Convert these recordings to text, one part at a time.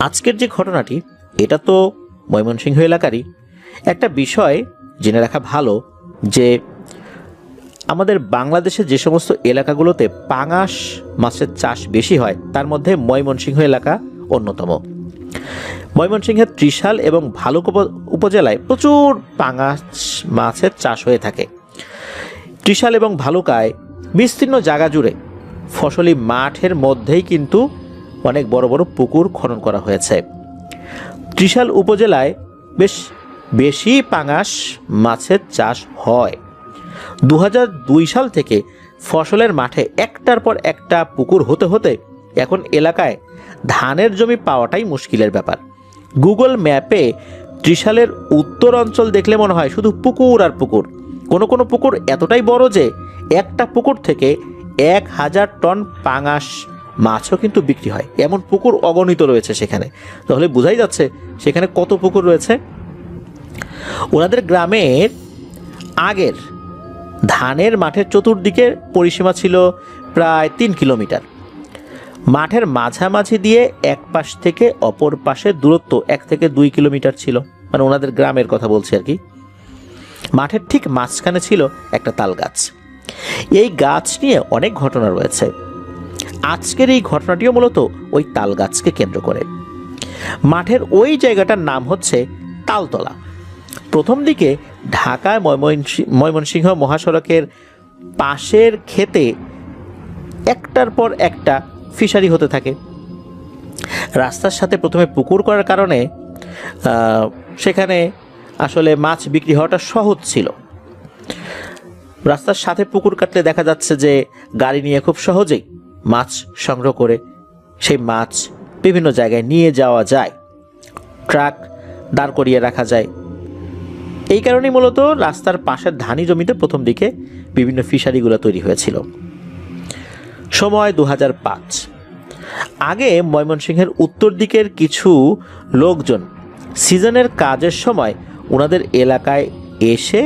আজকের যে ঘটনাটি, এটা তো ময়মনসিংহ এলাকারই। একটা বিষয় জেনে রাখা ভালো যে আমাদের বাংলাদেশের যে সমস্ত এলাকাগুলোতে পাঙাশ মাছের চাষ বেশি হয় তার মধ্যে ময়মনসিংহ এলাকা অন্যতম। ময়মনসিংহের ত্রিশাল এবং ভালুক উপজেলায় প্রচুর পাঙাশ মাছের চাষ হয়ে থাকে। ত্রিশাল এবং ভালুকায় বিস্তীর্ণ জায়গা জুড়ে ফসলি মাঠের মধ্যেই কিন্তু অনেক বড় বড় পুকুর খনন করা হয়েছে। ত্রিশাল উপজেলায় বেশ বেশি পাঙাশ মাছের চাষ হয়। 2002 সাল থেকে ফসলের মাঠে একটার পর একটা পুকুর হতে হতে এখন এলাকায় ধানের জমি পাওয়াটাই মুশকিলের ব্যাপার। গুগল ম্যাপে ত্রিশালের উত্তর অঞ্চল দেখলে মনে হয় শুধু পুকুর আর পুকুর। কোনো কোনো পুকুর এতটাই বড় যে একটা পুকুর থেকে 1000 টন পাঙাশ মাছও কিন্তু বিক্রি হয়, এমন পুকুর অগণিত রয়েছে সেখানে। তাহলে বোঝাই যাচ্ছে সেখানে কত পুকুর রয়েছে। ওনাদের গ্রামের আগের ধানের মাঠের চতুর্দিকে পরিসীমা ছিল প্রায় 3 কিলোমিটার। মাঠের মাঝামাঝি দিয়ে এক পাশ থেকে অপর পাশের দূরত্ব 1 থেকে 2 কিলোমিটার ছিল, মানে ওনাদের গ্রামের কথা বলছি আর কি। মাঠের ঠিক মাঝখানে ছিল একটা তাল গাছ। এই গাছ নিয়ে অনেক ঘটনা রয়েছে। আজকের এই ঘটনাটিও মূলত ওই তাল গাছকে কেন্দ্র করে। মাঠের ওই জায়গাটার নাম হচ্ছে তালতলা। প্রথম দিকে ঢাকা ময়মনসিংহ মহাসড়কের পাশের ক্ষেতে একটার পর একটা ফিশারি হতে থাকে। রাস্তার সাথে প্রথমে পুকুর করার কারণে সেখানে আসলে মাছ বিক্রি হওয়াটা সহজ ছিল। রাস্তার সাথে পুকুর কাটলে দেখা যাচ্ছে যে গাড়ি নিয়ে খুব সহজেই মাছ সংগ্রহ করে সেই মাছ বিভিন্ন জায়গায় নিয়ে যাওয়া যায়, ট্রাক দাঁড় করিয়ে রাখা যায়। এই কারণেই মূলত রাস্তার পাশের ধানি জমিতে প্রথম দিকে বিভিন্ন ফিশারিগুলো তৈরি হয়েছিল। সময় 2005। আগে ময়মনসিংহের উত্তর দিকের কিছু লোকজন সিজনের কাজের সময় ওনাদের এলাকায় এসে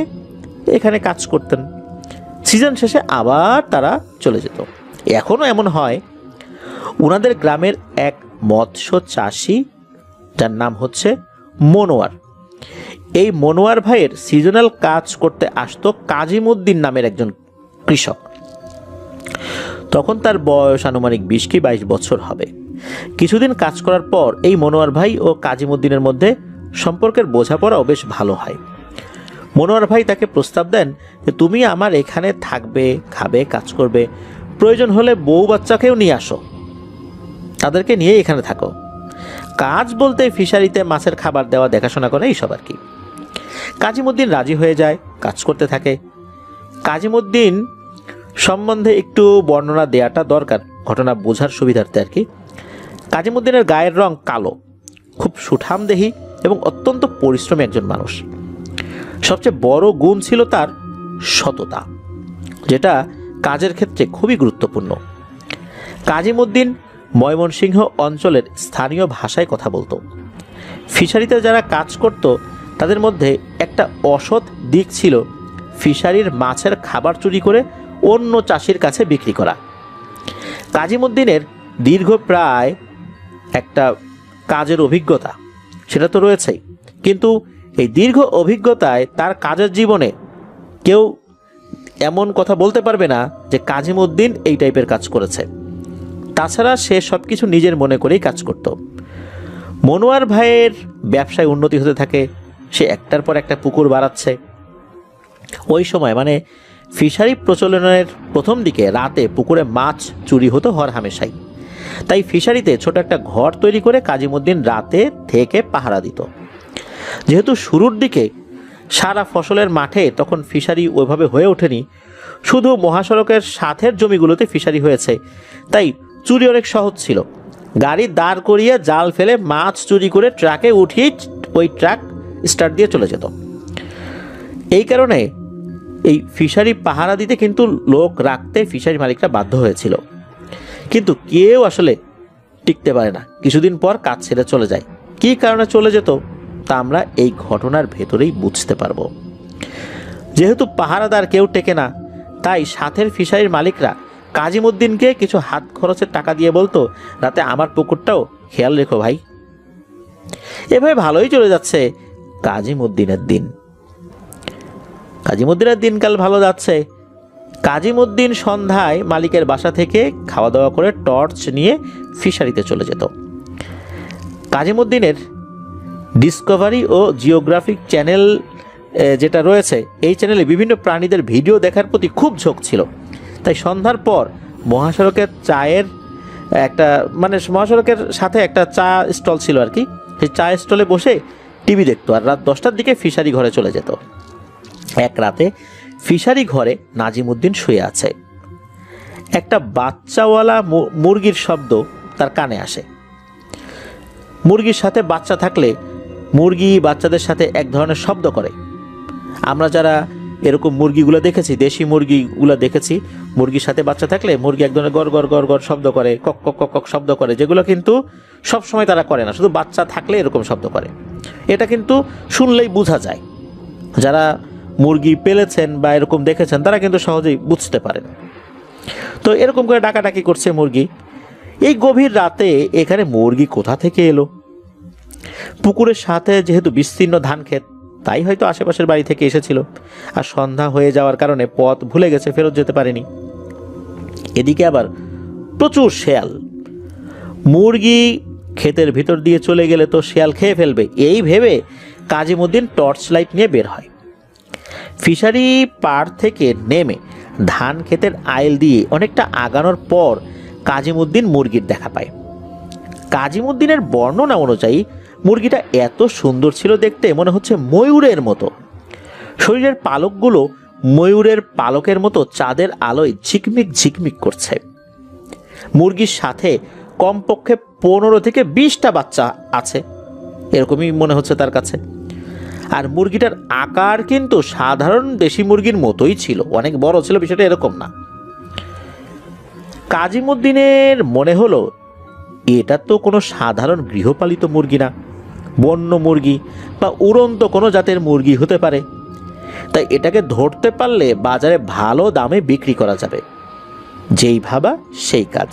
এখানে কাজ করতেন। সিজন শেষে আবার তারা চলে যেত। এখনও এমন হয়। ওনাদের গ্রামের এক মৎস্য চাষি, যার নাম হচ্ছে মনোয়ার, এই মনোয়ার ভাইয়ের সিজনাল কাজ করতে আসতো কাজিমুদ্দিন নামের একজন কৃষক। তখন তার বয়স আনুমানিক 20 কি 22 বছর হবে। কিছুদিন কাজ করার পর এই মনোয়ার ভাই ও কাজিমুদ্দিনের মধ্যে সম্পর্কের বোঝাপড়াও বেশ ভালো হয়। মনোয়ার ভাই তাকে প্রস্তাব দেন যে তুমি আমার এখানে থাকবে, খাবে, কাজ করবে, প্রয়োজন হলে বউ বাচ্চাকেও নিয়ে আসো, তাদেরকে নিয়ে এখানে থাকো। কাজ বলতে ফিশারিতে মাছের খাবার দেওয়া, দেখাশোনা করে, এইসব আর কি। কাজিমুদ্দিন রাজি হয়ে যায়, কাজ করতে থাকে। কাজিমুদ্দিন সম্বন্ধে একটু বর্ণনা দেওয়াটা দরকার, ঘটনা বোঝার সুবিধার্থে আর কি। কাজিমুদ্দিনের গায়ের রং কালো, খুব সুঠামদেহী এবং অত্যন্ত পরিশ্রমী একজন মানুষ। সবচেয়ে বড় গুণ ছিল তার সততা, যেটা কাজের ক্ষেত্রে খুবই গুরুত্বপূর্ণ। কাজিমুদ্দিন ময়মনসিংহ অঞ্চলের স্থানীয় ভাষায় কথা বলতো। ফিশারিতে যারা কাজ করত তাদের মধ্যে একটা অসৎ দিক ছিল ফিশারির মাছের খাবার চুরি করে অন্য চাষির কাছে বিক্রি করা। কাজিমুদ্দিনের দীর্ঘ প্রায় একটা কাজের অভিজ্ঞতা সেটা তো রয়েছেই, কিন্তু এই দীর্ঘ অভিজ্ঞতায় তার কাজের জীবনে কেউ এমন কথা বলতে পারবে না যে কাজিমুদ্দিন এই টাইপের কাজ করেছে। তাছাড়া সে সব কিছু নিজের মনে করেই কাজ করত। মনোয়ার ভাইয়ের ব্যবসায় উন্নতি হতে থাকে। সে একটার পর একটা পুকুর বাড়াচ্ছে। ওই সময় মানে ফিশারি প্রচলনের প্রথম দিকে রাতে পুকুরে মাছ চুরি হতো হরহামেশাই। তাই ফিশারিতে ছোট একটা ঘর তৈরি করে কাজিমুদ্দিন রাতে থেকে পাহারা দিত। যেহেতু শুরুর দিকে সারা ফসলের মাঠে তখন ফিশারি ওইভাবে হয়ে ওঠেনি, শুধু মহাসড়কের সাথের জমিগুলোতে ফিশারি হয়েছে, তাই চুরি অনেক সহজ ছিল। গাড়ি দাঁড় করিয়ে জাল ফেলে মাছ চুরি করে ট্রাকে উঠিয়ে ওই ট্রাক স্টার্ট দিয়ে চলে যেত। এই কারণে এই ফিশারি পাহারা দিতে কিন্তু লোক রাখতে ফিশারি মালিকরা বাধ্য হয়েছিল। কিন্তু কেউ আসলে টিকতে পারে না, কিছুদিন পর কাজ ছেড়ে চলে যায়। কী কারণে চলে যেত তা আমরা এই ঘটনার ভেতরেই বুঝতে পারবো। যেহেতু পাহারাদার কেউ টেকে না, তাই সাথের ফিশারির মালিকরা কাজিমুদ্দিনকে কিছু হাত খরচের টাকা দিয়ে বলতো, রাতে আমার পুকুরটাও খেয়াল রেখো ভাই। এভাবে ভালোই চলে যাচ্ছে কাজিমুদ্দিনের দিন। কাজিমুদ্দিনের দিনকাল ভালো যাচ্ছে। কাজিমুদ্দিন সন্ধ্যায় মালিকের বাসা থেকে খাওয়া দাওয়া করে টর্চ নিয়ে ফিশারিতে চলে যেত। কাজিমুদ্দিনের ডিসকভারি ও জিওগ্রাফিক চ্যানেল যেটা রয়েছে, এই চ্যানেলে বিভিন্ন প্রাণীদের ভিডিও দেখার প্রতি খুব ঝোঁক ছিল। তাই সন্ধ্যার পর মহাসড়কের চায়ের মহাসড়কের সাথে একটা চা স্টল ছিল আর কি, সেই চা স্টলে বসে টিভি দেখতো আর রাত 10টার দিকে ফিশারি ঘরে চলে যেত। এক রাতে ফিশারি ঘরে নাজিমুদ্দিন শুয়ে আছে। একটা বাচ্চাওয়ালা মুরগির শব্দ তার কানে আসে। মুরগির সাথে বাচ্চা থাকলে মুরগি বাচ্চাদের সাথে এক ধরনের শব্দ করে। আমরা যারা এরকম মুরগিগুলো দেখেছি, দেশি মুরগিগুলো দেখেছি, মুরগির সাথে বাচ্চা থাকলে মুরগি এক ধরনের গড় গড় গড় গড় শব্দ করে, কক কক কক কক শব্দ করে, যেগুলো কিন্তু সব সময় তারা করে না, শুধু বাচ্চা থাকলে এরকম শব্দ করে। এটা কিন্তু শুনলেই বোঝা যায়। যারা মুরগি পেলেছেন বা এরকম দেখেছেন তারা কিন্তু সহজেই বুঝতে পারেন। তো এরকম করে ডাকাডাকি করছে মুরগি। এই গভীর রাতে এখানে মুরগি কোথা থেকে এলো? পুকুরের সাথে যেহেতু বিস্তীর্ণ ধান ক্ষেত, তাই হয়তো আশেপাশের বাড়ি থেকে এসেছিল, আর সন্ধ্যা হয়ে যাওয়ার কারণে পথ ভুলে গেছে, ফেরত যেতে পারেনি। এদিকে আবার প্রচুর শেয়াল। মুরগি ক্ষেতের ভিতর দিয়ে চলে গেলে তো শেয়াল খেয়ে ফেলবে, এই ভেবে কাজিমুদ্দিন টর্চ লাইট নিয়ে বের হয়। ফিশারি পাড় থেকে নেমে ধান ক্ষেতের আইল দিয়ে অনেকটা আগানোর পর কাজিমুদ্দিন মুরগির দেখা পায়। কাজিমুদ্দিনের বর্ণনা অনুযায়ী মুরগিটা এত সুন্দর ছিল দেখতে, মনে হচ্ছে ময়ূরের মতো। শরীরের পালকগুলো ময়ূরের পালকের মতো চাঁদের আলোয় ঝিকমিক ঝিকমিক করছে। মুরগির সাথে কমপক্ষে 15 থেকে 20টা বাচ্চা আছে, এরকমই মনে হচ্ছে তার কাছে। আর মুরগিটার আকার কিন্তু সাধারণ দেশি মুরগির মতোই ছিল, অনেক বড় ছিল, বিষয়টা এরকম না। কাজিমুদ্দিনের মনে হলো এটা তো কোনো সাধারণ গৃহপালিত মুরগি না, বন্য মুরগি বা উড়ন্ত কোনো জাতের মুরগি হতে পারে। তাই এটাকে ধরতে পারলে বাজারে ভালো দামে বিক্রি করা যাবে। যেই ভাবা সেই কাজ।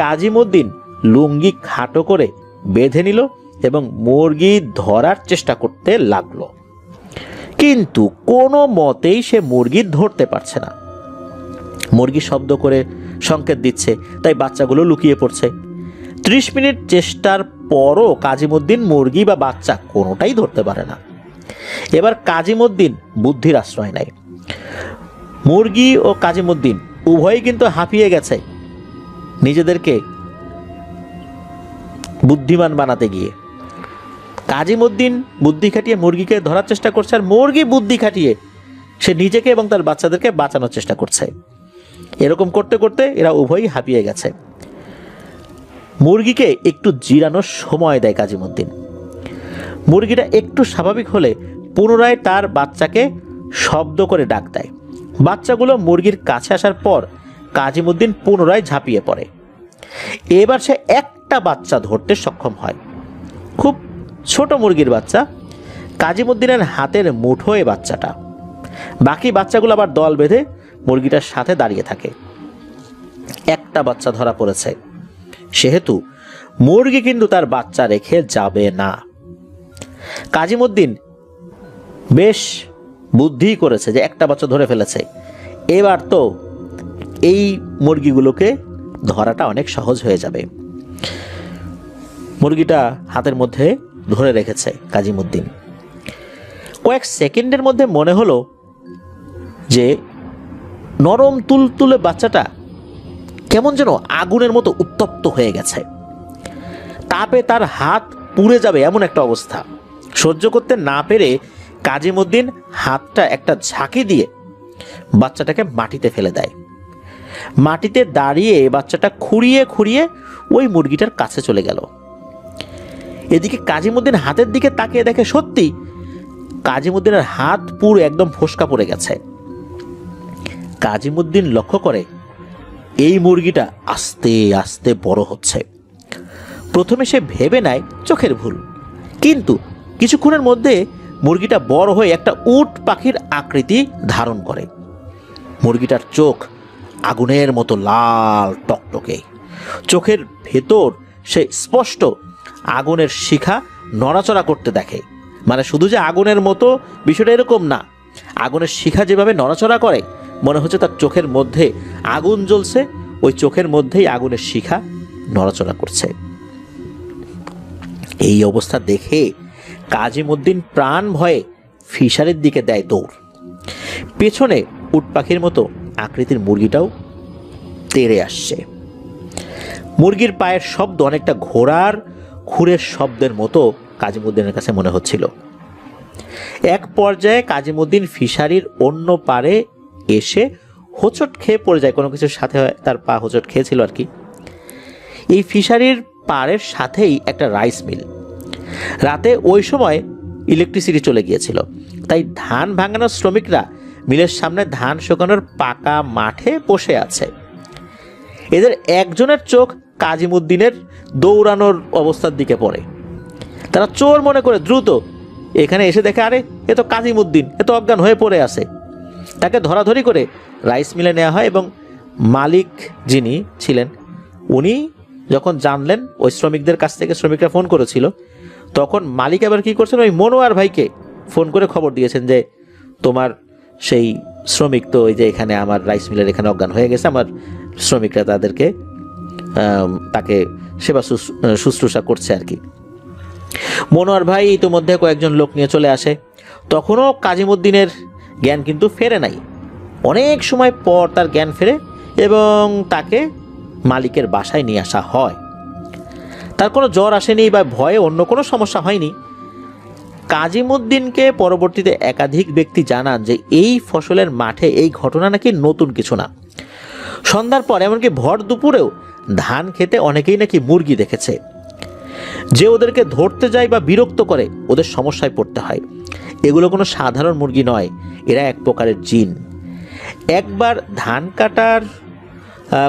কাজিমুদ্দিন লুঙ্গি খাটো করে বেঁধে নিল এবং মুরগি ধরার চেষ্টা করতে লাগলো, কিন্তু কোনো মতেই সে মুরগি ধরতে পারছে না। মুরগি শব্দ করে সংকেত দিচ্ছে, তাই বাচ্চাগুলো লুকিয়ে পড়ছে। 30 মিনিট চেষ্টার পরও কাজিমুদ্দিন মুরগি বা বাচ্চা কোনোটাই ধরতে পারে না। এবার কাজিমুদ্দিন বুদ্ধির আশ্রয় নেয়। মুরগি ও কাজিমুদ্দিন উভয়ই কিন্তু হাঁপিয়ে গেছে নিজেদেরকে বুদ্ধিমান বানাতে গিয়ে। কাজিমুদ্দিন বুদ্ধি খাটিয়ে মুরগিকে ধরার চেষ্টা করছে, আর মুরগি বুদ্ধি খাটিয়ে সে নিজেকে এবং তার বাচ্চাদেরকে বাঁচানোর চেষ্টা করছে। এরকম করতে করতে এরা উভয়ই হাঁপিয়ে গেছে। মুরগিকে একটু জিরানোর সময় দেয় কাজিমুদ্দিন। মুরগিটা একটু স্বাভাবিক হলে পুনরায় তার বাচ্চাকে শব্দ করে ডাক দেয়। বাচ্চাগুলো মুরগির কাছে আসার পর কাজিমুদ্দিন পুনরায় ঝাঁপিয়ে পড়ে। এবার সে একটা বাচ্চা ধরতে সক্ষম হয়, খুব ছোট মুরগির বাচ্চা। কাজিমুদ্দিনের হাতের মুঠোয় বাচ্চাটা। বাকি বাচ্চাগুলো আবার দল বেঁধে মুরগিটার সাথে দাঁড়িয়ে থাকে। একটা বাচ্চা ধরা পড়েছে, সেহেতু মুরগি কিন্তু তার বাচ্চা রেখে যাবে না। কাজিমুদ্দিন বেশ বুদ্ধি করেছে যে একটা বাচ্চা ধরে ফেলেছে, এবার তো এই মুরগিগুলোকে ধরাটা অনেক সহজ হয়ে যাবে। মুরগিটা হাতের মধ্যে ধরে রেখেছে কাজিমুদ্দিন। কয়েক সেকেন্ডের মধ্যে মনে হলো যে নরম তুলতুলে বাচ্চাটা কেমন যেন আগুনের মতো উত্তপ্ত হয়ে গেছে। তাপে তার হাত পুড়ে যাবে এমন একটা অবস্থা। সহ্য করতে না পেরে কাজিমুদ্দিন হাতটা একটা ঝাঁকি দিয়ে বাচ্চাটাকে মাটিতে ফেলে দেয়। মাটিতে দাঁড়িয়ে বাচ্চাটা খুঁড়িয়ে খুঁড়িয়ে ওই মুরগিটার কাছে চলে গেল। এদিকে কাজিমুদ্দিন হাতের দিকে তাকিয়ে দেখে সত্যি কাজিমুদ্দিনের হাত পুরো একদম ফোসকা পড়ে গেছে। কাজিমুদ্দিন লক্ষ্য করে এই মুরগিটা আস্তে আস্তে বড় হচ্ছে। প্রথমে সে ভেবে নেয় চোখের ভুল, কিন্তু কিছুক্ষণের মধ্যে মুরগিটা বড় হয়ে একটা উট পাখির আকৃতি ধারণ করে। মুরগিটার চোখ আগুনের মতো লাল টকটকে, চোখের ভেতর সে স্পষ্ট আগুনের শিখা নড়াচড়া করতে দেখে। মানে শুধু যে আগুনের মতো বিষয়টা এরকম না, আগুনের শিখা যেভাবে নড়াচড়া করে মনে হচ্ছে তার চোখের মধ্যে আগুন জ্বলছে, ওই চোখের মধ্যেই আগুনের শিখা নড়াচড়া করছে। এই অবস্থা দেখে কাজিমউদ্দিন প্রাণ ভয়ে ফিশারির দিকে দেয় দৌড়। পেছনে উট পাখির মতো আকৃতির মুরগিটাও তেড়ে আসছে। মুরগির পায়ের শব্দ অনেকটা ঘোড়ার খুরের শব্দের মতো কাজিমউদ্দিনের কাছে মনে হচ্ছিল। এক পর্যায়ে কাজিমউদ্দিন ফিশারির অন্য পারে এসে হোঁচট খেয়ে পড়ে যায়, কোনো কিছুর সাথে তার পা হোঁচট খেয়েছিল আর কি। এই ফিশারির পাড়ের সাথেই একটা রাইস মিল। রাতে ওই সময় ইলেকট্রিসিটি চলে গিয়েছিল, তাই ধান ভাঙানোর শ্রমিকরা মিলের সামনে ধান শুকানোর পাকা মাঠে বসে আছে। এদের একজনের চোখ কাজিমউদ্দিনের দৌড়ানোর অবস্থার দিকে পড়ে। তারা চোর মনে করে দ্রুত এখানে এসে দেখে, আরে এ তো কাজিমউদ্দিন, এ তো অজ্ঞান হয়ে পড়ে আছে। তাকে ধরাধরি করে রাইস মিলে নেওয়া হয় এবং মালিক যিনি ছিলেন উনি যখন জানলেন, ওই শ্রমিকদের কাছ থেকে শ্রমিকরা ফোন করেছিল, তখন মালিক আবার কী করছেন, ওই মনোয়ার ভাইকে ফোন করে খবর দিয়েছেন যে তোমার সেই শ্রমিক তো ওই যে এখানে আমার রাইস মিলের এখানে অজ্ঞান হয়ে গেছে, আমার শ্রমিকরা তাকে সেবা শুশ্রূষা করছে আর কি। মনোয়ার ভাই ইতিমধ্যে কয়েকজন লোক নিয়ে চলে আসে। তখনও কাজিমউদ্দিনের জ্ঞান কিন্তু ফেরে নাই। অনেক সময় পর তার জ্ঞান ফেরে এবং তাকে মালিকের বাসায় নিয়ে আসা হয়। তার কোনো জ্বর আসেনি বা ভয়ে অন্য কোনো সমস্যা হয়নি। কাজিমউদ্দিনকে পরবর্তীতে একাধিক ব্যক্তি জানান যে এই ফসলের মাঠে এই ঘটনা নাকি নতুন কিছু না। সন্ধ্যার পর এমনকি ভর দুপুরেও ধান খেতে অনেকেই নাকি মুরগি দেখেছে। যে ওদেরকে ধরতে যায় বা বিরক্ত করে ওদের সমস্যায় পড়তে হয়। এগুলো কোনো সাধারণ মুরগি নয়, এরা এক প্রকারের জিন। একবার ধান কাটার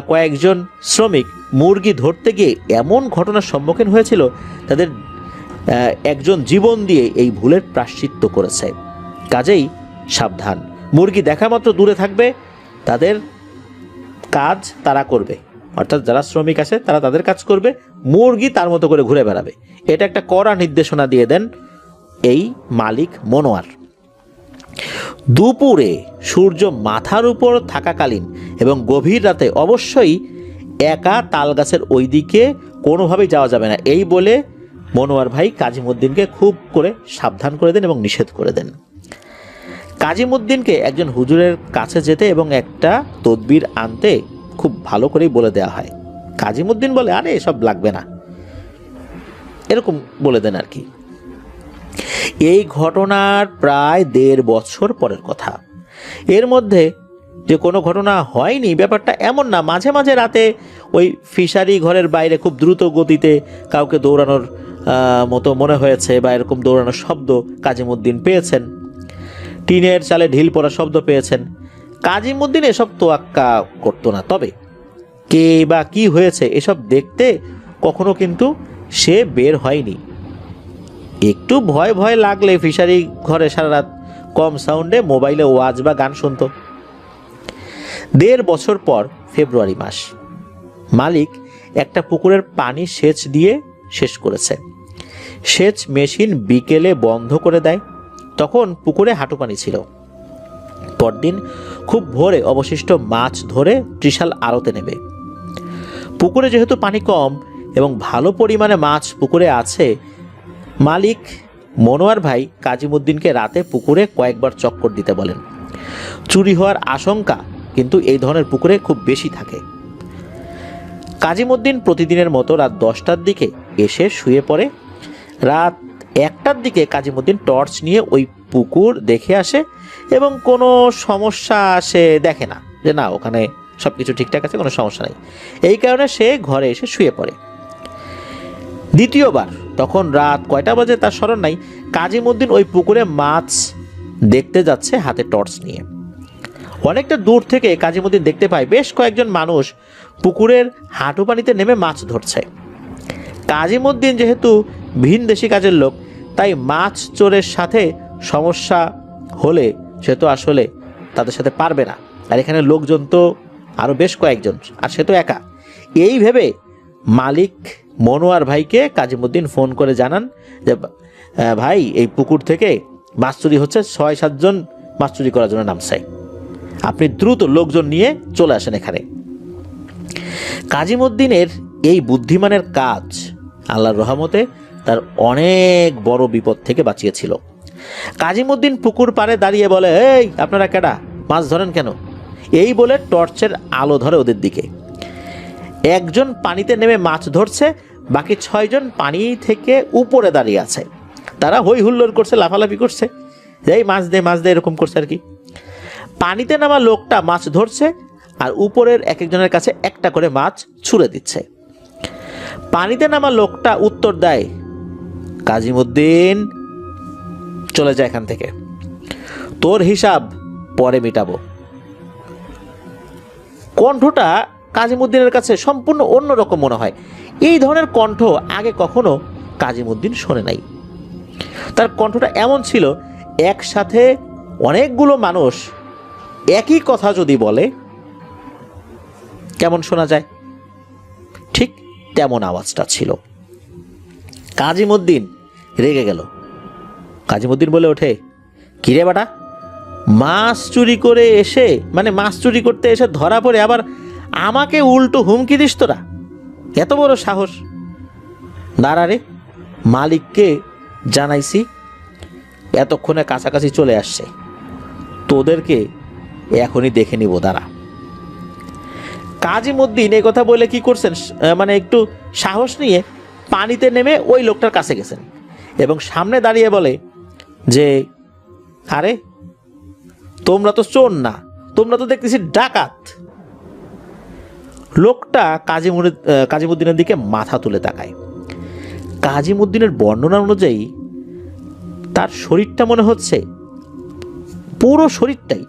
কয়েকজন শ্রমিক মুরগি ধরতে গিয়ে এমন ঘটনার সম্মুখীন হয়েছিল, তাদের একজন জীবন দিয়ে এই ভুলের প্রায়শ্চিত্ত করেছে। কাজেই সাবধান, মুরগি দেখা মাত্র দূরে থাকবে, তাদের কাজ তারা করবে, অর্থাৎ যারা শ্রমিক আছে তারা তাদের কাজ করবে, মুরগি তার মতো করে ঘুরে বেড়াবে। এটা একটা কড়া নির্দেশনা দিয়ে দেন এই মালিক মনোয়ার। দুপুরে সূর্য মাথার উপর থাকাকালীন এবং গভীর রাতে অবশ্যই একা তাল গাছের ওই দিকে কোনোভাবেই যাওয়া যাবে না, এই বলে মনোয়ার ভাই কাজিমউদ্দিনকে খুব করে সাবধান করে দেন এবং নিষেধ করে দেন। কাজিমউদ্দিনকে একজন হুজুরের কাছে যেতে এবং একটা তদবির আনতে খুব ভালো করেই বলে দেওয়া হয়। কাজিমউদ্দিন বলে, আরে এসব লাগবে না, এরকম বলে দেন আর কি। এই ঘটনার প্রায় 1.5 বছর পরের কথা। এর মধ্যে যে কোনো ঘটনা হয়নি ব্যাপারটা এমন না। মাঝে মাঝে রাতে ওই ফিশারি ঘরের বাইরে খুব দ্রুত গতিতে কাউকে দৌড়ানোর মতো মনে হয়েছে বা এরকম দৌড়ানোর শব্দ কাজিমউদ্দিন পেয়েছেন। টিনের চালে ঢিল পড়া শব্দ পেয়েছেন। কাজিমউদ্দিন এসব তোয়াক্কা করতো না, তবে কে বা কি হয়েছে এসব দেখতে কখনো কিন্তু সে বের হয়নি। একটু ভয় ভয় লাগলে ফিশারি ঘরে সারা রাত কম সাউন্ডে মোবাইলে ওয়াজ বা গান শুনত। 1.5 বছর পর ফেব্রুয়ারি মাস, মালিক একটা পুকুরের পানি সেচ দিয়ে শেষ করেছে। সেচ মেশিন বিকেলে বন্ধ করে দেয়। তখন পুকুরে হাঁটু পানি ছিল। পরদিন খুব ভোরে অবশিষ্ট মাছ ধরে ত্রিশাল আড়তে নেবে। পুকুরে যেহেতু পানি কম এবং ভালো পরিমাণে মাছ পুকুরে আছে, মালিক মনোয়ার ভাই কাজিমউদ্দিনকে রাতে পুকুরে কয়েকবার চক্কর দিতে বলেন। চুরি হওয়ার আশঙ্কা কিন্তু এই ধরনের পুকুরে খুব বেশি থাকে। কাজিমউদ্দিন প্রতিদিনের মতো রাত 10টার দিকে এসে শুয়ে পড়ে। রাত 1টার দিকে কাজিমউদ্দিন টর্চ নিয়ে ওই পুকুর দেখে আসে এবং কোনো সমস্যা সে দেখে না, যে না ওখানে সব কিছু ঠিকঠাক আছে, কোনো সমস্যা নেই। এই কারণে সে ঘরে এসে শুয়ে পড়ে। দ্বিতীয়বার, তখন রাত কয়টা বাজে তার স্মরণ নাই, কাজিমউদ্দিন ওই পুকুরে মাছ দেখতে যাচ্ছে হাতে টর্চ নিয়ে। অনেকটা দূর থেকে কাজিমউদ্দিন দেখতে পায় বেশ কয়েকজন মানুষ পুকুরের হাঁটু পানিতে নেমে মাছ ধরছে। কাজিমউদ্দিন যেহেতু ভিনদেশি কাজের লোক, তাই মাছ চোরের সাথে সমস্যা হলে সে তো আসলে তাদের সাথে পারবে না, আর এখানে লোকজন তো আরও বেশ কয়েকজন, আর সে তো একা। এই ভেবে মালিক মনোয়ার ভাইকে কাজিমুদ্দিন ফোন করে জানান যে ভাই এই পুকুর থেকে মাছ চুরি হচ্ছে, 6-7 জন মাছ চুরি করার জন্য নামছে, আপনি দ্রুত লোকজন নিয়ে চলে আসেন এখানে। কাজিমুদ্দিনের এই বুদ্ধিমানের কাজ আল্লাহর রহমতে তার অনেক বড় বিপদ থেকে বাঁচিয়েছিল। কাজিমুদ্দিন পুকুর পাড়ে দাঁড়িয়ে বলে, এই আপনারা কেডা, মাছ ধরেন কেন? এই বলে টর্চের আলো ধরে ওদের দিকে। একজন পানিতে নেমে মাছ ধরছে, বাকি 6 জন পানি থেকে উপরে দাঁড়িয়ে আছে। তারা হই হুল্লোড় করছে, লাফালাফি করছে, এই মাছ দে মাছ দে, এরকম করছে আর কি। পানিতে নামা লোকটা মাছ ধরছে আর উপরের এক একজনের কাছে একটা করে মাছ ছুঁড়ে দিচ্ছে। পানিতে নামা লোকটা উত্তর দেয়, কাজিমুদ্দিন চলে যায় এখান থেকে, তোর হিসাব পরে মিটাবো। কণ্ঠটা কাজিমুদ্দিনের কাছে সম্পূর্ণ অন্যরকম মনে হয়। এই ধরনের কণ্ঠ আগে কখনো কাজিমুদ্দিন শোনে নাই। তার কণ্ঠটা এমন ছিল, একসাথে অনেকগুলো মানুষ একই কথা যদি বলে কেমন শোনা যায়, ঠিক তেমন আওয়াজটা ছিল। কাজিমুদ্দিন রেগে গেল। কাজিমুদ্দিন বলে ওঠে, কিরে বাটা, মাছ চুরি করে এসে, মানে মাছ চুরি করতে এসে ধরা পড়ে আবার আমাকে উল্টো হুমকি দিস তোরা, এত বড় সাহস? দাঁড়া রে, মালিককে জানাইছি, এতক্ষণে কাছাকাছি চলে আসছে, তোদেরকে এখনই দেখে নিব, দাঁড়া। কাজিমুদ্দিন এই কথা বলে কি করছেন, মানে একটু সাহস নিয়ে পানিতে নেমে ওই লোকটার কাছে গেছেন এবং সামনে দাঁড়িয়ে বলে যে, আরে তোমরা তো চোর না, তোমরা তো দেখতেছি ডাকাত। লোকটা কাজিমুদ্দিনের দিকে মাথা তুলে তাকায়। কাজিমুদ্দিনের বর্ণনা অনুযায়ী তার শরীরটা মনে হচ্ছে পুরো শরীরটাই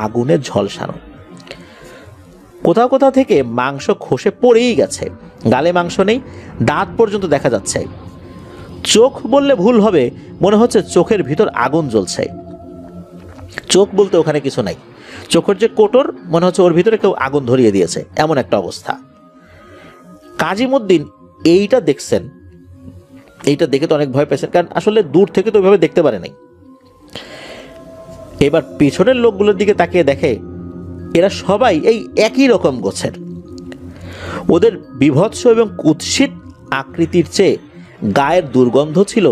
আগুনে ঝলসানো। কোথাও কোথাও থেকে মাংস খসে পড়েই গেছে, গালে মাংস নেই, দাঁত পর্যন্ত দেখা যাচ্ছে। চোখ বললে ভুল হবে, মনে হচ্ছে চোখের ভিতর আগুন জ্বলছে। চোখ বলতে ওখানে কিছু নাই, চোখের যে কোটর মনে হচ্ছে ওর ভিতরে কেউ আগুন ধরিয়ে দিয়েছে, এমন একটা অবস্থা। কাজিমুদ্দিন এইটা দেখছেন, এইটা দেখে তো অনেক ভয় পেয়েছেন, কারণ আসলে দূর থেকে তো ওইভাবে দেখতে পারে নাই। এবার পিছনের লোকগুলোর দিকে তাকিয়ে দেখে এরা সবাই এই একই রকম গোছের। ওদের বিভৎস এবং কুৎসিত আকৃতির চেয়ে গায়ের দুর্গন্ধ ছিল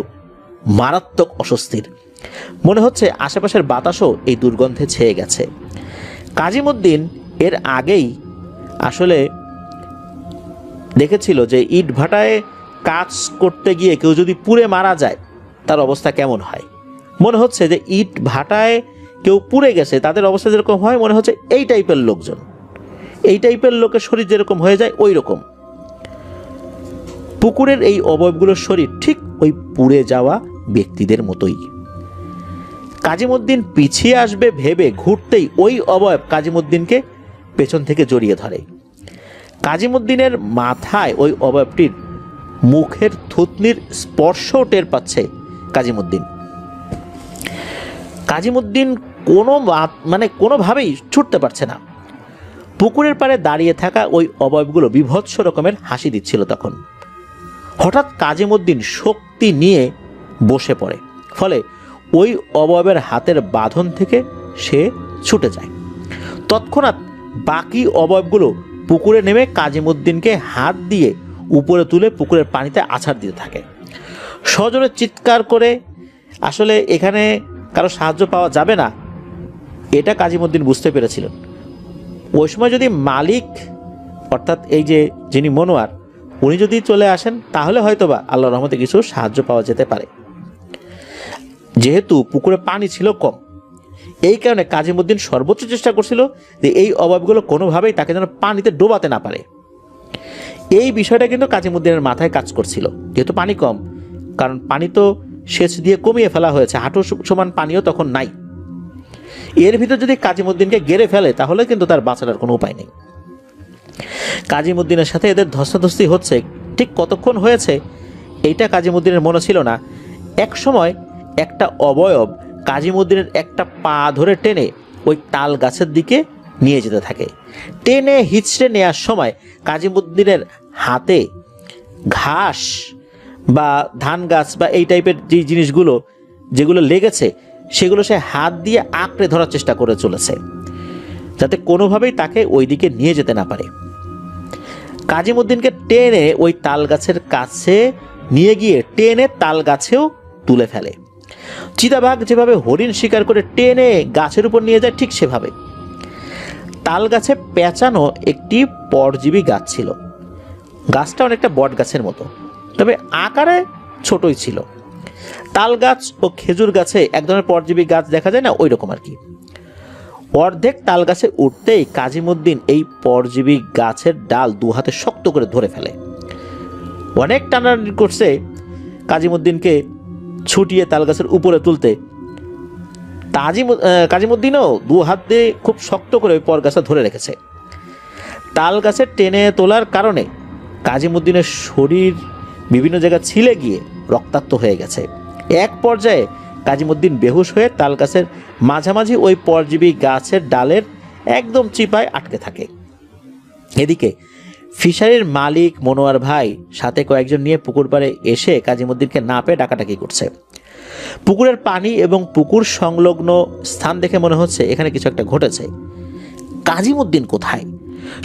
মারাত্মক অস্বস্তির। মনে হচ্ছে আশেপাশের বাতাসও এই দুর্গন্ধে ছেয়ে গেছে। কাজিমুদ্দিন এর আগেই আসলে দেখেছিল যে ইট ভাটায় কাজ করতে গিয়ে কেউ যদি পুড়ে মারা যায় তার অবস্থা কেমন হয়। মনে হচ্ছে যে ইট ভাটায় কেউ পুড়ে গেছে, তাদের অবস্থা যেরকম হয়, মনে হচ্ছে এই টাইপের লোকজন, এই টাইপের লোকের শরীর যেরকম হয়ে যায় ওই রকম। পুকুরের এই অবয়বগুলোর শরীর ঠিক ওই পুড়ে যাওয়া ব্যক্তিদের মতোই। কাজিমুদ্দিন পিছিয়ে আসবে ভেবে ঘুরতেই ওই অবয়ব কাজিমুদ্দিনকে পেছন থেকে জড়িয়ে ধরে। কাজিমুদ্দিনের মাথায় ওই অবয়বটির মুখের থুতনির স্পর্শও টের পাচ্ছে কাজিমুদ্দিন। কাজিমুদ্দিন কোনোভাবেই ছুটতে পারছে না। পুকুরের পাড়ে দাঁড়িয়ে থাকা ওই অবয়বগুলো বিভৎস রকমের হাসি দিচ্ছিল তখন। হঠাৎ কাজিমুদ্দিন শক্তি নিয়ে বসে পড়ে, ফলে ওই অবয়বের হাতের বাঁধন থেকে সে ছুটে যায়। তৎক্ষণাৎ বাকি অবয়বগুলো পুকুরে নেমে কাজিমুদ্দিনকে হাত দিয়ে উপরে তুলে পুকুরের পানিতে আছাড় দিতে থাকে। সজোরে চিৎকার করে আসলে এখানে কারো সাহায্য পাওয়া যাবে না, এটা কাজিমুদ্দিন বুঝতে পেরেছিলেন। ওই সময় যদি মালিক, অর্থাৎ এই যে যিনি মনোয়ার, উনি যদি চলে আসেন তাহলে হয়তোবা আল্লাহর রহমতে কিছু সাহায্য পাওয়া যেতে পারে। যেহেতু পুকুরে পানি ছিল কম, এই কারণে কাজিমুদ্দিন সর্বোচ্চ চেষ্টা করছিল যে এই অবয়বগুলো কোনোভাবেই তাকে যেন পানিতে ডোবাতে না পারে। এই বিষয়টা কিন্তু কাজিমুদ্দিনের মাথায় কাজ করছিল, যেহেতু পানি কম, কারণ পানি তো সেচ দিয়ে কমিয়ে ফেলা হয়েছে, হাঁটু সমান পানিও তখন নাই। এর ভিতর যদি কাজিমুদ্দিনকে গেড়ে ফেলে তাহলে কিন্তু তার বাঁচার কোনো উপায় নেই। কাজিমুদ্দিনের সাথে এদের ধস্তাধস্তি হচ্ছে, ঠিক কতক্ষণ হয়েছে এইটা কাজিমুদ্দিনের মনে ছিল না। এক সময় একটা অবয়ব কাজিমুদ্দিনের একটা পা ধরে টেনে ওই তাল গাছের দিকে নিয়ে যেতে থাকে। টেনে হিচড়ে নেওয়ার সময় কাজিমুদ্দিনের হাতে ঘাস বা ধান গাছ বা এই টাইপের যে জিনিসগুলো যেগুলো লেগেছে সেগুলো সে হাত দিয়ে আঁকড়ে ধরার চেষ্টা করে চলেছে, যাতে কোনোভাবেই তাকে ওই দিকে নিয়ে যেতে না পারে। কাজিমুদ্দিনকে টেনে ওই তাল গাছের কাছে নিয়ে গিয়ে টেনে তাল গাছেও তুলে ফেলে। চিতাবাঘ যেভাবে হরিণ শিকার করে টেনে গাছের উপর নিয়ে যায়, ঠিক সেভাবে তাল গাছে পেঁচানো একটি পরজীবী গাছ ছিল। গাছটা অনেকটা বট গাছের মতো, তবে আকারে ছোটই ছিল। তাল গাছ ও খেজুর গাছে এক ধরনের পরজীবী গাছ দেখা যায় না, ওই রকম আর কি। অর্ধেক তাল গাছে উঠতেই কাজিমুদ্দিন এই পরজীবী গাছের ডাল দু হাতে শক্ত করে ধরে ফেলে। অনেক টানাটানি করছে কাজিমুদ্দিনকে ছুটিয়ে তাল গাছের উপরে তুলতে। কাজিমুদ্দিনও দু হাত দিয়ে খুব শক্ত করে ওই পর গাছটা ধরে রেখেছে। তাল গাছের টেনে তোলার কারণে কাজিমুদ্দিনের শরীর বিভিন্ন জায়গায় ছিলে গিয়ে রক্তাক্ত হয়ে গেছে। এক পর্যায়ে কাজিমুদ্দিন বেহুশ হয়ে তাল গাছের মাঝামাঝি ওই পরজীবী গাছের ডালের একদম চিপায় আটকে থাকে। এদিকে ফিশারির মালিক মনোয়ার ভাই সাথে কয়েকজন নিয়ে পুকুর পাড়ে এসে কাজিমুদ্দিনকে না পেয়ে ডাকাডাকি করছে। পুকুরের পানি এবং পুকুর সংলগ্ন স্থান দেখে মনে হচ্ছে এখানে কিছু একটা ঘটেছে। কাজিমুদ্দিন কোথায়?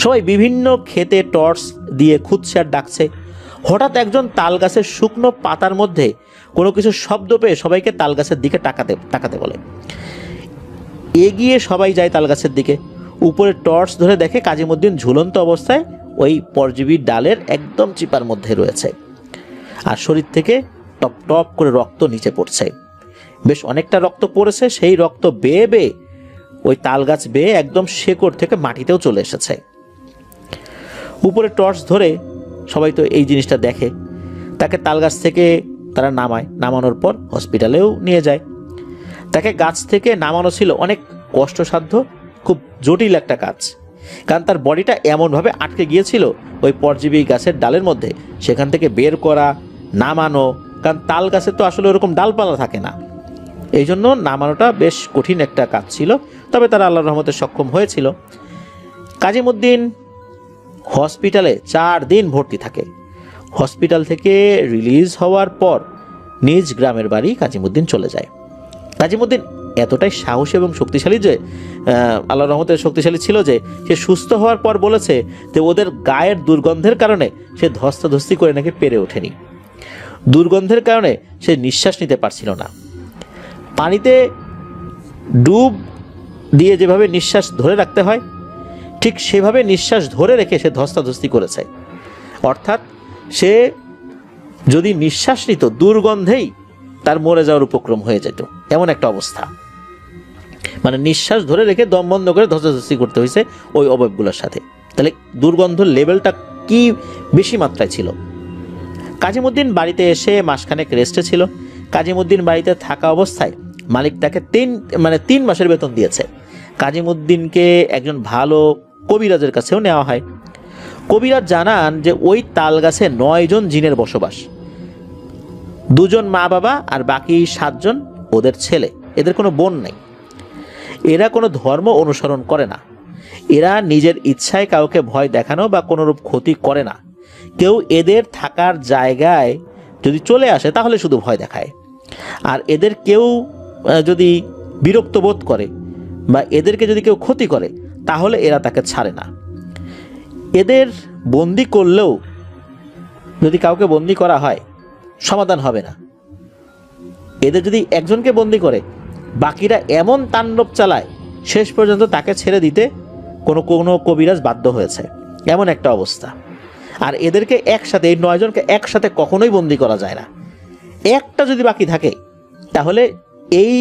সবাই বিভিন্ন ক্ষেতে টর্চ দিয়ে খুঁজছে আর ডাকছে। হঠাৎ একজন তাল গাছের শুকনো পাতার মধ্যে কোনো কিছু শব্দ পেয়ে সবাইকে তাল গাছের দিকে তাকাতে বলে। এগিয়ে সবাই যায় তাল গাছের দিকে। উপরে টর্চ ধরে দেখে কাজিমুদ্দিন ঝুলন্ত অবস্থায় ওই পরজীবী ডালের একদম চিপার মধ্যে রয়েছে, আর শরীর থেকে টপ টপ করে রক্ত নিচে পড়ছে। বেশ অনেকটা রক্ত পড়েছে। সেই রক্ত বেয়ে বেয়ে ওই তাল গাছ বেয়ে একদম শেকড় থেকে মাটিতেও চলে এসেছে। উপরে টর্চ ধরে সবাই তো এই জিনিসটা দেখে। তাকে তাল গাছ থেকে তারা নামানোর পর হসপিটালেও নিয়ে যায়। তাকে গাছ থেকে নামানো ছিল অনেক কষ্টসাধ্য, খুব জটিল একটা কাজ, কারণ তার বডিটা এমনভাবে আটকে গিয়েছিল ওই পরজীবী গাছের ডালের মধ্যে। সেখান থেকে বের করা, নামানো, কারণ তাল গাছের তো আসলে ওরকম ডালপালা থাকে না, এই জন্য নামানোটা বেশ কঠিন একটা কাজ ছিল। তবে তারা আল্লাহর রহমতে সক্ষম হয়েছিল। কাজিমুদ্দিন হসপিটালে 4 দিন ভর্তি থাকে। হসপিটাল থেকে রিলিজ হওয়ার পর নিজ গ্রামের বাড়ি কাজিমুদ্দিন চলে যায়। কাজিমুদ্দিন এতটাই সাহসী এবং শক্তিশালী যে আল্লাহর রহমতে শক্তিশালী ছিল যে সে সুস্থ হওয়ার পর বলেছে যে ওদের গায়ের দুর্গন্ধের কারণে সে ধস্তাধস্তি করে নাকি পেরে ওঠেনি। দুর্গন্ধের কারণে সে নিঃশ্বাস নিতে পারছিল না। পানিতে ডুব দিয়ে যেভাবে নিঃশ্বাস ধরে রাখতে হয়, ঠিক সেভাবে নিঃশ্বাস ধরে রেখে সে ধস্তাধস্তি করেছে। অর্থাৎ সে যদি নিঃশ্বাস নিত দুর্গন্ধেই তার মরে যাওয়ার উপক্রম হয়ে যেত, এমন একটা অবস্থা। মানে নিঃশ্বাস ধরে রেখে দম বন্ধ করে ধস্তাধস্তি করতে হয়েছে ওই অবয়বগুলোর সাথে। তাহলে দুর্গন্ধর লেভেলটা কি বেশি মাত্রায় ছিল। কাজিমুদ্দিন বাড়িতে এসে মাসখানেক রেস্টে ছিল। কাজিমুদ্দিন বাড়িতে থাকা অবস্থায় মালিক তাকে 3 মাসের বেতন দিয়েছে। কাজিমুদ্দিনকে একজন ভালো কবিরাজের কাছেও নেওয়া হয়। কবিরাজ জানান যে ওই তাল গাছে 9 জন জিনের বসবাস। 2 জন মা বাবা আর বাকি 7 জন ওদের ছেলে। এদের কোনো বোন নেই। এরা কোনো ধর্ম অনুসরণ করে না। এরা নিজের ইচ্ছায় কাউকে ভয় দেখানো বা কোনোরূপ ক্ষতি করে না। কেউ এদের থাকার জায়গায় যদি চলে আসে তাহলে শুধু ভয় দেখায়। আর এদের কেউ যদি বিরক্ত বোধ করে বা এদেরকে যদি কেউ ক্ষতি করে তাহলে এরা তাকে ছাড়ে না। এদের বন্দি করলেও যদি কাউকে বন্দি করা হয় সমাধান হবে না। এদের যদি একজনকে বন্দি করে বাকিরা এমন তাণ্ডব চালায় শেষ পর্যন্ত তাকে ছেড়ে দিতে কোনো কবিরাজ বাধ্য হয়েছে, এমন একটা অবস্থা। আর এদেরকে একসাথে, এই 9 জনকে একসাথে কখনোই বন্দি করা যায় না। একটা যদি বাকি থাকে তাহলে এই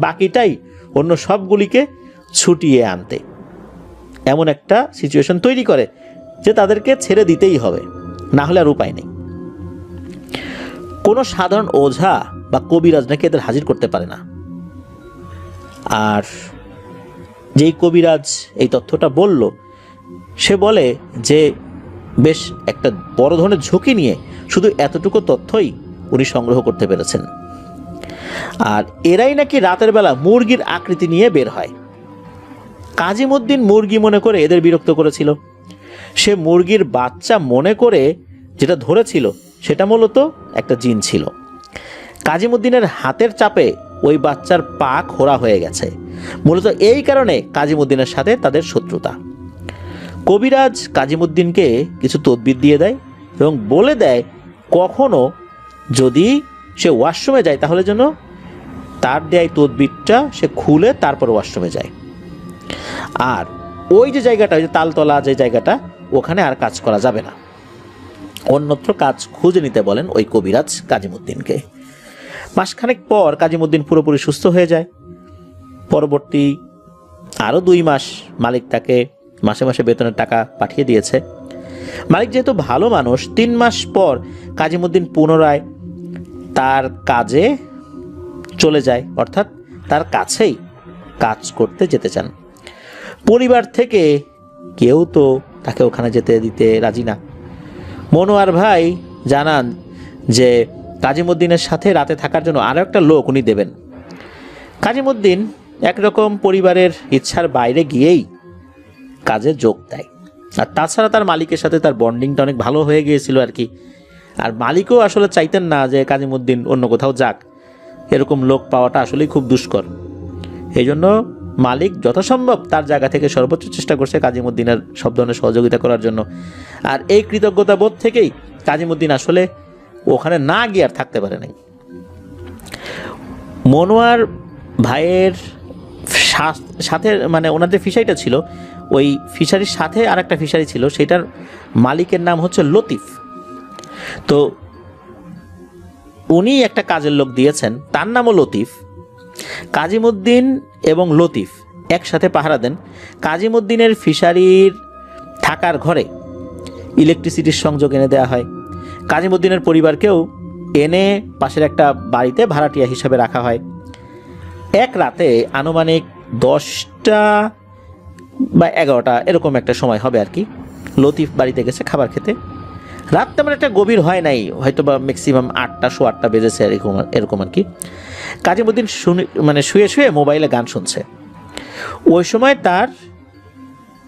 বাকিটাই অন্য সবগুলিকে ছুটিয়ে আনতে এমন একটা সিচুয়েশন তৈরি করে যে তাদেরকে ছেড়ে দিতেই হবে, না হলে আর উপায় নেই। কোনো সাধারণ ওঝা বা কবিরাজ নাকি এদের হাজির করতে পারে না। আর যেই কবিরাজ এই তথ্যটা বলল সে বলে যে বেশ একটা বড় ধরনের ঝুঁকি নিয়ে শুধু এতটুকু তথ্যই উনি সংগ্রহ করতে পেরেছেন। আর এরাই নাকি রাতের বেলা মুরগির আকৃতি নিয়ে বের হয়। কাজিমুদ্দিন মুরগি মনে করে এদের বিরক্ত করেছিল। সে মুরগির বাচ্চা মনে করে যেটা ধরেছিল সেটা মূলত একটা জিন ছিল। কাজিমুদ্দিনের হাতের চাপে ওই বাচ্চার পা খোড়া হয়ে গেছে। মূলত এই কারণে কাজিমুদ্দিনের সাথে তাদের শত্রুতা। কবিরাজ কাজিমুদ্দিনকে কিছু তদবির দিয়ে দেয় এবং বলে দেয় কখনো যদি সে ওয়াশরুমে যায় তাহলে যেন তার দেয় তদবিরটা সে খুলে তারপর ওয়াশরুমে যায়। আর ওই যে জায়গাটা, ওই যে তালতলা যে জায়গাটা, ওখানে আর কাজ করা যাবে না, অন্যত্র কাজ খুঁজে নিতে বলেন ওই কবিরাজ কাজিমুদ্দিনকে। মাসখানেক পর কাজিমুদ্দিন পুরোপুরি সুস্থ হয়ে যায়। পরবর্তী আরও 2 মাস মালিক তাকে মাসে মাসে বেতনের টাকা পাঠিয়ে দিয়েছে। মালিক যেহেতু ভালো মানুষ, 3 মাস পর কাজিমুদ্দিন পুনরায় তার কাজে চলে যায়, অর্থাৎ তার কাছেই কাজ করতে যেতে চান। পরিবার থেকে কেউ তো তাকে ওখানে যেতে দিতে রাজি না। মনোয়ার ভাই জানান যে কাজিমুদ্দিনের সাথে রাতে থাকার জন্য আরও একটা লোক উনি দেবেন। কাজিমুদ্দিন একরকম পরিবারের ইচ্ছার বাইরে গিয়েই কাজে যোগ দেয়। আর তাছাড়া তার মালিকের সাথে তার বন্ডিংটা অনেক ভালো হয়ে গিয়েছিল আর কি। আর মালিকও আসলে চাইতেন না যে কাজিমুদ্দিন অন্য কোথাও যাক, এরকম লোক পাওয়াটা আসলেই খুব দুষ্কর। এই জন্য মালিক যথাসম্ভব তার জায়গা থেকে সর্বোচ্চ চেষ্টা করছে কাজিমুদ্দিনের সব ধরনের সহযোগিতা করার জন্য। আর এই কৃতজ্ঞতা বোধ থেকেই কাজিমুদ্দিন আসলে ওখানে না গিয়ে আর থাকতে পারে নাই। মনোয়ার ভাইয়ের সাথে মানে ওনার যে ফিশারিটা ছিল, ওই ফিশারির সাথে আর একটা ফিশারি ছিল, সেটার মালিকের নাম হচ্ছে লতিফ। তো উনি একটা কাজের লোক দিয়েছেন, তার নামও লতিফ। কাজিমুদ্দিন এবং লতিফ একসাথে পাহারা দেন। কাজিমুদ্দিনের ফিশারির থাকার ঘরে ইলেকট্রিসিটির সংযোগ এনে দেওয়া হয়। কাজিমুদ্দিনের পরিবারকেও এনে পাশের একটা বাড়িতে ভাড়াটিয়া হিসাবে রাখা হয়। এক রাতে আনুমানিক 10টা বা 11টা এরকম একটা সময় হবে আর কি, লতিফ বাড়িতে গেছে খাবার খেতে। রাত তেমন একটা গভীর হয় নাই, হয়তো বা ম্যাক্সিমাম 8টা, 8:15 বেজেছে এরকম আর কি। কাজিমুদ্দিন শুয়ে শুয়ে মোবাইলে গান শুনছে। ওই সময় তার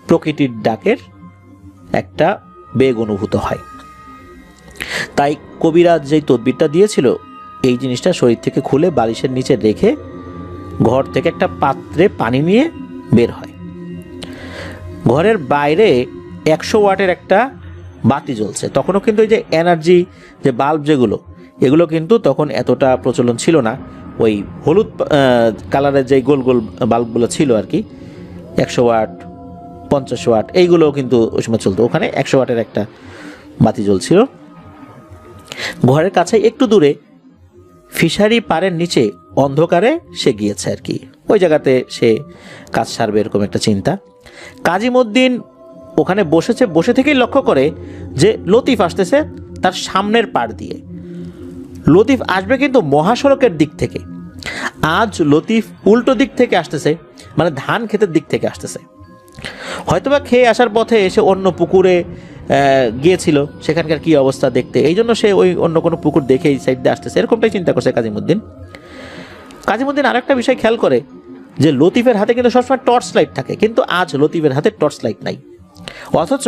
প্রকৃতির ডাকের একটা বেগ অনুভূত হয়। তাই কবিরাজ যেই তদবিরটা দিয়েছিল, এই জিনিসটা শরীর থেকে খুলে বালিশের নিচে রেখে ঘর থেকে একটা পাত্রে পানি নিয়ে বের হয়। ঘরের বাইরে 100 ওয়াটের একটা বাতি জ্বলছে। তখনও কিন্তু এই যে এনার্জি যে বাল্ব যেগুলো, এগুলো কিন্তু তখন এতটা প্রচলন ছিল না। ওই হলুদ কালারের যে গোল গোল বাল্বগুলো ছিল আর কি, 100 ওয়াট, 50 ওয়াট, এইগুলোও কিন্তু ওই সময় চলতো। ওখানে 100 ওয়াটের একটা বাতি জ্বলছিল। ঘরের কাছে একটু দূরে ফিশারি পাড়ের নিচে অন্ধকারে সে গিয়েছে আর কি, ওই জায়গাতে সে কাজ সারবে এরকম একটা চিন্তা। কাজিমুদ্দিন ওখানে বসে থেকেই লক্ষ্য করে যে লতিফ আসতেছে তার সামনের পাড় দিয়ে। লতিফ আসবে কিন্তু মহাসড়কের দিক থেকে। আজ লতিফ উল্টো দিক থেকে আসতেছে, মানে ধান ক্ষেতের দিক থেকে আসতেছে। হয়তোবা খেয়ে আসার পথে এসে অন্য পুকুরে গিয়েছিল, সেখানকার কি অবস্থা দেখতে, এই জন্য সে ওই অন্য কোনো পুকুর দেখে এই সাইড দিয়ে আসতেছে, এরকমটাই চিন্তা করছে কাজিমুদ্দিন আরেকটা বিষয় খেয়াল করে যে লতিফের হাতে কিন্তু সবসময় টর্চ লাইট থাকে, কিন্তু আজ লতিফের হাতে টর্চ লাইট নাই। অথচ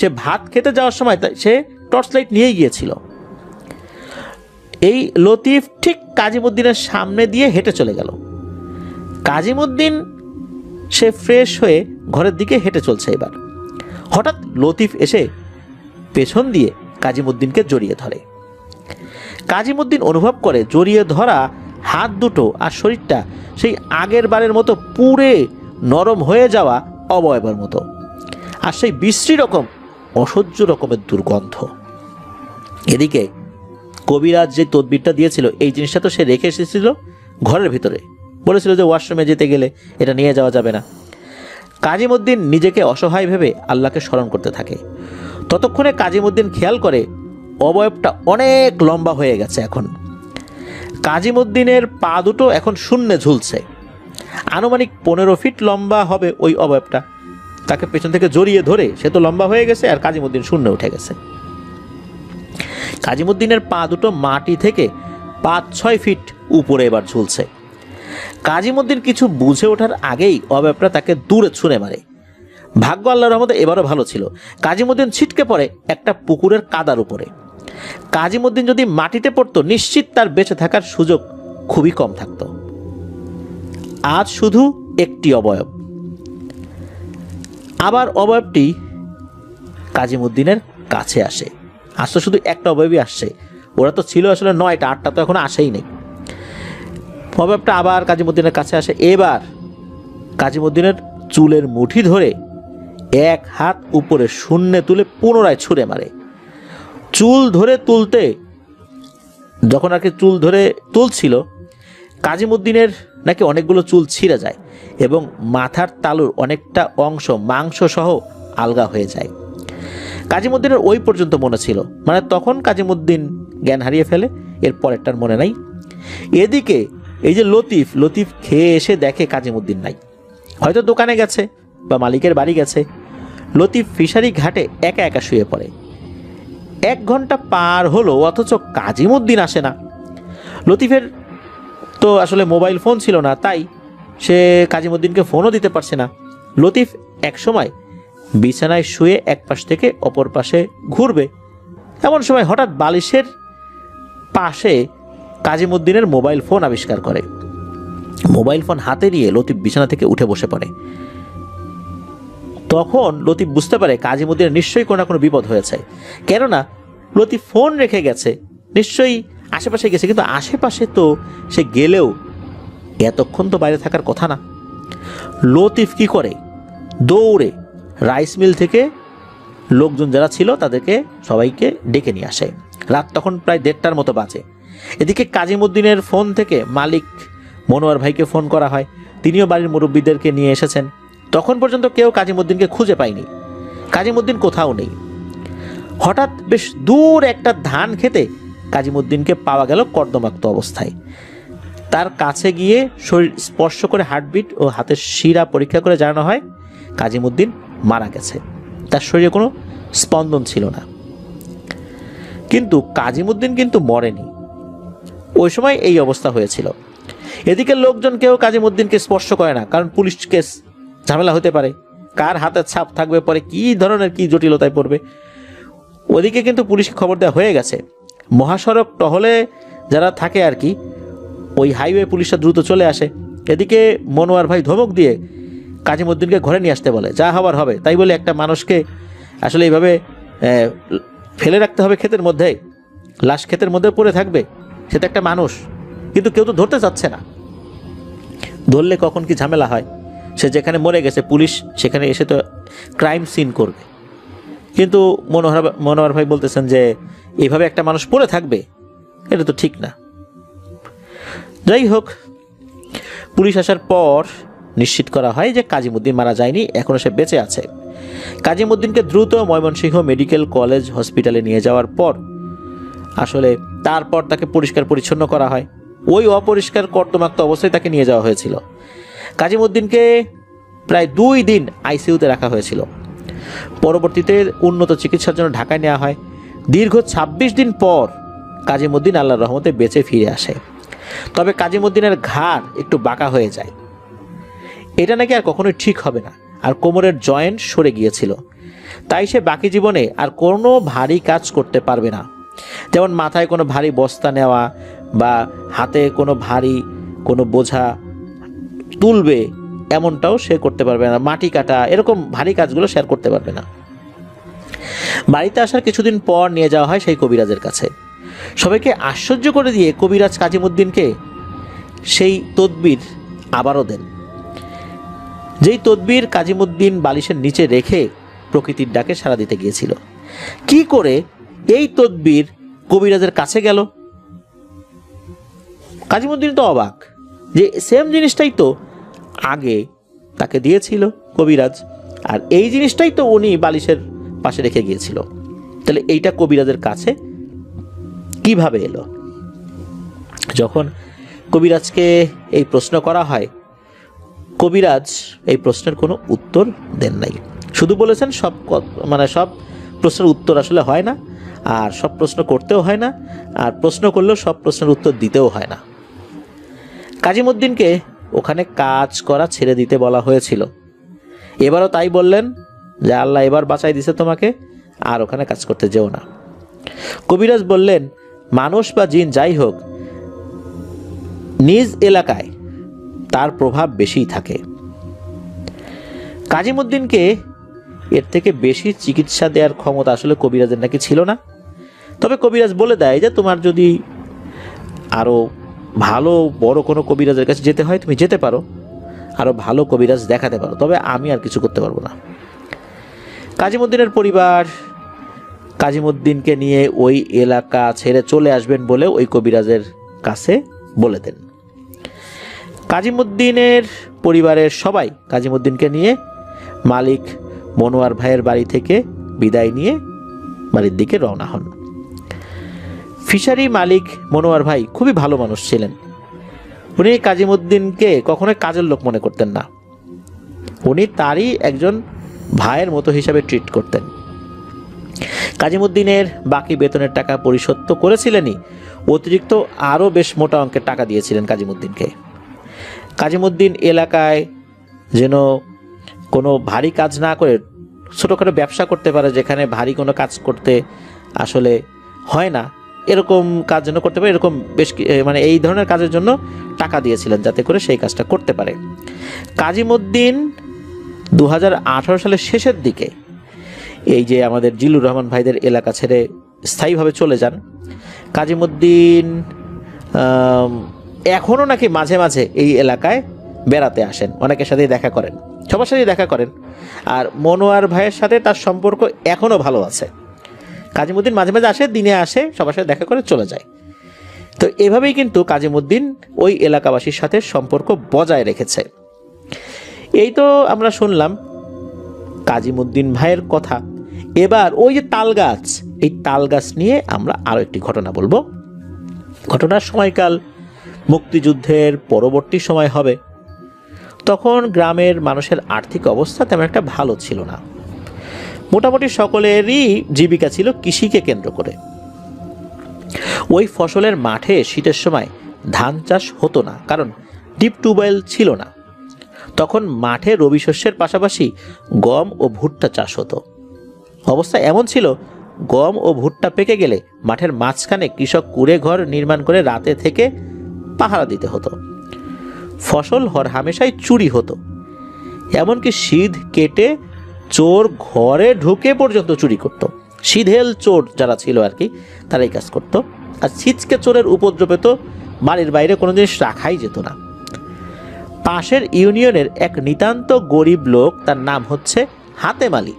সে ভাত খেতে যাওয়ার সময় সে টর্চ লাইট নিয়েই গিয়েছিল। এই লতিফ ঠিক কাজিমুদ্দিনের সামনে দিয়ে হেঁটে চলে গেল। কাজিমুদ্দিন সে ফ্রেশ হয়ে ঘরের দিকে হেঁটে চলছে। এবার হঠাৎ লতিফ এসে পেছন দিয়ে কাজিমুদ্দিনকে জড়িয়ে ধরে। কাজিমুদ্দিন অনুভব করে জড়িয়ে ধরা হাত দুটো আর শরীরটা সেই আগের বারের মতো পুড়ে নরম হয়ে যাওয়া অবয়বের মতো, আর সেই বিশ্রী রকম অসহ্য রকমের দুর্গন্ধ। এদিকে কবিরাজ যে তদবিরটা দিয়েছিল, এই জিনিসটা তো সে রেখে এসেছিল ঘরের ভিতরে, বলেছিল যে ওয়াশরুমে যেতে গেলে এটা নিয়ে যাওয়া যাবে না। কাজিমুদ্দিন নিজেকে অসহায় ভেবে আল্লাহকে স্মরণ করতে থাকে। ততক্ষণে কাজিমুদ্দিন খেয়াল করে অবয়বটা অনেক লম্বা হয়ে গেছে। এখন কাজিমুদ্দিনের পা দুটো এখন শূন্যে ঝুলছে। আনুমানিক 15 ফিট লম্বা হবে ওই অবয়বটা। তাকে পেছন থেকে জড়িয়ে ধরে সে তো লম্বা হয়ে গেছে, আর কাজিমুদ্দিন শূন্যে উঠে গেছে। কাজিমুদ্দিনের পা দুটো মাটি থেকে 5-6 ফিট উপরে এবার ঝুলছে। কাজিমুদ্দিন কিছু বুঝে ওঠার আগেই অবয়বটা তাকে দূরে ছুঁড়ে মারে। ভাগ্য আল্লাহর রহমতে এবারও ভালো ছিল। কাজীমুদ্দিন ছিটকে পড়ে একটা পুকুরের কাদার উপরে। কাজীমুদ্দিন যদি মাটিতে পড়তো নিশ্চিত তার বেঁচে থাকার সুযোগ খুবই কম থাকত। আজ শুধু একটি অবয়ব, আবার অবয়বটি কাজীমুদ্দিনের কাছে আসে। আজ তো শুধু একটা অবয়বই আসছে, ওরা তো ছিল আসলে 9টা, 8টা তো এখনো আসেই নেই। অবয়বটা আবার কাজীমুদ্দিনের কাছে আসে। এবার কাজীমুদ্দিনের চুলের মুঠি ধরে এক হাত উপরে শূন্যে তুলে পুনরায় ছুঁড়ে মারে। চুল ধরে তুলতে, যখন আর কি চুল ধরে তুলছিল, কাজীমুদ্দিনের নাকি অনেকগুলো চুল ছিঁড়ে যায় এবং মাথার তালুর অনেকটা অংশ মাংস সহ আলগা হয়ে যায়। কাজীমুদ্দিনের ওই পর্যন্ত মনে ছিল, মানে তখন কাজীমুদ্দিন জ্ঞান হারিয়ে ফেলে, এর পরেরটার মনে নাই। এদিকে এই যে লতিফ খেয়ে এসে দেখে কাজীমুদ্দিন নাই, হয়তো দোকানে গেছে বা মালিকের বাড়ি গেছে। লতিফ ফিশারি ঘাটে একা একা শুয়ে পড়ে। 1 ঘন্টা পার হলো অথচ কাজীমুদ্দিন আসে না। লতিফের তো আসলে মোবাইল ফোন ছিল না, তাই সে কাজীমুদ্দিনকে ফোনও দিতে পারছে না। লতিফ এক সময় বিছানায় শুয়ে এক পাশ থেকে অপর পাশে ঘুরবে, এমন সময় হঠাৎ বালিশের পাশে কাজীমুদ্দিনের মোবাইল ফোন আবিষ্কার করে। মোবাইল ফোন হাতে নিয়ে লতিফ বিছানা থেকে উঠে বসে পড়ে। তখন লতিফ বুঝতে পারে কাজীমুদ্দিনের নিশ্চয়ই কোনো না কোনো বিপদ হয়েছে, কেননা লতিফ ফোন রেখে গেছে, নিশ্চয়ই আশেপাশে গেছে। কিন্তু আশেপাশে তো সে গেলেও এতক্ষণ তো বাইরে থাকার কথা না। লতিফ কি করে, দৌড়ে রাইস মিল থেকে লোকজন যারা ছিল তাদেরকে সবাইকে ডেকে নিয়ে আসে। রাত তখন প্রায় 1:30টার মতো বাজে। এদিকে কাজীমুদ্দিনের ফোন থেকে মালিক মনোয়ার ভাইকে ফোন করা হয়, তিনিও বাড়ির মুরব্বীদেরকে নিয়ে এসেছেন। তখন পর্যন্ত কেউ কাজীমুদ্দিনকে খুঁজে পায়নি, কাজীমুদ্দিন কোথাও নেই। হঠাৎ বেশ দূর একটা ধান খেতে কাজীমুদ্দিনকে পাওয়া গেল কর্দমাক্ত অবস্থায়। তার কাছে গিয়ে শরীর স্পর্শ করে হার্টবিট ও হাতের শিরা পরীক্ষা করে জানানো হয় কাজীমুদ্দিন মারা গেছে, তার শরীরে কোনো স্পন্দন ছিল না। কিন্তু কাজীমুদ্দিন কিন্তু মরেনি, ওই সময় এই অবস্থা হয়েছিল। এদিকে লোকজন কেউ কাজীমুদ্দিনকে স্পর্শ করে না, কারণ পুলিশ কেস, ঝামেলা হতে পারে, কার হাতের ছাপ থাকবে, পরে কি ধরনের কি জটিলতায় পড়বে। ওদিকে কিন্তু পুলিশকে খবর দেওয়া হয়ে গেছে। মহাসড়ক টহলে যারা থাকে আর কি, ওই হাইওয়ে পুলিশরা দ্রুত চলে আসে। এদিকে মনোয়ার ভাই ধমক দিয়ে কাজীমুদ্দিনকে ঘরে নিয়ে আসতে বলে, যা হবার হবে। তাই বলে একটা মানুষকে আসলে এইভাবে ফেলে রাখতে হবে ক্ষেতের মধ্যে, লাশ ক্ষেতের মধ্যে পড়ে থাকবে, সে তো একটা মানুষ। কিন্তু কেউ তো ধরতে চাচ্ছে না, ধরলে কখন কি ঝামেলা হয়। সে যেখানে মরে গেছে পুলিশ সেখানে এসে তো ক্রাইম সিন করবে। কিন্তু মনোহর ভাই বলতেছেন যে এইভাবে একটা মানুষ পড়ে থাকবে, এটা তো ঠিক না। যাই হোক, পুলিশ আসার পর নিশ্চিত করা হয় যে কাজীমুদ্দিন মারা যায়নি, এখনও সে বেঁচে আছে। কাজীমুদ্দিনকে দ্রুত ময়মনসিংহ মেডিকেল কলেজ হসপিটালে নিয়ে যাওয়ার পর আসলে তারপর তাকে পরিষ্কার পরিচ্ছন্ন করা হয়। ওই অপরিষ্কার কর্দমাক্ত অবস্থায় তাকে নিয়ে যাওয়া হয়েছিল। কাজীমুদ্দিনকে প্রায় 2 দিন আইসিইউতে রাখা হয়েছিল। পরবর্তীতে উন্নত চিকিৎসার জন্য ঢাকায় নেওয়া হয়। দীর্ঘ 26 দিন পর কাজীমুদ্দিন আল্লাহর রহমতে বেঁচে ফিরে আসে। তবে কাজীমুদ্দিনের ঘাড় একটু বাঁকা হয়ে যায়, এটা নাকি আর কখনোই ঠিক হবে না, আর কোমরের জয়েন্ট সরে গিয়েছিল। তাই সে বাকি জীবনে আর কোনো ভারী কাজ করতে পারবে না, যেমন মাথায় কোনো ভারী বস্তা নেওয়া বা হাতে কোনো ভারী কোনো বোঝা তুলবে, এমনটাও সে করতে পারবে না। মাটি কাটা, এরকম ভারী কাজগুলো সে আর করতে পারবে না। বাড়িতে আসার কিছুদিন পর নিয়ে যাওয়া হয় সেই কবিরাজের কাছে। সবাইকে আশ্চর্য করে দিয়ে কবিরাজ কাজীমুদ্দিনকে সেই তদবির আবারও দেন, যেই তদবির কাজীমুদ্দিন বালিশের নিচে রেখে প্রকৃতির ডাকে সাড়া দিতে গিয়েছিল। কি করে এই তদবির কবিরাজের কাছে গেল? কাজীমুদ্দিন তো অবাক যে সেম জিনিসটাই তো আগে তাকে দিয়েছিল কবিরাজ, আর এই জিনিসটাই তো উনি বালিশের পাশে রেখে গিয়েছিল। তাহলে এইটা কবিরাজের কাছে কিভাবে এলো? যখন কবিরাজকে এই প্রশ্ন করা হয়, কবিরাজ এই প্রশ্নের কোনো উত্তর দেন নাই, শুধু বলেছেন সব প্রশ্নের উত্তর আসলে হয় না, আর সব প্রশ্ন করতেও হয় না, আর প্রশ্ন করলেও সব প্রশ্নের উত্তর দিতেও হয় না। কাজীমুদ্দিনকে ওখানে কাজ করা ছেড়ে দিতে বলা হয়েছিল, এবারও তাই বললেন। যে আল্লাহ এবার বাঁচাই দিছে তোমাকে, আর ওখানে কাজ করতে যেও না। কবিরাজ বললেন, মানুষ বা জিন যাই হোক, নিজ এলাকায় তার প্রভাব বেশিই থাকে। কাজিমুদ্দিনকে এর থেকে বেশি চিকিৎসা দেওয়ার ক্ষমতা আসলে কবিরাজের নাকি ছিল না। তবে কবিরাজ বলে দেয় যে তোমার যদি আরও ভালো বড় কোনো কবিরাজের কাছে যেতে হয় তুমি যেতে পারো, আরও ভালো কবিরাজ দেখাতে পারো, তবে আমি আর কিছু করতে পারবো না। কাজিমুদ্দিনের পরিবার কাজিমুদ্দিনকে নিয়ে ওই এলাকা ছেড়ে চলে আসবেন বলে ওই কবিরাজের কাছে বলে দেন। কাজিমুদ্দিনের পরিবারের সবাই কাজিমুদ্দিনকে নিয়ে মালিক মনোয়ার ভাইয়ের বাড়ি থেকে বিদায় নিয়ে বাড়ির দিকে রওনা হন। ফিশারি মালিক মনোয়ার ভাই খুবই ভালো মানুষ ছিলেন। উনি কাজিমুদ্দিনকে কখনোই কাজের লোক মনে করতেন না, উনি তারই একজন ভাইয়ের মতো হিসাবে ট্রিট করতেন। কাজিমুদ্দিনের বাকি বেতনের টাকা পরিশোধ তো করেছিলেনই, অতিরিক্ত আরও বেশ মোটা অঙ্কের টাকা দিয়েছিলেন কাজিমুদ্দিনকে। কাজিমুদ্দিন এলাকায় যেন কোনো ভারী কাজ না করে ছোটোখাটো ব্যবসা করতে পারে, যেখানে ভারী কোনো কাজ করতে আসলে হয় না, এরকম কাজ যেন করতে পারে, এরকম বেশ মানে এই ধরনের কাজের জন্য টাকা দিয়েছিলেন যাতে করে সেই কাজটা করতে পারে। কাজিমুদ্দিন 2018 সালের শেষের দিকে এই যে আমাদের জিল্লুর রহমান ভাইদের এলাকা ছেড়ে স্থায়ীভাবে চলে যান। কাজিমুদ্দিন এখনও নাকি মাঝে মাঝে এই এলাকায় বেড়াতে আসেন, অনেকের সাথেই দেখা করেন, সবার সাথেই দেখা করেন। আর মনোয়ার ভাইয়ের সাথে তার সম্পর্ক এখনও ভালো আছে। কাজিমুদ্দিন মাঝে মাঝে আসে, দিনে আসে, সবার সাথে দেখা করে চলে যায়। তো এভাবেই কিন্তু কাজিমুদ্দিন ওই এলাকাবাসীর সাথে সম্পর্ক বজায় রেখেছে। এই তো আমরা শুনলাম কাজিমুদ্দিন ভাইয়ের কথা। এবার ওই যে তাল গাছ, এই তাল গাছ নিয়ে আমরা আরও একটি ঘটনা বলবো। ঘটনার সময়কাল মুক্তিযুদ্ধের পরবর্তী সময় হবে। তখন গ্রামের মানুষের আর্থিক অবস্থা তেমন একটা ভালো ছিল না, মোটামুটি সকলেরই জীবিকা ছিল কৃষিকে কেন্দ্র করে। ওই ফসলের মাঠে শীতের সময় ধান চাষ হতো না, কারণ ডিপ টিউবওয়েল ছিল না। তখন মাঠে রবি শস্যের পাশাপাশি গম ও ভুট্টা চাষ হতো। অবস্থা এমন ছিল, গম ও ভুট্টা পেকে গেলে মাঠের মাঝখানে কৃষক কুঁড়ে ঘর নির্মাণ করে রাতে থেকে পাহারা দিতে হতো। ফসল হরহামেশাই চুরি হতো, এমনকি শীত কেটে চোর ঘরে ঢুকে পর্যন্ত চুরি করত। সিধেল চোর যারা ছিল আর কি, তারা এই কাজ করত। আর ছিচকে চোরের উপদ্রবে তো বাড়ির বাইরে কোনো জিনিস রাখাই যেত না। পাশের ইউনিয়নের এক নিতান্ত গরিব লোক, তার নাম হচ্ছে হাতেম আলী।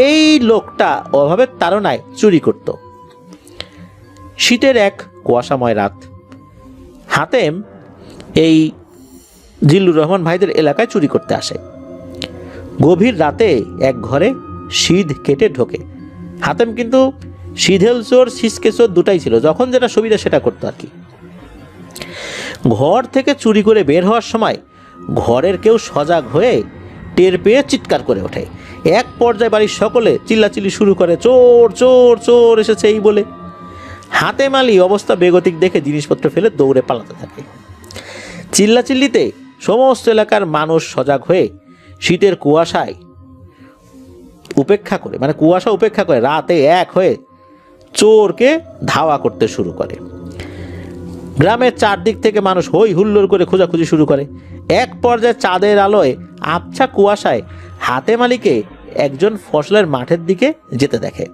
এই লোকটা অভাবের তাড়নায় চুরি করত। শীতের এক কুয়াশাময় রাত হাতেম এই জিল্লুর রহমান ভাইদের এলাকায় চুরি করতে আসে। গভীর রাতে এক ঘরে সিধ কেটে ঢোকে। হাতেম কিন্তু সিধেল চোর ছিচকে চোর দুটাই ছিল, যখন যেটা সুবিধা সেটা করতো আর কি। ঘর থেকে চুরি করে বের হওয়ার সময় ঘরের কেউ সজাগ হয়ে টের পেয়ে চিৎকার করে ওঠে। এক পর্যায়ে বাড়ির সকলে চিল্লাচিল্লি শুরু করে, চোর চোর চোর এসেছে এই বলে। হাতেম আলী অবস্থা বেগতিক দেখে জিনিসপত্র ফেলে দৌড়ে পালাতে থাকে। চিল্লাচিল্লিতে সমস্ত এলাকার মানুষ সজাগ হয়ে শীতের কুয়াশায় উপেক্ষা করে, মানে কুয়াশা উপেক্ষা করে রাতে এক হয়ে চোরকে ধাওয়া করতে শুরু করে। গ্রামের চারদিক থেকে মানুষ হই হুল্লোড় করে খোঁজাখুঁজি শুরু করে। এক পর্যায়ে চাঁদের আলোয় আবছা কুয়াশায় হাতেম আলীকে একজন ফসলের মাঠের দিকে যেতে দেখে।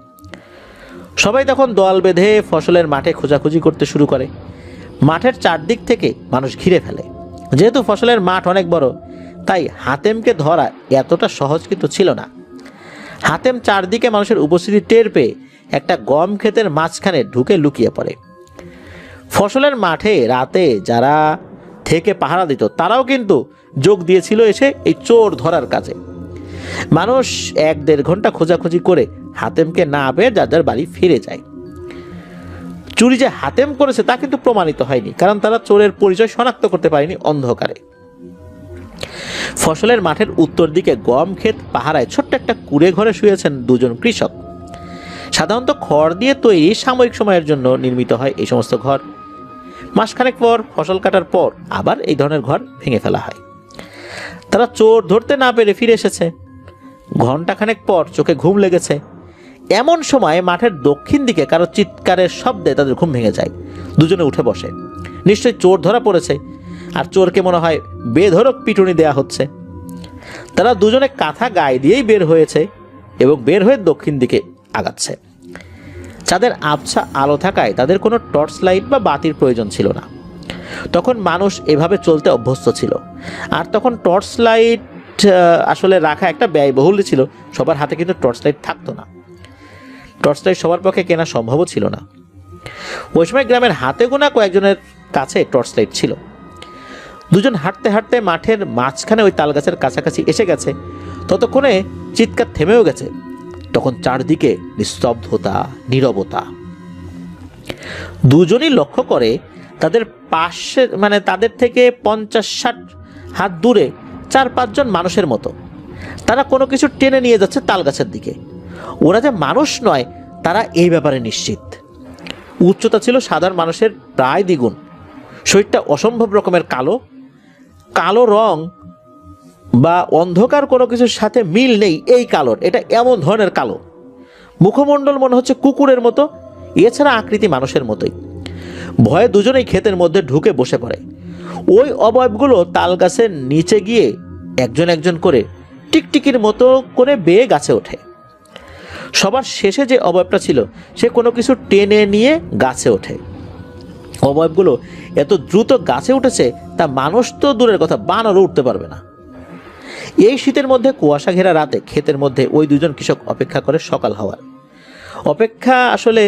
সবাই তখন দল বেঁধে ফসলের মাঠে খোঁজাখুঁজি করতে শুরু করে। মাঠের চারদিক থেকে মানুষ ঘিরে ফেলে। যেহেতু ফসলের মাঠ অনেক বড়, তাই হাতেমকে ধরা এতটা সহজ কিন্তু ছিল না। হাতেম চারদিকে মানুষের উপস্থিতি টের পেয়ে একটা গম ক্ষেতের মাঝখানে ঢুকে লুকিয়ে পড়ে। ফসলের মাঠে রাতে যারা থেকে পাহারা দিত তারাও কিন্তু যোগ দিয়েছিল এসে এই চোর ধরার কাজে। মানুষ 1-1.5 ঘন্টা খোঁজাখুঁজি করে হাতেমকে না পেয়ে যাদের বাড়ি ফিরে যায়। চুরি যে হাতেম করেছে তা কিন্তু প্রমাণিত হয়নি, কারণ তারা চোরের পরিচয় শনাক্ত করতে পারেনি অন্ধকারে। ফসলের মাঠের উত্তর দিকে গম ক্ষেত পাহারায় ছোট্ট একটা কুঁড়ে ঘরে শুয়েছেন দুজন কৃষক। সাধারণত খড় দিয়ে তৈরি, সাময়িক সময়ের জন্য নির্মিত হয় এই সমস্ত ঘর। মাসখানেক পর ফসল কাটার পর আবার এই ধরনের ঘর ভেঙে ফেলা হয়। তারা চোর ধরতে না পেরে ফিরে এসেছে। ঘণ্টাখানেক পর চোখে ঘুম লেগেছে। এমন সময় মাঠের দক্ষিণ দিকে কারো চিৎকারের শব্দে তাদের ঘুম ভেঙে যায়। দুজনে উঠে বসে। নিশ্চয়ই চোর ধরা পড়েছে, আর চোরকে মনে হয় বেধড়ক পিটুনি দেয়া হচ্ছে। তারা দুজনে কাঁথা গায়ে দিয়েই বের হয়েছে এবং বের হয়ে দক্ষিণ দিকে আগাচ্ছে। চাঁদের আবছা আলো থাকায় তাদের কোনো টর্চ লাইট বা বাতির প্রয়োজন ছিল না। তখন মানুষ এভাবে চলতে অভ্যস্ত ছিল, আর তখন টর্চ লাইট আসলে রাখা একটা ব্যয়বহুল ছিল। সবার হাতে কিন্তু টর্চ লাইট থাকতো না। টর্চ লাইট সবার পক্ষে কেনা সম্ভবও ছিল না। ওই সময় গ্রামের হাতে গোনা কয়েকজনের কাছে টর্চ লাইট ছিল। দুজন হাঁটতে হাঁটতে মাঠের মাঝখানে ওই তালগাছের কাছাকাছি এসে গেছে। ততক্ষণে চিৎকার থেমেও গেছে। তখন চারদিকে নিস্তব্ধতা, নীরবতা। দুজনই লক্ষ্য করে তাদের পাশে, মানে তাদের থেকে 50-60 হাত দূরে 4-5 জন মানুষের মতো। তারা কোনো কিছু টেনে নিয়ে যাচ্ছে তালগাছের দিকে। ওরা যে মানুষ নয় তারা এই ব্যাপারে নিশ্চিত। উচ্চতা ছিল সাধারণ মানুষের প্রায় দ্বিগুণ। শরীরটা অসম্ভব রকমের কালো। কালো রং বা অন্ধকার কোনো কিছুর সাথে মিল নেই এই কালোর। এটা এমন ধরনের কালো। মুখমণ্ডল মনে হচ্ছে কুকুরের মতো, এছাড়া আকৃতি মানুষের মতোই। ভয়ে দুজনেই ক্ষেতের মধ্যে ঢুকে বসে পড়ে। ওই অবয়বগুলো তাল গাছের নিচে গিয়ে একজন একজন করে টিকটিকির মতো করে বেয়ে গাছে ওঠে। সবার শেষে যে অবয়বটা ছিল সে কোনো কিছু টেনে নিয়ে গাছে ওঠে। অবয়বগুলো এত দ্রুত গাছে উঠেছে তা মানুষ তো দূরের কথা, বানরও উঠতে পারবে না। এই শীতের মধ্যে কুয়াশা ঘেরা রাতে ক্ষেতের মধ্যে ওই দুজন কৃষক অপেক্ষা করে সকাল হওয়ার। অপেক্ষা আসলে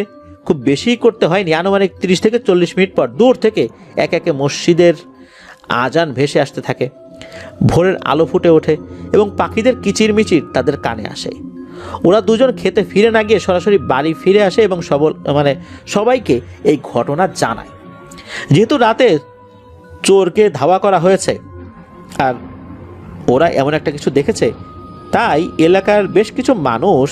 খুব বেশি করতে হয়নি। আনুমানিক 30 থেকে 40 মিনিট পর দূর থেকে একে একে মসজিদের আজান ভেসে আসতে থাকে। ভোরের আলো ফুটে ওঠে এবং পাখিদের কিচিরমিচির তাদের কানে আসে। ওরা দুজন খেতে ফিরে না গিয়ে সরাসরি বাড়ি ফিরে আসে এবং সবাইকে এই ঘটনা জানায়। যেহেতু রাতে চোরকে ধাওয়া করা হয়েছে আর ওরা এমন একটা কিছু দেখেছে, তাই এলাকার বেশ কিছু মানুষ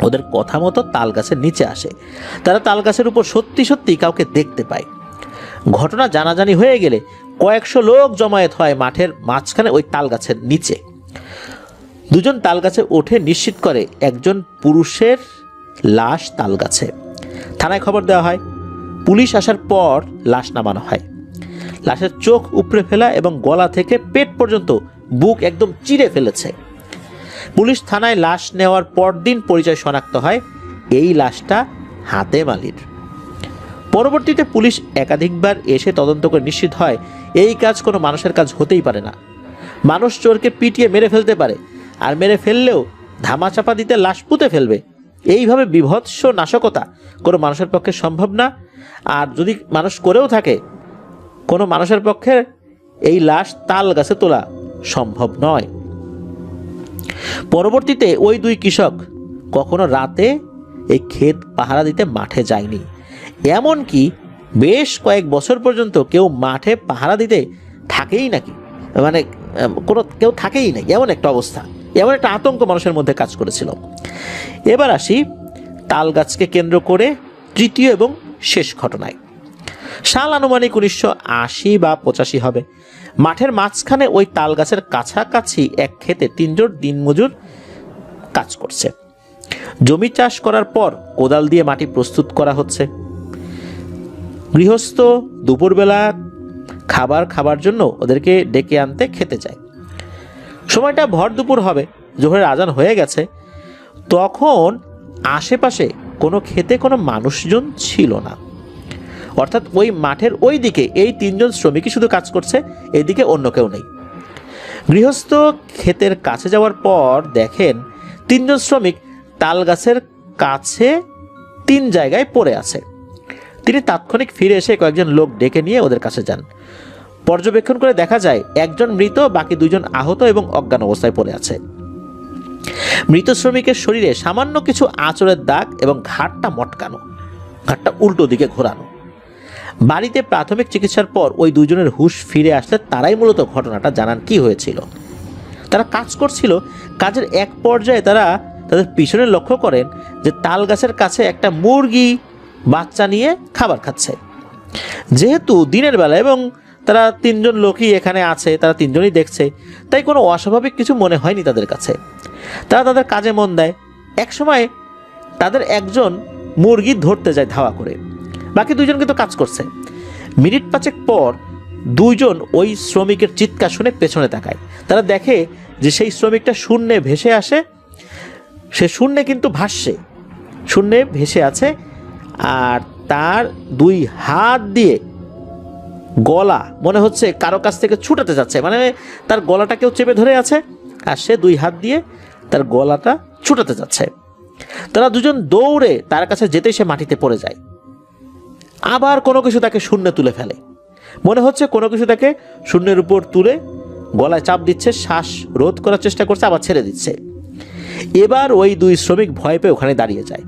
ওদের কথা মতো তাল গাছের নিচে আসে। তারা তাল গাছের উপর সত্যি সত্যি কাউকে দেখতে পায়। ঘটনা জানাজানি হয়ে গেলে কয়েকশো লোক জমায়েত হয় মাঠের মাঝখানে ওই তাল গাছের নিচে। দুজন তাল গাছে ওঠে নিশ্চিত করে একজন পুরুষের লাশ তাল গাছে। থানায় খবর দেওয়া হয়। পুলিশ আসার পর লাশ নামানো হয়। লাশের চোখ উপড়ে ফেলা এবং গলা থেকে পেট পর্যন্ত বুক একদম চিরে ফেলেছে। পুলিশ থানায় লাশ নেওয়ার পরদিন পরিচয় শনাক্ত হয়, এই লাশটা হাতেম আলীর। পরবর্তীতে পুলিশ একাধিকবার এসে তদন্ত করে নিশ্চিত হয় এই কাজ কোনো মানুষের কাজ হতেই পারে না। মানুষ চোরকে পিটিয়ে মেরে ফেলতে পারে, আর মেরে ফেললেও ধামাচাপা দিতে লাশ পুঁতে ফেলবে। এইভাবে বিভৎস নাশকতা কোনো মানুষের পক্ষে সম্ভব না। আর যদি মানুষ করেও থাকে, কোনো মানুষের পক্ষে এই লাশ তাল গাছে তোলা সম্ভব নয়। পরবর্তীতে ওই দুই কৃষক কখনো রাতে এই ক্ষেত পাহারা দিতে মাঠে যায়নি। এমনকি বেশ কয়েক বছর পর্যন্ত কেউ মাঠে পাহারা দিতে থাকেই নাকি, মানে কেউ থাকেই নাই, এমন একটা অবস্থা, এমন একটা আতঙ্ক মানুষের মধ্যে কাজ করেছিল। এবার আসি তাল গাছকে কেন্দ্র করে তৃতীয় এবং শেষ ঘটনায়। সাল আনুমানিক 1980 বা 85 হবে। মাঠের মাঝখানে ওই তাল গাছের কাছাকাছি এক ক্ষেতে 3 জন দিনমজুর কাজ করছে। জমি চাষ করার পর কোদাল দিয়ে মাটি প্রস্তুত করা হচ্ছে। গৃহস্থ দুপুরবেলা খাবার জন্য ওদেরকে ডেকে আনতে খেতে যায়। সময়টা ভর দুপুর হবে, জোহরের আজান হয়ে গেছে। তখন আশেপাশে কোনো ক্ষেতে কোনো মানুষজন ছিল না। অর্থাৎ ওই মাঠের ওই দিকে এই 3 জন শ্রমিকই শুধু কাজ করছে, এইদিকে অন্য কেউ নেই। গৃহস্থ ক্ষেতের কাছে যাওয়ার পর দেখেন 3 জন শ্রমিক তাল গাছের কাছে 3 জায়গায় পড়ে আছে। তিনি তাৎক্ষণিক ফিরে এসে কয়েকজন লোক ডেকে নিয়ে ওদের কাছে যান। পর্যবেক্ষণ করে দেখা যায় একজন মৃত, বাকি 2 জন আহত এবং অজ্ঞান অবস্থায় পড়ে আছে। মৃত শ্রমিকের শরীরে সামান্য কিছু আঁচড়ের দাগ এবং ঘাড়টা মটকানো, ঘাড়টা উল্টো দিকে ঘোরানো। বাড়িতে প্রাথমিক চিকিৎসার পর ওই 2 জনের হুঁশ ফিরে আসলে তারাই মূলত ঘটনাটা জানান কি হয়েছিল। তারা কাজ করছিল, কাজের এক পর্যায়ে তারা তাদের পিছনে লক্ষ্য করেন যে তাল গাছের কাছে একটা মুরগি বাচ্চা নিয়ে খাবার খাচ্ছে। যেহেতু দিনের বেলা এবং তারা 3 জন লোকই এখানে আছে, তারা 3 জনই দেখছে, তাই কোনো অস্বাভাবিক কিছু মনে হয়নি তাদের কাছে। তারা তাদের কাজে মন দেয়। একসময় তাদের একজন মুরগি ধরতে যায় ধাওয়া করে, বাকি 2 জন কিন্তু কাজ করছে। মিনিট 5 পর 2 জন ওই শ্রমিকের চিৎকার শুনে পেছনে তাকায়। তারা দেখে যে সেই শ্রমিকটা শূন্যে ভেসে আসে, সে শূন্যে কিন্তু ভাসছে, শূন্যে ভেসে আছে, আর তার 2 হাত দিয়ে গলা মনে হচ্ছে কারো কাছ থেকে ছুটাতে যাচ্ছে, মানে তার গলাটা কেউ চেপে ধরে আছে আর সে 2 হাত দিয়ে তার গলাটা ছুটাতে যাচ্ছে। তারা 2 জন দৌড়ে তার কাছে যেতেই সে মাটিতে পড়ে যায়। আবার কোনো কিছু তাকে শূন্যে তুলে ফেলে, মনে হচ্ছে কোনো কিছু তাকে শূন্যের উপর তুলে গলায় চাপ দিচ্ছে, শ্বাস রোধ করার চেষ্টা করছে, আবার ছেড়ে দিচ্ছে। এবার ওই 2 শ্রমিক ভয় পেয়ে ওখানে দাঁড়িয়ে যায়।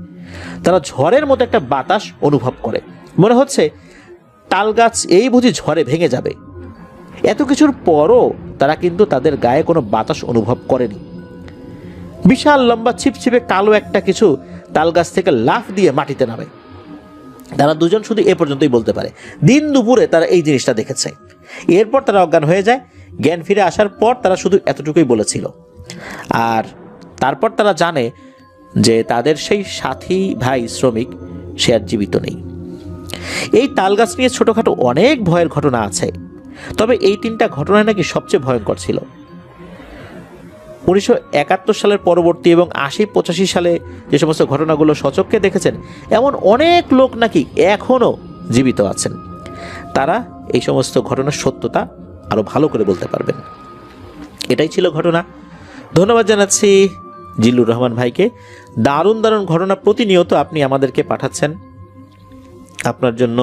তারা ঝড়ের মতো একটা বাতাস অনুভব করে, মনে হচ্ছে তাল গাছ এই বুঝি ঝড়ে ভেঙে যাবে। এত কিছুর পরও তারা কিন্তু তাদের গায়ে কোনো বাতাস অনুভব করেনি। বিশাল লম্বা ছিপছিপে কালো একটা কিছু তাল গাছ থেকে লাফ দিয়ে মাটিতে নামে। তারা 2 জন শুধু এ পর্যন্তই বলতে পারে, দিন দুপুরে তারা এই জিনিসটা দেখেছে। এরপর তারা অজ্ঞান হয়ে যায়। জ্ঞান ফিরে আসার পর তারা শুধু এতটুকুই বলেছিল। আর তারপর তারা জানে যে তাদের সেই সাথী ভাই শ্রমিক সে আর জীবিত নেই। এই তাল গাছ নিয়ে ছোটোখাটো অনেক ভয়ের ঘটনা আছে, তবে এই 3টা ঘটনা নাকি সবচেয়ে ভয়ঙ্কর ছিল। 1971 সালের পরবর্তী এবং 80-85 সালে যে সমস্ত ঘটনাগুলো সচক্ষে দেখেছেন, এমন অনেক লোক নাকি এখনও জীবিত আছেন। তারা এই সমস্ত ঘটনার সত্যতা আরও ভালো করে বলতে পারবেন। এটাই ছিল ঘটনা। ধন্যবাদ জানাচ্ছি জিল্লুর রহমান ভাইকে। দারুণ দারুণ ঘটনা প্রতিনিয়ত আপনি আমাদেরকে পাঠাচ্ছেন। আপনার জন্য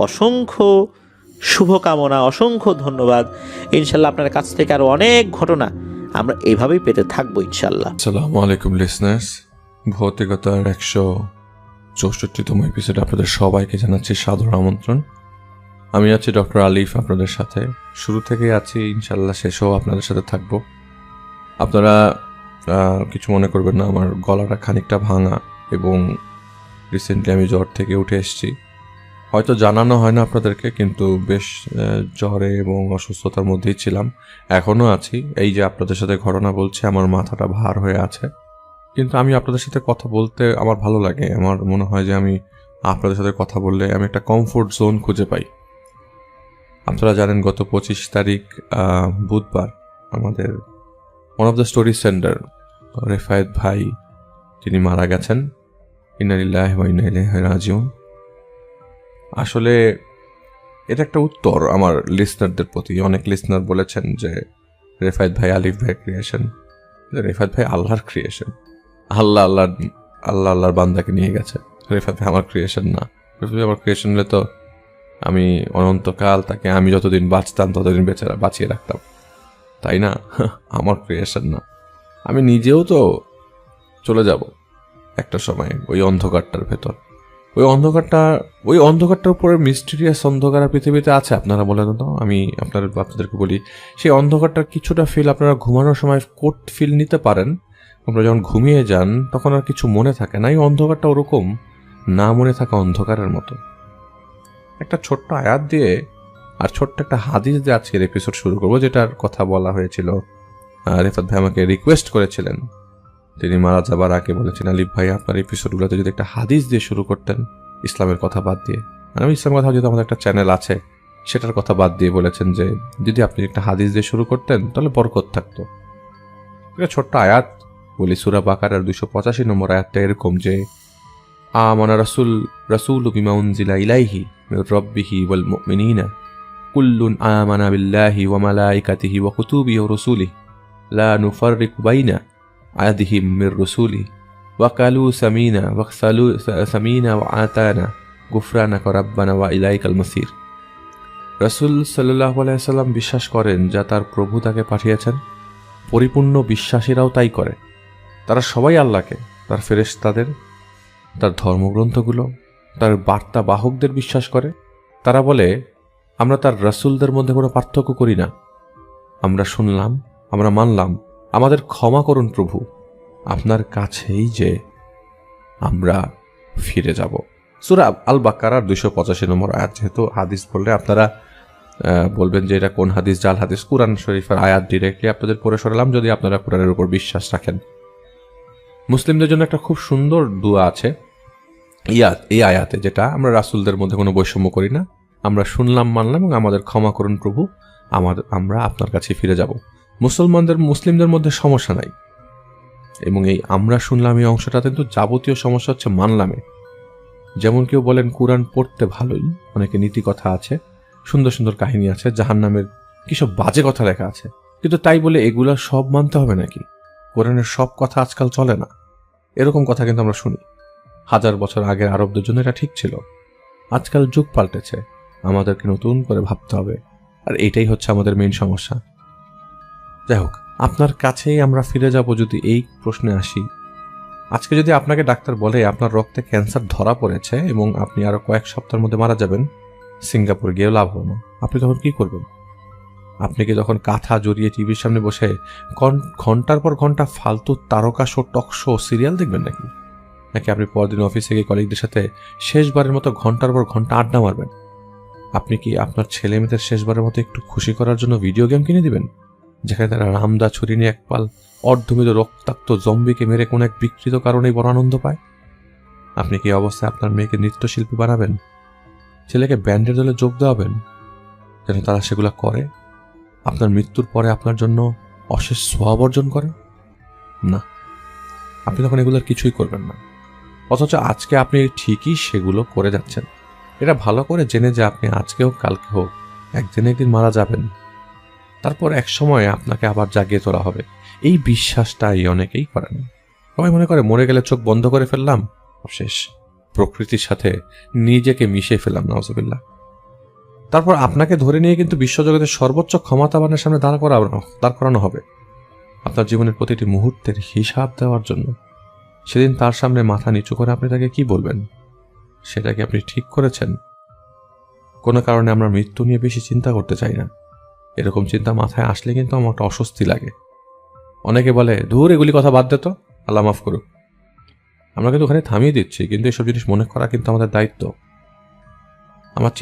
অসংখ্য শুভকামনা, অসংখ্য ধন্যবাদ। ইনশাল্লাহ আপনার কাছ থেকে আরও অনেক ঘটনা আমরা এইভাবেই পেতে থাকবো ইনশাল্লাহ। আসসালামু আলাইকুম লিসনার্স, ভৌতিকতার 164তম এপিসোডে আপনাদের সবাইকে জানাচ্ছি সাদর আমন্ত্রণ। আমি আছি ডক্টর আলিফ আপনাদের সাথে, শুরু থেকেই আছি, ইনশাল্লাহ শেষও আপনাদের সাথে থাকবো। আপনারা কিছু মনে করবেন না, আমার গলাটা খানিকটা ভাঙা এবং রিসেন্টলি আমি জ্বর থেকে উঠে এসেছি। হয়তো জানানো হয় না আপনাদেরকে, কিন্তু বেশ জ্বরে এবং অসুস্থতার মধ্যেই ছিলাম, এখনও আছি। এই যে আপনাদের সাথে ঘটনা বলছি, আমার মাথাটা ভার হয়ে আছে, কিন্তু আমি আপনাদের সাথে কথা বলতে আমার ভালো লাগে। আমার মনে হয় যে আমি আপনাদের সাথে কথা বললে আমি একটা কমফোর্ট জোন খুঁজে পাই। আপনারা জানেন গত 25 তারিখ বুধবার আমাদের one of the story centre Refayet ভাই তিনি মারা গেছেন। ইন্না লিল্লাহি ওয়া ইন্না ইলাইহি রাজিউন। আসলে এটা একটা উত্তর আমার লিসনারদের প্রতি। অনেক লিসনার বলেছেন যে রেফায়েত ভাই আলিফ ভাই ক্রিয়েশন, রেফায়েত ভাই আল্লাহর ক্রিয়েশন, আল্লাহর বান্দাকে নিয়ে গেছে। রেফায়েত ভাই আমার ক্রিয়েশন না। রেফায়েত ভাই আমার ক্রিয়েশন হলে তো আমি অনন্তকাল তাকে আমি যতদিন বাঁচতাম ততদিন বাঁচিয়ে রাখতাম, তাই না? আমার ক্রিয়েশন না। আমি নিজেও তো চলে যাব একটা সময় ওই অন্ধকারটার ভেতর। ওই অন্ধকারটার উপরে মিস্টিরিয়াস অন্ধকার পৃথিবীতে আছে, আপনারা বলেন তো। আমি আপনাদেরকে বলি, সেই অন্ধকারটার কিছুটা ফিল আপনারা ঘুমানোর সময় ফিল নিতে পারেন। আপনারা যখন ঘুমিয়ে যান তখন আর কিছু মনে থাকে না। এই অন্ধকারটা ওরকম না মনে থাকা অন্ধকারের মতো। একটা ছোট্ট আয়াত দিয়ে আর ছোট্ট একটা হাদিস দিয়ে আজকের এপিসোড শুরু করবো, যেটার কথা বলা হয়েছিল। রেফাত ভাই আমাকে রিকোয়েস্ট করেছিলেন, তিনি মারা যাবার আগে বলেছেন, আলিফ ভাই আপনার এপিসোডগুলোতে যদি একটা হাদিস দিয়ে শুরু করতেন, ইসলামের কথা বাদ দিয়ে। আমি ইসলামের কথা, যেহেতু আমাদের একটা চ্যানেল আছে, সেটার কথা বাদ দিয়ে বলেছেন যে যদি আপনি একটা হাদিস দিয়ে শুরু করতেন তাহলে বরকত থাকতো। একটা ছোট্ট আয়াত বলি, সূরা বাকারার 285 নম্বর আয়াতটা এরকম যে আমানা রাসূলু বিমা উনজিলা ইলাইহি মির রাব্বিহি ওয়াল মুমিনিনা কুল্লুন আমানা বিল্লাহি ওয়া মালাইকাতিহি ওয়া কুতুবিহি ওয়া রুসুলিহি লা নুফাররিকু বাইনা আহাদিহিম মির রুসুলিহি ওয়া ক্বালু সামিনা ওয়া আতানা গুফরানাকা রাব্বানা ওয়া ইলাইকাল মাসির। রাসূল সাল্লাল্লাহু আলাইহি ওয়াসাল্লাম বিশ্বাস করেন যা তার প্রভু তাকে পাঠিয়েছেন। পরিপূর্ণ বিশ্বাসীরাও তাই করে। তারা সবাই আল্লাহকে, তার ফেরেশতাদের, তার ধর্মগ্রন্থগুলো, তার বার্তা বাহকদের বিশ্বাস করে। তারা বলে, আমরা তার রাসূলদের মধ্যে কোনো পার্থক্য করি না। আমরা শুনলাম, আমরা মানলাম, আমাদের ক্ষমা করুন প্রভু, আপনার কাছেই যে আমরা ফিরে যাব। সূরা আল বাকারার 285 নম্বর আয়াত। যেহেতু হাদিস বললে আপনারা বলবেন যে এটা কোন হাদিস, জাল হাদিস। কুরআন শরীফের আয়াত ডিরেক্টলি আপনাদের পড়ে শোনালাম, যদি আপনারা কুরআনের উপর বিশ্বাস রাখেন। মুসলিমদের জন্য একটা খুব সুন্দর দোয়া আছে এই আয়াতে, যেটা আমরা রাসূলদের মধ্যে কোনো বৈষম্য করি না। আমরা শুনলাম, মানলাম এবং আমাদের ক্ষমা করুন প্রভু, আমরা আপনার কাছে ফিরে যাব। মুসলিমদের মধ্যে সমস্যা নাই, এবং এই আমরা শুনলাম এই অংশটা কিন্তু যাবতীয় সমস্যা হচ্ছে মানলামে। যেমন কেউ বলেন কুরআন পড়তে ভালোই, অনেকে নীতি কথা আছে, সুন্দর সুন্দর কাহিনী আছে, জাহান্নামের কিসব বাজে কথা লেখা আছে, কিন্তু তাই বলে এগুলা সব মানতে হবে নাকি? কোরআনের সব কথা আজকাল চলে না, এরকম কথা কিন্তু আমরা শুনি। 1000 বছর আগের আরবদের জন্য এটা ঠিক ছিল, আজকাল যুগ পাল্টেছে, আমাদেরকে নতুন করে ভাবতে হবে, আর এটাই হচ্ছে আমাদের মেইন সমস্যা। যাই হোক, আপনার কাছেই আমরা ফিরে যাব যদি এই প্রশ্নে আসি। আজকে যদি আপনাকে ডাক্তার বলে আপনার রক্তে ক্যান্সার ধরা পড়েছে এবং আপনি আরো কয়েক সপ্তাহের মধ্যে মারা যাবেন, সিঙ্গাপুর গিয়েও লাভ হবে না, আপনি তখন কি করবেন? আপনি কি তখন কাঁথা জড়িয়ে টিভির সামনে বসে ঘন্টার পর ঘন্টা ফালতু তারকা শো, টক শো, সিরিয়াল দেখবেন নাকি আপনি পরদিন অফিসে গিয়ে কলিগদের সাথে শেষবারের মতো ঘন্টার পর ঘন্টা আড্ডা মারবেন? আপনি কি আপনার ছেলে মেয়েদের শেষবারের মতো একটু খুশি করার জন্য ভিডিও গেম কিনে দিবেন, যেখানে তারা রামদা ছুরি নিয়ে একপাল অর্ধমৃত রক্তাক্ত জম্বিকে মেরে কোনো এক বিকৃত কারণেই বড় আনন্দ পায়? আপনি কি অবস্থায় আপনার মেয়েকে নৃত্যশিল্পী বানাবেন, ছেলেকে ব্যান্ডের দলে যোগ দেওয়াবেন যেন তারা সেগুলো করে, আপনার মৃত্যুর পরে আপনার জন্য অশেষ সোয়াব অর্জন করে? না, আপনি তখন এগুলোর কিছুই করবেন না। অথচ আজকে আপনি ঠিকই সেগুলো করে যাচ্ছেন, এটা ভালো করে জেনে যে আপনি আজকে হোক কালকে হোক একদিন মারা যাবেন, তারপর এক সময় আপনাকে আবার জাগিয়ে তোলা হবে। এই বিশ্বাসটাই অনেকেই করে না। সবাই মনে করে মরে গেলে চোখ বন্ধ করে ফেললাম, শেষ, প্রকৃতির সাথে নিজেকে মিশিয়ে ফেললাম, নাউজুবিল্লাহ। তারপর আপনাকে ধরে নিয়ে কিন্তু বিশ্বজগতের সর্বোচ্চ ক্ষমতাবানের সামনে দাঁড় করানো হবে আপনার জীবনের প্রতিটি মুহূর্তের হিসাব দেওয়ার জন্য। সেদিন তার সামনে মাথা নিচু করে আপনি তাকে কি বলবেন? সেটা কি আপনি ঠিক করেছেন? কোনো কারণে আমরা মৃত্যু নিয়ে বেশি চিন্তা করতে চাই না। এরকম চিন্তা মাথায় আসলে কিন্তু আমার একটা অস্বস্তি লাগে। অনেকে বলে, ধুর এগুলি কথা বাদ দে তো, আল্লাহ মাফ করুক। আমরা কিন্তু ওখানে থামিয়ে দিচ্ছি, কিন্তু এসব জিনিস মনে করা কিন্তু আমাদের দায়িত্ব। আমার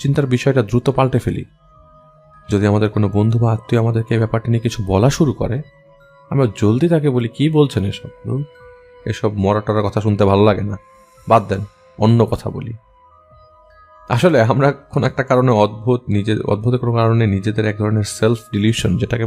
চিন্তার বিষয়টা দ্রুত পাল্টে ফেলি। যদি আমাদের কোনো বন্ধু বা আত্মীয় আমাদেরকে এই ব্যাপারটা নিয়ে কিছু বলা শুরু করে, আমরা জলদি তাকে বলি, কি বলছেন এসব মরাটরার কথা শুনতে ভালো লাগে না, বাদ দেন, অন্য কথা বলি। আসলে আমরা কোন একটা কারণে অদ্ভুত কোনো কারণে নিজেদের এক ধরনের সেলফ ডিলিউশন, যেটাকে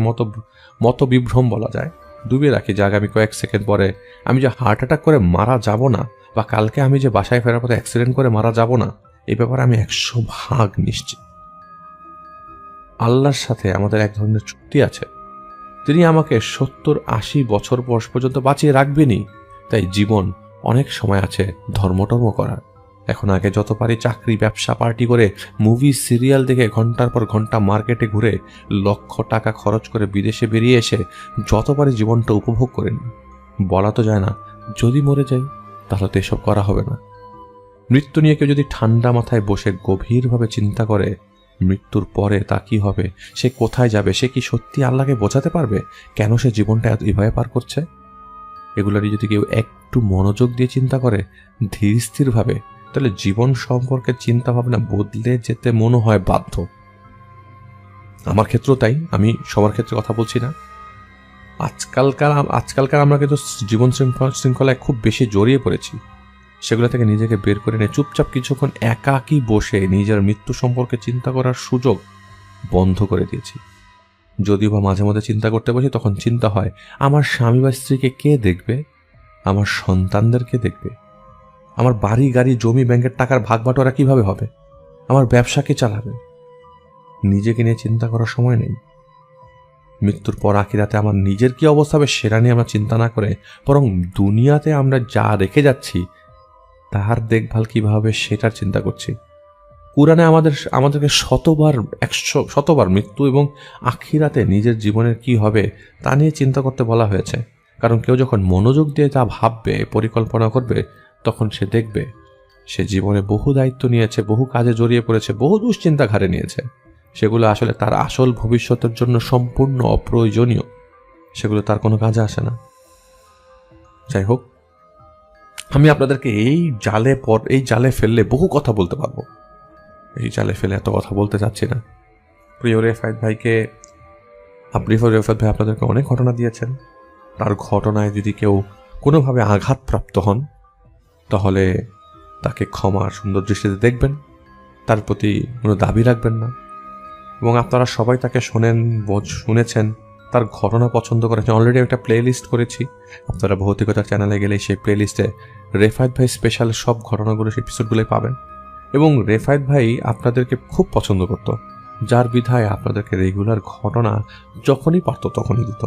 মত বিভ্রম বলা যায়, ডুবিয়ে রাখি যে আগামী কয়েক সেকেন্ড পরে আমি যে হার্ট অ্যাটাক করে মারা যাব না, বা কালকে আমি যে বাসায় ফেরার পথে অ্যাক্সিডেন্ট করে মারা যাব না, এই ব্যাপারে আমি 100% নিশ্চিত। আল্লাহর সাথে আমাদের এক ধরনের চুক্তি আছে, তিনি আমাকে 70-80 বছর বয়স পর্যন্ত বাঁচিয়ে রাখবেনই। তাই জীবন অনেক সময় আছে ধর্মটর্ম করার। এখন আগে যত পারি চাকরি, ব্যবসা, পার্টি করে, মুভি, সিরিয়াল দেখে ঘন্টার পর ঘন্টা মার্কেটে ঘুরে লক্ষ টাকা খরচ করে বিদেশে বেরিয়ে এসে যত পারি জীবনটা উপভোগ করেন। বলা তো যায় না, যদি মরে যাই তাহলে তো এসব করা হবে না। মৃত্যু নিয়ে কেউ যদি ঠান্ডা মাথায় বসে গভীরভাবে চিন্তা করে মৃত্যুর পরে তা কি হবে, সে কোথায় যাবে, সে কি সত্যি আল্লাহকে বোঝাতে পারবে কেন সে জীবনটা এভাবে পার করছে, এগুলারই যদি কেউ একটু মনোযোগ দিয়ে চিন্তা করে ধীর স্থিরভাবে, তাহলে জীবন সম্পর্কে চিন্তা ভাবনা বদলে যেতে মনে হয় বাধ্য। আমার ক্ষেত্রেও তাই, আমি সবার ক্ষেত্রে কথা বলছি না। আজকালকার আমরা কিন্তু জীবন শৃঙ্খলায় খুব বেশি জড়িয়ে পড়েছি। সেগুলো থেকে নিজেকে বের করে নিয়ে চুপচাপ কিছুক্ষণ একাকী বসে নিজের মৃত্যু সম্পর্কে চিন্তা করার সুযোগ বন্ধ করে দিয়েছি। যদিও বা মাঝে মধ্যে চিন্তা করতে বসি, তখন চিন্তা হয় আমার স্বামী বা স্ত্রীকে কে দেখবে, আমার সন্তানদেরকে দেখবে, আমার বাড়ি, গাড়ি, জমি, ব্যাংকের টাকার ভাগ বাটোয়ারা কিভাবে হবে, আমার ব্যবসা কে চালাবে। নিজেকে নিয়ে চিন্তা করার সময় নেই। মৃত্যুর পর আখিরাতে আমার নিজের কি অবস্থা হবে সেটা নিয়ে আমরা চিন্তা না করে বরং দুনিয়াতে আমরা যা রেখে যাচ্ছি তাহার দেখভাল কিভাবে সেটার চিন্তা করছি। কুরআনে আমাদেরকে শতবার মৃত্যু এবং আখিরাতে নিজের জীবনের কি হবে তা নিয়ে চিন্তা করতে বলা হয়েছে। কারণ কেউ যখন মনোযোগ দিয়ে তা ভাববে, পরিকল্পনা করবে, তখন সে দেখবে সে জীবনে বহু দায়িত্ব নিয়েছে, বহু কাজে জড়িয়ে পড়েছে, বহু দুশ্চিন্তা ঘাড়ে নিয়েছে, সেগুলো আসলে তার আসল ভবিষ্যতের জন্য সম্পূর্ণ অপ্রয়োজনীয়, সেগুলো তার কোনো কাজে আসে না। যাই হোক, আমি আপনাদেরকে এই জালে ফেললে বহু কথা বলতে পারবো, এই জালে ফেলে এত কথা বলতে চাচ্ছি না। প্রিয় রেফায়েত ভাইকে রেফায়েত ভাই আপনাদেরকে অনেক ঘটনা দিয়েছেন। তার ঘটনায় যদি কেউ কোনোভাবে আঘাতপ্রাপ্ত হন তাহলে তাকে ক্ষমার সুন্দর দৃষ্টিতে দেখবেন, তার প্রতি কোনো দাবি রাখবেন না। এবং আপনারা সবাই তাকে শুনেছেন, তার ঘটনা পছন্দ করেছেন। অলরেডি একটা প্লে লিস্ট করেছি, আপনারা ভৌতিকতার চ্যানেলে গেলে সেই প্লে লিস্টে রেফায়েত ভাই স্পেশাল সব ঘটনাগুলো সেই এপিসোডগুলোই পাবেন। এবং রেফায়েত ভাই আপনাদেরকে খুব পছন্দ করত, যার বিধায় আপনাদেরকে রেগুলার ঘটনা যখনই পারত তখনই দিত।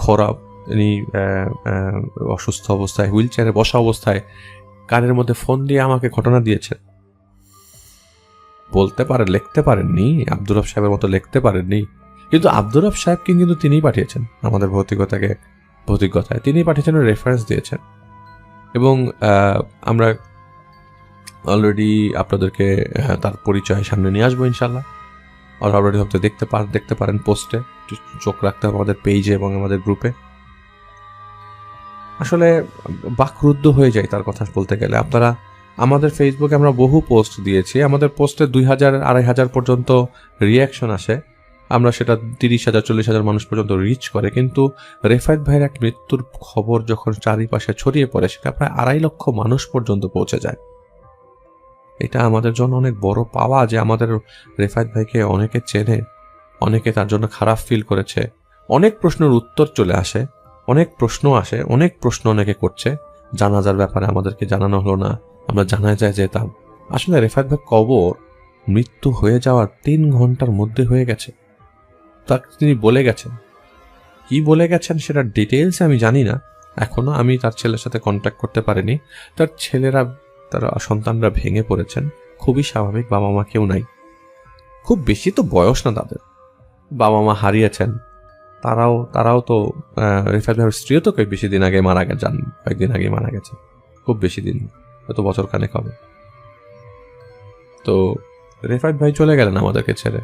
খারাপ তিনি অসুস্থ অবস্থায় হুইল চেয়ারে বসা অবস্থায় কানের মধ্যে ফোন দিয়ে আমাকে ঘটনা দিয়েছেন। বলতে পারেন লিখতে পারেননি, আব্দুর রব সাহেবের মতো লিখতে পারেননি, কিন্তু আব্দুর রব সাহেবকে কিন্তু তিনিই পাঠিয়েছেন আমাদের ভৌতিকতায় তিনিই পাঠিয়েছেন, রেফারেন্স দিয়েছেন। এবং আমরা অলরেডি আপনাদেরকে তার পরিচয় সামনে নিয়ে আসবো ইনশাল্লাহ। অলরেডি হয়তো দেখতে পারেন পোস্টে, চোখ রাখতে হবে আমাদের পেজে এবং আমাদের গ্রুপে। আসলে বাকরুদ্ধ হয়ে যায় তার কথা বলতে গেলে। আপনারা আমাদের ফেসবুকে আমরা বহু পোস্ট দিয়েছি, আমাদের পোস্টে 2000-2500 পর্যন্ত রিয়াকশন আসে, আমরা সেটা 30,000-40,000 মানুষ পর্যন্ত রিচ করে। কিন্তু রেফায়েত ভাইয়ের এক মৃত্যুর খবর যখন চারিপাশে ছড়িয়ে পড়ে সেটা প্রায় 2.5 লক্ষ মানুষ পর্যন্ত পৌঁছে যায়। এটা আমাদের জন্য অনেক বড় পাওয়া যে আমাদের রেফায়েত ভাইকে অনেকে চেনে, অনেকে তার জন্য খারাপ ফিল করেছে। অনেক প্রশ্নের উত্তর চলে আসে, অনেক প্রশ্ন অনেকে করছে। জানাজার ব্যাপারে আমাদেরকে জানানো হলো না, আমরা জানাজায় যেতাম। আসলে রেফায়েত ভাই কবর মৃত্যু হয়ে যাওয়ার 3 ঘন্টার মধ্যে হয়ে গেছে। তাকে তিনি বলে গেছেন, কি বলে গেছেন সেটা ডিটেলস আমি জানি না, এখনো আমি তার ছেলের সাথে কন্ট্যাক্ট করতে পারিনি। তার সন্তানরা ভেঙে পড়েছেন, খুবই স্বাভাবিক, বাবা মা কেউ নাই, খুব বেশি তো বয়স না তাদের, বাবা মা হারিয়েছেন। তারাও তো রেফায়েত ভাইয়ের স্ত্রীও তো কয়েকদিন আগে মারা গেছে, খুব বেশি দিন, হয়তো বছর খানেক হবে। তো রেফায়েত ভাই চলে গেলেন আমাদেরকে ছেড়ে।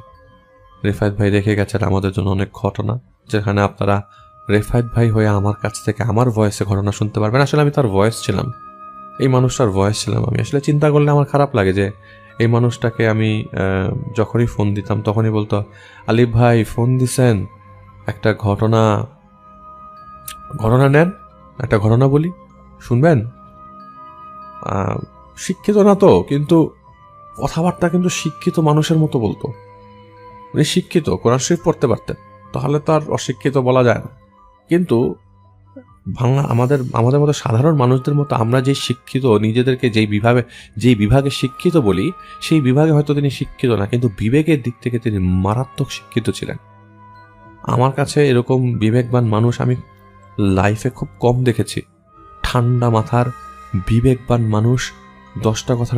রেফায়েত ভাই রেখে গেছেন আমাদের জন্য অনেক ঘটনা, যেখানে আপনারা রেফায়েত ভাই হয়ে আমার কাছ থেকে আমার ভয়েসে ঘটনা শুনতে পারবেন। আসলে আমি তার ভয়েস ছিলাম, এই মানুষটার ভয়েস ছিলাম আমি। আসলে চিন্তা করলে আমার খারাপ লাগে যে এই মানুষটাকে আমি যখনই ফোন দিতাম তখনই বলতো, আলিফ ভাই ফোন দিছেন, একটা ঘটনা নেন, একটা ঘটনা বলি, শুনবেন। শিক্ষিত না তো, কিন্তু কথাবার্তা কিন্তু শিক্ষিত মানুষের মতো বলতো। উনি শিক্ষিত, কোরআন শরীফ পড়তে পারতেন, তাহলে তো আর অশিক্ষিত বলা যায় না। কিন্তু বাংলা আমাদের মতো সাধারণ মানুষদের মতো আমরা যে শিক্ষিত, নিজেদেরকে যেই বিভাগে শিক্ষিত বলি, সেই বিভাগে হয়তো তিনি শিক্ষিত না, কিন্তু বিবেকের দিক থেকে তিনি মারাত্মক শিক্ষিত ছিলেন। আমার কাছে এরকম বিবেকবান মানুষ আমি লাইফে খুব কম দেখেছি। ঠান্ডা মাথার বিবেকবান মানুষ, 10টা কথা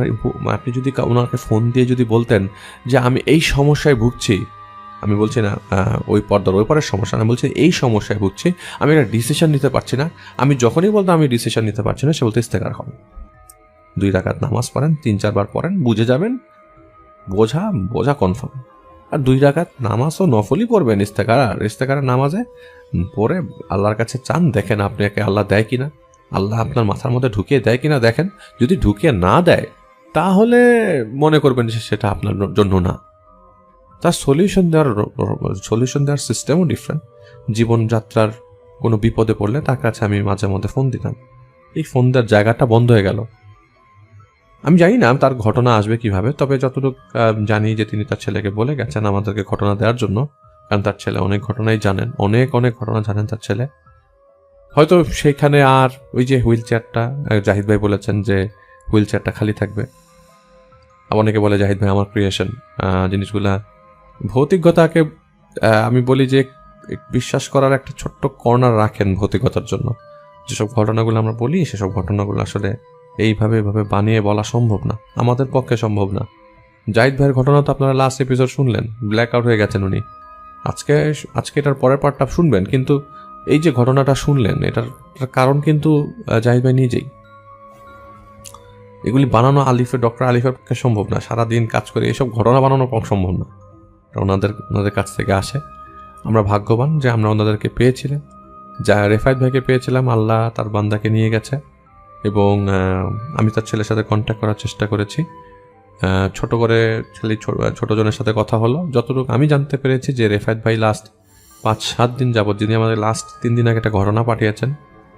আপনি যদি ওনাকে ফোন দিয়ে যদি বলতেন যে আমি এই সমস্যায় ভুগছি, আমি বলছি না ওই পর্দার ওই পরের সমস্যা, আমি বলছি এই সমস্যায় ভুগছি, আমি একটা ডিসিশন নিতে পারছি না, আমি যখনই বলতাম আমি ডিসিশন নিতে পারছি না, সে বলতে ইস্তেকার হবে। 2 রাকাত নামাজ পড়েন, 3-4 বার পড়েন, বুঝে যাবেন, বোঝা কনফার্ম। আর 2 রাকাত নামাজও নফলই পড়বেন, ইস্তেকারা নামাজে পড়ে আল্লাহর কাছে চান, দেখেন আপনাকে আল্লাহ দেয় কিনা, আল্লাহ আপনার মাথার মধ্যে ঢুকিয়ে দেয় কিনা দেখেন। যদি ঢুকিয়ে না দেয় তাহলে মনে করবেন যে সেটা আপনার জন্য না। তার সলিউশন দেওয়ার সিস্টেমও ডিফারেন্ট। জীবনযাত্রার কোনো বিপদে পড়লে তার কাছে আমি মাঝে মধ্যে ফোন দিতাম, এই ফোন দেওয়ার জায়গাটা বন্ধ হয়ে গেল। আমি জানি না তার ঘটনা আসবে কিভাবে, তবে যতটুকু জানি যে তিনি তার ছেলেকে বলে গেছেন আমাদেরকে ঘটনা দেওয়ার জন্য, কারণ তার ছেলে অনেক ঘটনাই জানেন, অনেক ঘটনা জানেন তার ছেলে। হয়তো সেইখানে আর ওই যে হুইল চেয়ারটা, জাহিদ ভাই বলেছেন যে হুইল চেয়ারটা খালি থাকবে। অনেকে বলে জাহিদ ভাই আমার ক্রিয়েশন, জিনিসগুলা ভৌতিকতাকে আমি বলি যে বিশ্বাস করার একটা ছোট্ট কর্নার রাখেন ভৌতিকতার জন্য। যেসব ঘটনাগুলো আমরা বলি সেসব ঘটনাগুলো আসলে এইভাবে বানিয়ে বলা সম্ভব না, আমাদের পক্ষে সম্ভব না। জাহিদ ভাইয়ের ঘটনা তো আপনারা লাস্ট এপিসোড শুনলেন, ব্ল্যাক আউট হয়ে গেছেন উনি। আজকে এটার পরের পার্টটা শুনবেন, কিন্তু এই যে ঘটনাটা শুনলেন এটার কারণ কিন্তু জাহিদ ভাই নিজেই। এগুলি বানানো ডক্টর আলিফের পক্ষে সম্ভব না, সারাদিন কাজ করে এইসব ঘটনা বানানো সম্ভব না, ওনাদের কাছ থেকে আসে। আমরা ভাগ্যবান যে আমরা ওনাদেরকে পেয়েছিলাম, যা রেফায়েত ভাইকে পেয়েছিলাম, আল্লাহ তার বান্দাকে নিয়ে গেছে। এবং আমি তার ছেলের সাথে কন্ট্যাক্ট করার চেষ্টা করেছি, ছোট করে ছোট জনের সাথে কথা হলো। যতটুকু আমি জানতে পেরেছি যে রেফায়েত ভাই লাস্ট 5-7 দিন যাবত, যিনি আমাদের লাস্ট 3 দিন আগে একটা ঘটনা পাঠিয়েছেন,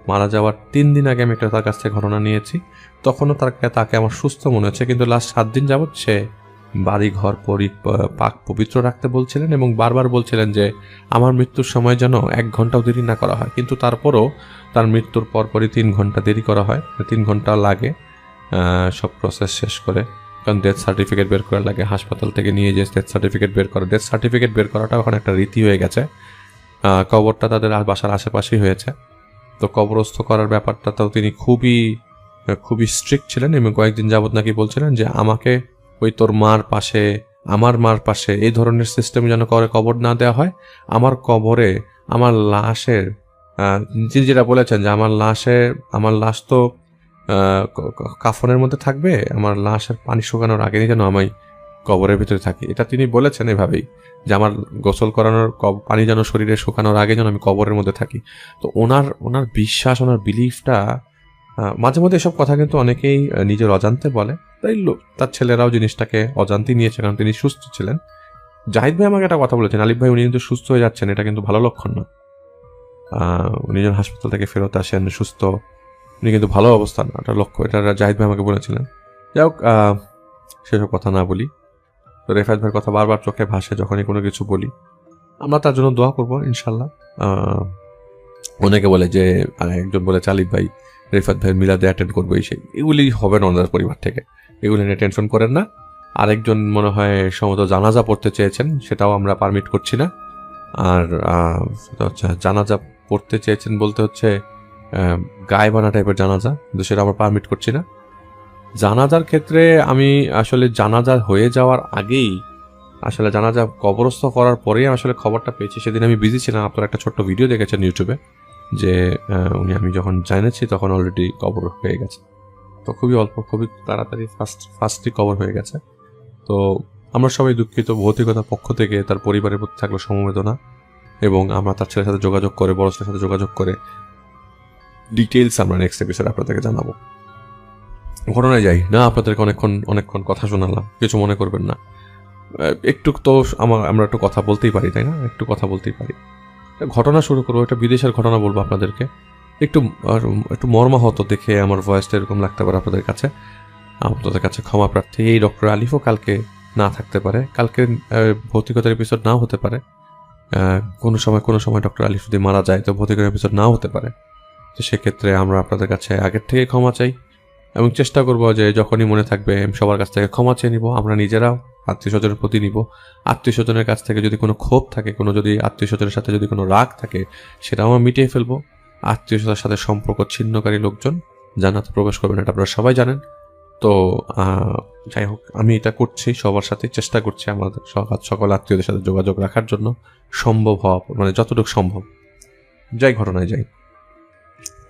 মারা যাওয়ার 3 দিন আগে আমি একটা তার কাছ থেকে ঘটনা নিয়েছি, তখনও তাকে আমার সুস্থ মনে হচ্ছে, কিন্তু লাস্ট 7 দিন যাবত সে বাড়ি ঘর পাক পবিত্র রাখতে বলছিলেন এবং বারবার বলছিলেন যে আমার মৃত্যুর সময় যেন 1 ঘন্টাও দেরি না করা হয়। কিন্তু তারপরও তার মৃত্যুর পরপরই 3 ঘন্টা দেরি করা হয়, 3 ঘন্টা লাগে সব প্রসেস শেষ করে, কারণ ডেথ সার্টিফিকেট বের করা লাগে, হাসপাতাল থেকে নিয়ে যে ডেথ সার্টিফিকেট বের করা, ডেথ সার্টিফিকেট বের করাটা এখন একটা রীতি হয়ে গেছে। কবরটা তাদের বাসার আশেপাশেই হয়েছে, তো কবরস্থ করার ব্যাপারটাতেও তিনি খুবই স্ট্রিক্ট ছিলেন এবং কয়েকদিন যাবত নাকি বলছিলেন যে আমাকে ওই তোর মার পাশে, আমার মার পাশে এই ধরনের সিস্টেম যেন করে কবর না দেওয়া হয়। আমার কবরে আমার লাশের, তিনি যেটা বলেছেন যে আমার লাশ তো কাফনের মধ্যে থাকবে, আমার লাশের পানি শুকানোর আগে যেন আমি কবরের ভিতরে থাকি, এটা তিনি বলেছেন এভাবেই, যে আমার গোসল করানোর পানি যেন শরীরে শুকানোর আগে যেন আমি কবরের মধ্যে থাকি। তো ওনার বিশ্বাস, ওনার বিলিফটা, মাঝে মধ্যে এসব কথা কিন্তু অনেকেই নিজের অজান্তে বলে, তাই তার ছেলেরাও জিনিসটাকে অজান্তে নিয়েছে, কারণ তিনি সুস্থ ছিলেন। জাহিদ ভাই আমাকে একটা কথা বলেছেন, আলিফ ভাই উনি কিন্তু সুস্থ হয়ে যাচ্ছেন, এটা কিন্তু ভালো লক্ষণ না। উনি যখন হাসপাতাল থেকে ফেরত আসেন সুস্থ, উনি কিন্তু ভালো অবস্থা না, এটা লক্ষ্য, এটা জাহিদ ভাই আমাকে বলেছিলেন। যাই হোক, সেসব কথা না বলি। তো রেফায়েত ভাইয়ের কথা বারবার চোখে ভাসে যখনই কোনো কিছু বলি, আমরা তার জন্য দোয়া করবো ইনশাল্লাহ। অনেকে বলে যে, একজন বলে আলিফ ভাই রেফায়েত ভাইয়ের মিলাদে অ্যাটেন্ড করবো, এগুলি হবে না ওনার পরিবার থেকে, এগুলি নিয়ে টেনশন করেন না। আরেকজন মনে হয় সম্ভবত জানাজা পড়তে চেয়েছেন, সেটাও আমরা পারমিট করছি না। আর সেটা হচ্ছে জানাজা পড়তে চেয়েছেন বলতে হচ্ছে গায়েবানা টাইপের জানাজা, কিন্তু সেটা আমরা পারমিট করছি না। জানাজার ক্ষেত্রে আমি আসলে জানাজা হয়ে যাওয়ার আগেই, আসলে জানাজা কবরস্থ করার পরেই আসলে খবরটা পেয়েছি। সেদিন আমি বিজি ছিলাম, আপনারা একটা ছোট্ট ভিডিও দেখেছেন ইউটিউবে, যে আমি যখন জেনেছি তখন অলরেডি কবর হয়ে গেছে। তো খুবই তাড়াতাড়ি ফার্স্টই কবর হয়ে গেছে। তো আমরা সবাই দুঃখিত, ভৌতিকতার পক্ষ থেকে তার পরিবারের প্রতি থাকলো সমবেদনা, এবং আমরা তার ছেলের সাথে যোগাযোগ করে, বড় ছেলের সাথে যোগাযোগ করে ডিটেইলস আমরা নেক্সট এপিসোডে আপনাদেরকে জানাবো। ঘটনায় যাই না, আপনাদেরকে অনেকক্ষণ কথা শোনালাম, কিছু মনে করবেন না। একটু তো আমরা একটু কথা বলতেই পারি, তাই না? একটু কথা বলতেই পারি। ঘটনা শুরু করবো, একটা বিদেশের ঘটনা বলবো আপনাদেরকে। একটু মর্মাহত দেখে আমার ভয়েসটা এরকম লাগতে পারে আপনাদের কাছে ক্ষমা প্রার্থী। এই ডক্টর আলিফও কালকে না থাকতে পারে, কালকে ভৌতিকতার এপিসোড নাও হতে পারে, কোনো সময় ডক্টর আলিফ যদি মারা যায় তো ভৌতিকতার এপিসোড নাও হতে পারে। তো সেক্ষেত্রে আমরা আপনাদের কাছে আগের থেকে ক্ষমা চাই এবং চেষ্টা করবো যে যখনই মনে থাকবে সবার কাছ থেকে ক্ষমা চেয়ে নিব, আমরা নিজেরাও আত্মীয় স্বজনের প্রতি নিব। আত্মীয় স্বজনের কাছ থেকে যদি কোনো ক্ষোভ থাকে, যদি আত্মীয় স্বজনের সাথে যদি কোনো রাগ থাকে, সেটাও আমরা মিটিয়ে ফেলবো। আত্মীয় স্বজনের সাথে সম্পর্ক ছিন্নকারী লোকজন জান্নাতে প্রবেশ করবেন, এটা আপনারা সবাই জানেন। তো যাই হোক, আমি এটা করছি, সবার সাথে চেষ্টা করছি আমাদের সকল আত্মীয়দের সাথে যোগাযোগ রাখার জন্য, সম্ভব হওয়া মানে যতটুকু সম্ভব। ঘটনায় যাই।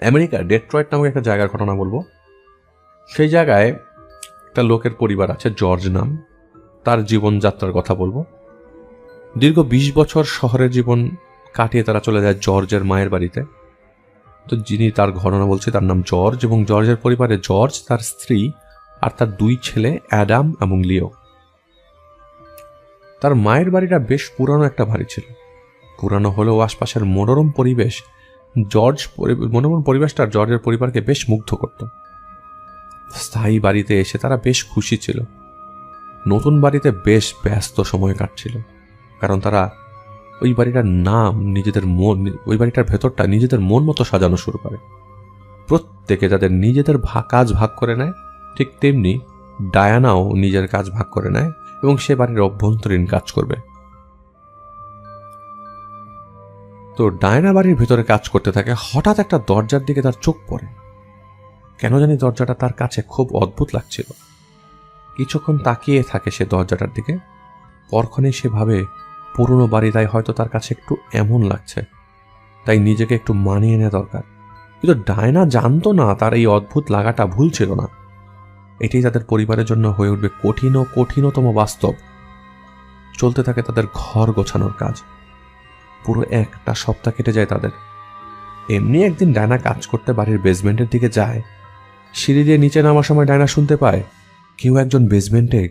আমেরিকার ডেট্রয়েট নামক একটা জায়গার ঘটনা বলবো। সেই জায়গায় একটা লোকের পরিবার আছে, জর্জ নাম, তার জীবনযাত্রার কথা বলবো। দীর্ঘ 20 বছর শহরের জীবন কাটিয়ে তারা চলে যায় জর্জের মায়ের বাড়িতে। তো যিনি তার ঘটনা বলছে তার নাম জর্জ, এবং জর্জের পরিবারে জর্জ, তার স্ত্রী আর তার 2 ছেলে অ্যাডাম এবং লিও। তার মায়ের বাড়িটা বেশ পুরানো একটা বাড়ি ছিল। পুরানো হলেও আশপাশের মনোরম পরিবেশটা জর্জের পরিবারকে বেশ মুগ্ধ করত। স্থায়ী বাড়িতে এসে তারা বেশ খুশি ছিল। নতুন বাড়িতে বেশ ব্যস্ত সময় কাটছিল, কারণ তারা ওই বাড়িটার ভেতরটা নিজেদের মন মতো সাজানো শুরু করে। প্রত্যেকে যাদের নিজেদের কাজ ভাগ করে নেয়, ঠিক তেমনি ডায়ানাও নিজের কাজ ভাগ করে নেয় এবং সে বাড়ির অভ্যন্তরীণ কাজ করবে। তো ডায়ানা বাড়ির ভেতরে কাজ করতে থাকে। হঠাৎ একটা দরজার দিকে তার চোখ পড়ে। কেন জানি দরজাটা তার কাছে খুব অদ্ভুত লাগছিল। কিছুক্ষণ তাকিয়ে থাকে সে দরজাটার দিকে, পরক্ষণেই সে ভাবে পুরনো বাড়ি, তাই হয়তো তার কাছে একটু এমন লাগছে, তাই নিজেকে একটু মানিয়ে নেওয়া দরকার। কিন্তু ডায়না জানতো না তার এই অদ্ভুত লাগাটা ভুল ছিল না। এটাই তাদের পরিবারের জন্য হয়ে উঠবে কঠিনতম বাস্তব। চলতে থাকে তাদের ঘর গোছানোর কাজ। পুরো একটা সপ্তাহ কেটে যায় তাদের। এমনি একদিন ডায়না কাজ করতে বাড়ির বেসমেন্টের দিকে যায়। সিঁড়ি দিয়ে নিচে নামার সময় ডায়না শুনতে পায় কেউ একজন বেসমেন্টে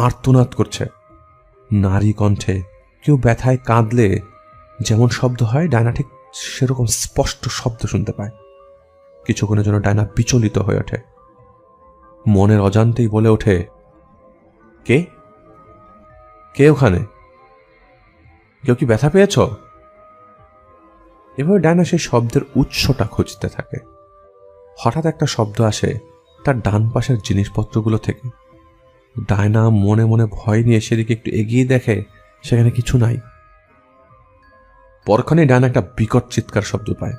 আর্তনাদ করছে নারী কণ্ঠে। কেউ ব্যথায় কাঁদলে যেমন শব্দ হয়, ডায়না ঠিক সেরকম স্পষ্ট শব্দ শুনতে পায়। কিছুক্ষণের জন্য ডায়না বিচলিত হয়ে ওঠে, মনের অজান্তেই বলে ওঠে, কে কে ওখানে? কেউ কি ব্যথা পেয়েছ? এভাবে ডায়না সেই শব্দের উৎসটা খুঁজতে থাকে। হঠাৎ একটা শব্দ আসে তার ডান পাশের জিনিসপত্রগুলো থেকে। ডায়না মনে মনে ভয় নিয়ে সেদিকে একটু এগিয়ে দেখে, সেখানে কিছু নাই। পরক্ষণে ডায়না একটা বিকট চিৎকার শব্দ পায়।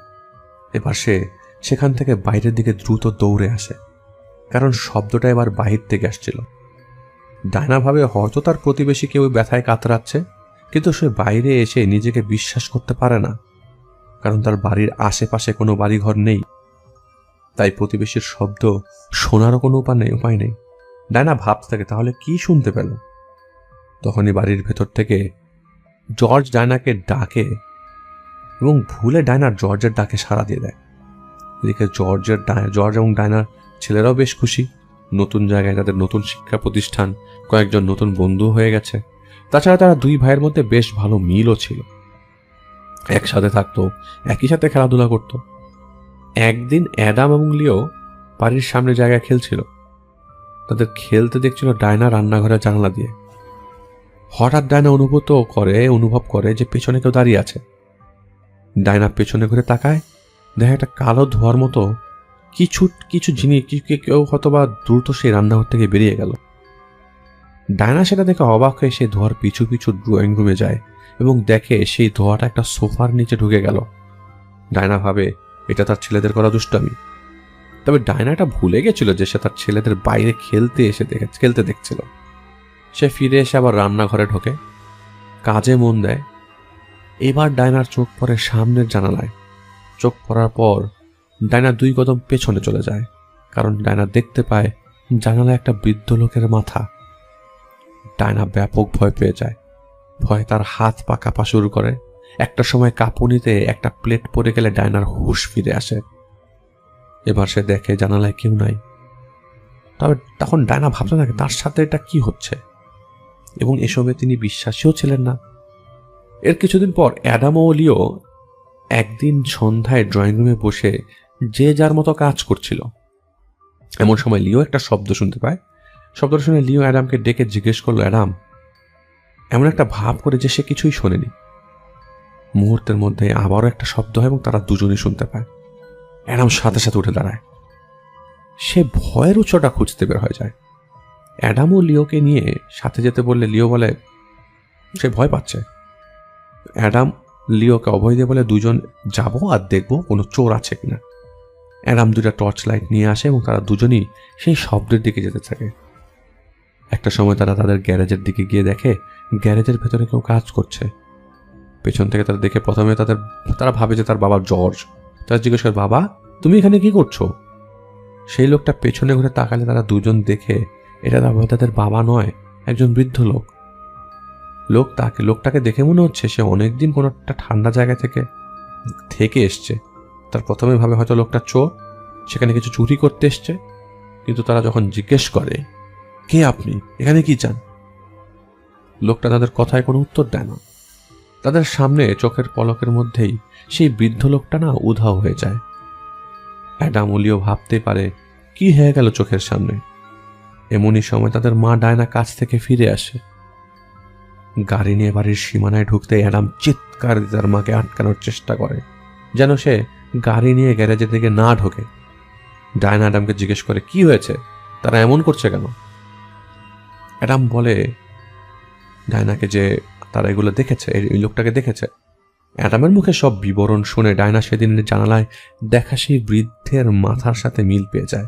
এবার সে সেখান থেকে বাইরের দিকে দ্রুত দৌড়ে আসে, কারণ শব্দটা এবার বাহির থেকে আসছিল। ডায়না ভাবে হয়তো তার প্রতিবেশী কেউ ব্যথায় কাতরাচ্ছে, কিন্তু সে বাইরে এসে নিজেকে বিশ্বাস করতে পারে না, কারণ তার বাড়ির আশেপাশে কোনো বাড়িঘর নেই। তাই প্রতিবেশীর শব্দ শোনারও কোনো উপায় নেই। ডায়না ভাবতে থাকে, তাহলে কি শুনতে পেল? তখনই বাড়ির ভেতর থেকে জর্জ ডায়নাকে ডাকে এবং ভুলে ডায়নার জর্জের ডাকে সাড়া দিয়ে দেয়। এদিকে জর্জ এবং ডায়নার ছেলেরাও বেশ খুশি। নতুন জায়গায় তাদের নতুন শিক্ষা প্রতিষ্ঠান, কয়েকজন নতুন বন্ধু হয়ে গেছে। তাছাড়া তারা দুই ভাইয়ের মধ্যে বেশ ভালো মিলও ছিল, একসাথে থাকতো, একই সাথে খেলাধুলা করত। একদিন অ্যাডাম এবং লিও বাড়ির সামনে জায়গায় খেলছিল। তাদের খেলতে দেখছিল ডায়না রান্নাঘরের জানলা দিয়ে। হঠাৎ ডায়না অনুভব করে যে পেছনে কেউ দাঁড়িয়ে আছে। ডায়না পেছনে ঘুরে তাকায়, দেখে একটা কালো ধোয়ার মতো কিছু জিনিস, কেউ হয়তোবা দ্রুত সেই রান্নাঘর থেকে বেরিয়ে গেল। ডায়না সেটা দেখে অবাক হয়ে সেই ধোয়ার পিছু পিছু ড্রয়িং রুমে যায় এবং দেখে সেই ধোয়াটা একটা সোফার নিচে ঢুকে গেল। ডায়না ভাবে এটা তার ছেলেদের করা দুষ্টামি। তবে ডায়নাটা ভুলে গেছিল যে সে তার ছেলেদের বাইরে খেলতে দেখছিল। সে ফিরে এসে আবার রান্নাঘরে ঢোকে, কাজে মন দেয়। এবার ডায়নার চোখ পড়ে সামনের জানালায়। চোখ পড়ার পর ডায়না 2 কদম পেছনে চলে যায়, কারণ ডায়না দেখতে পায় জানালায় একটা বৃদ্ধ লোকের মাথা। ডায়না ব্যাপক ভয় পেয়ে যায়। ভয়ে তার হাত পা কাঁপা শুরু করে। একটা সময় কাঁপুনিতে একটা প্লেট পড়ে গেলে ডায়নার হুঁশ ফিরে আসে। এবার সে দেখে জানালায় কেউ নাই। তবে তখন ডায়না ভাবতে থাকে তার সাথে এটা কি হচ্ছে, এবং এসবে তিনি বিশ্বাসীও ছিলেন না। এর কিছুদিন পর অ্যাডাম ও লিও একদিন সন্ধ্যায় ড্রয়িং রুমে বসে যে যার মতো কাজ করছিল। এমন সময় লিও একটা শব্দ শুনতে পায়। শব্দটা শুনে লিও অ্যাডামকে ডেকে জিজ্ঞেস করলো, অ্যাডাম এমন একটা ভাব করে যে সে কিছুই শোনেনি। মুহূর্তের মধ্যে আবারও একটা শব্দ হয় এবং তারা দুজনেই শুনতে পায়। অ্যাডাম সাথে সাথে উঠে দাঁড়ায়। সে ভয়ের উৎসটা খুঁজতে বের হয়ে যায়। অ্যাডাম ও লিওকে নিয়ে সাথে যেতে বললে লিও বলে সে ভয় পাচ্ছে। অ্যাডাম লিওকে অভয় দিয়ে বলে, দুজন যাবো আর দেখবো কোনো চোর আছে কিনা। অ্যাডাম 2টা টর্চ লাইট নিয়ে আসে এবং তারা দুজনই সেই শব্দের দিকে যেতে থাকে। একটা সময় তারা তাদের গ্যারেজের দিকে গিয়ে দেখে গ্যারেজের ভেতরে কেউ কাজ করছে। পেছন থেকে তারা দেখে প্রথমে তারা ভাবে যে তার বাবা জর্জ। তারা জিজ্ঞেস করে, বাবা তুমি এখানে কি করছো? সেই লোকটা পেছনে ঘুরে তাকালে তারা দুজন দেখে এটা তাদের বাবা নয়, একজন বৃদ্ধ লোক। লোকটাকে দেখে মনে হচ্ছে সে অনেকদিন কোনো একটা ঠান্ডা জায়গা থেকে এসছে। তার প্রথমে ভাবে হয়তো লোকটা চোর, সেখানে কিছু চুরি করতে এসছে। কিন্তু তারা যখন জিজ্ঞেস করে, কে আপনি, এখানে কি চান, লোকটা তাদের কথায় কোনো উত্তর দেয় না। তাদের সামনে চোখের পলকের মধ্যেই সেই বৃদ্ধ লোকটা না উধাও হয়ে যায়। অ্যাডাম ও লিও ভাবতে পারে কি হয়ে গেল চোখের সামনে। এমনই সময় তাদের মা ডায়না কাছ থেকে ফিরে আসে। গাড়ি নিয়ে বাড়ির সীমানায় ঢুকতে অ্যাডাম চিৎকার দিয়ে তার মাকে আটকানোর চেষ্টা করে, যেন সে গাড়ি নিয়ে গ্যারেজের দিকে না ঢোকে। ডায়না অ্যাডামকে জিজ্ঞেস করে, কি হয়েছে, তারা এমন করছে কেন? অ্যাডাম বলে ডায়নাকে যে তারা এগুলো দেখেছে, এই লোকটাকে দেখেছে। অ্যাডামের মুখে সব বিবরণ শুনে ডায়না সেদিনের জানালায় দেখা সেই বৃদ্ধের মাথার সাথে মিল পেয়ে যায়।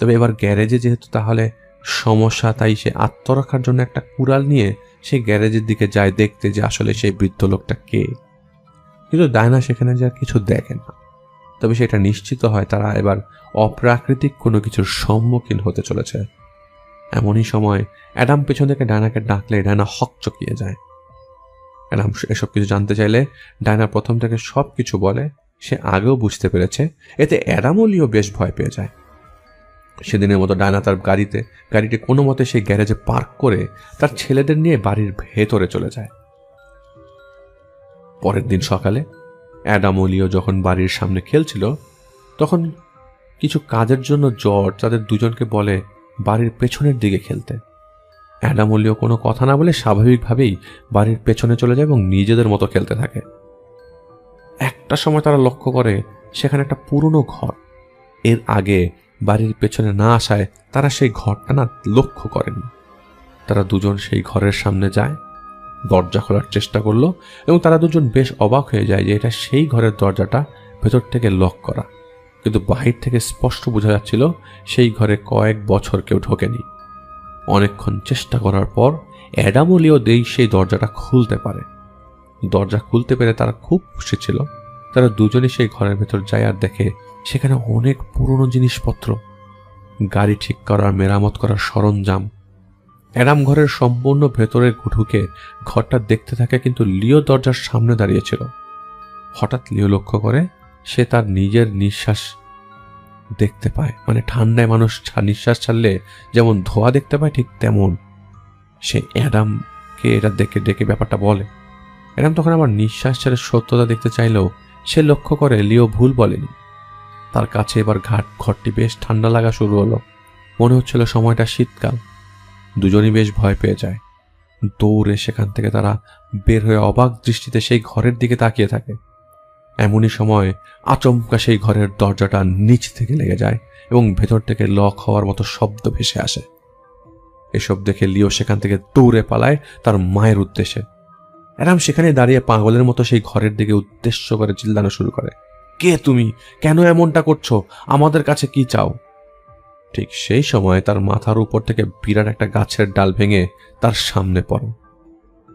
তবে এবার গ্যারেজে যেহেতু তাহলে সমস্যা, তাই সে আত্মরক্ষার জন্য একটা কুড়াল নিয়ে সেই গ্যারেজের দিকে যায় দেখতে যে আসলে সেই বৃদ্ধ লোকটা কে। কিন্তু ডায়না সেখানে যে আর কিছু দেখে না। তবে সেটা নিশ্চিত হয় তারা এবার অপ্রাকৃতিক কোনো কিছুর সম্মুখীন হতে চলেছে। এমনই সময় অ্যাডাম পেছন থেকে ডায়নাকে ডাকলে ডায়না হকচকিয়ে যায়। অ্যাডাম এসব কিছু জানতে চাইলে ডায়না প্রথম থেকে সব কিছু বলে। সে আগেও বুঝতে পেরেছে, এতে অ্যাডাম ও লিও বেশ ভয় পেয়ে যায়। সেদিনের মতো ডায়না তার গাড়িটি কোনো মতে সেই গ্যারেজে পার্ক করে তার ছেলেদের নিয়ে বাড়ির ভেতরে চলে যায়। পরের দিন সকালে অ্যাডাম ও লিও যখন বাড়ির সামনে খেলছিল, তখন কিছু কাজের জন্য জর্জ তাদের দুজনকে বলে বাড়ির পেছনের দিকে খেলতে। অ্যাডাম ও লিও কোনো কথা না বলে স্বাভাবিকভাবেই বাড়ির পেছনে চলে যায় এবং নিজেদের মতো খেলতে থাকে। একটা সময় তারা লক্ষ্য করে সেখানে একটা পুরনো ঘর। এর আগে বাড়ির পেছনে না আসায় তারা সেই ঘরটা না লক্ষ্য করেনি। তারা দুজন সেই ঘরের সামনে যায়, দরজা খোলার চেষ্টা করলো এবং তারা দুজন বেশ অবাক হয়ে যায় যে এটা সেই ঘরের দরজাটা ভেতর থেকে লক করা, কিন্তু বাহির থেকে স্পষ্ট বোঝা যাচ্ছিল সেই ঘরে কয়েক বছর কেউ ঢোকেনি। অনেকক্ষণ চেষ্টা করার পর অ্যাডাম ও লিও সেই দরজাটা খুলতে পারে। দরজা খুলতে পেরে তারা খুব খুশি ছিল। তারা দুজনই সেই ঘরের ভেতর যায় আর দেখে সেখানে অনেক পুরনো জিনিসপত্র, গাড়ি ঠিক করার, মেরামত করার সরঞ্জাম। অ্যাডাম ঘরের সম্পূর্ণ ভেতরে ঢুকে ঘরটা দেখতে থাকে, কিন্তু লিও দরজার সামনে দাঁড়িয়েছিল। হঠাৎ লিও লক্ষ্য করে সে তার নিজের নিঃশ্বাস দেখতে পায়। মানে ঠান্ডায় মানুষ নিঃশ্বাস ছাড়লে যেমন ধোঁয়া দেখতে পায়, ঠিক তেমন। সে অ্যাডামকে এটা ডেকে ব্যাপারটা বলে। অ্যাডাম তখন আবার নিঃশ্বাস ছেড়ে সত্যতা দেখতে চাইলেও সে লক্ষ্য করে লিও ভুল বলেনি। তার কাছে এবার ঘরটি বেশ ঠান্ডা লাগা শুরু হলো। মনে হচ্ছিল সময়টা শীতকাল। দুজনই বেশ ভয় পেয়ে যায়। দৌড়ে সেখান থেকে তারা বের হয়ে অবাক দৃষ্টিতে সেই ঘরের দিকে তাকিয়ে থাকে। এমনই সময় আচমকা সেই ঘরের দরজাটা নিচ থেকে লেগে যায় এবং ভেতর থেকে লক হওয়ার মতো শব্দ ভেসে আসে। এসব দেখে লিও সেখান থেকে দৌড়ে পালায় তার মায়ের উদ্দেশ্যে। অ্যাডাম সেখানে দাঁড়িয়ে পাগলের মতো সেই ঘরের দিকে উদ্দেশ্য করে চিল্লানো শুরু করে, কে তুমি? কেন এমনটা করছো? আমাদের কাছে কি চাও? ঠিক সেই সময় তার মাথার উপর থেকে বিরাট একটা গাছের ডাল ভেঙে তার সামনে পড়ে।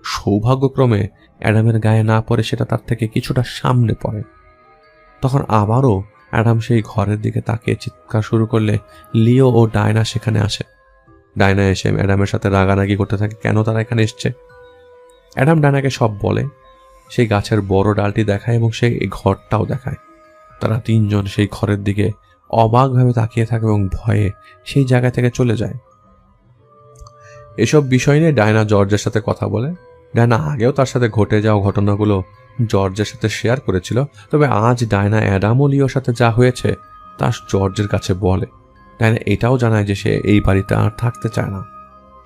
সৌভাগ্যক্রমে অ্যাডামের গায়ে না পড়ে সেটা তার থেকে কিছুটা সামনে পড়ে। তখন আবারও অ্যাডাম সেই ঘরের দিকে তাকিয়ে চিৎকার শুরু করলে লিও ও ডায়না সেখানে আসে। ডায়না এসে অ্যাডামের সাথে রাগারাগি করতে থাকে কেন তারা এখানে এসছে। অ্যাডাম ডায়নাকে সব বলে, সেই গাছের বড় ডালটি দেখায় এবং সেই ঘরটাও দেখায়। তারা তিনজন সেই ঘরের দিকে অবাকভাবে তাকিয়ে থাকে এবং ভয়ে সেই জায়গা থেকে চলে যায়। এসব বিষয় নিয়ে ডায়না জর্জের সাথে কথা বলে। ডায়না আগেও তার সাথে ঘটে যাওয়া ঘটনাগুলো জর্জের সাথে শেয়ার করেছিল, তবে আজ ডায়না অ্যাডাম ও লিওর সাথে যা হয়েছে তা জর্জের কাছে বলে। ডায়না এটাও জানায় যে সে এই বাড়িতে আর থাকতে চায় না,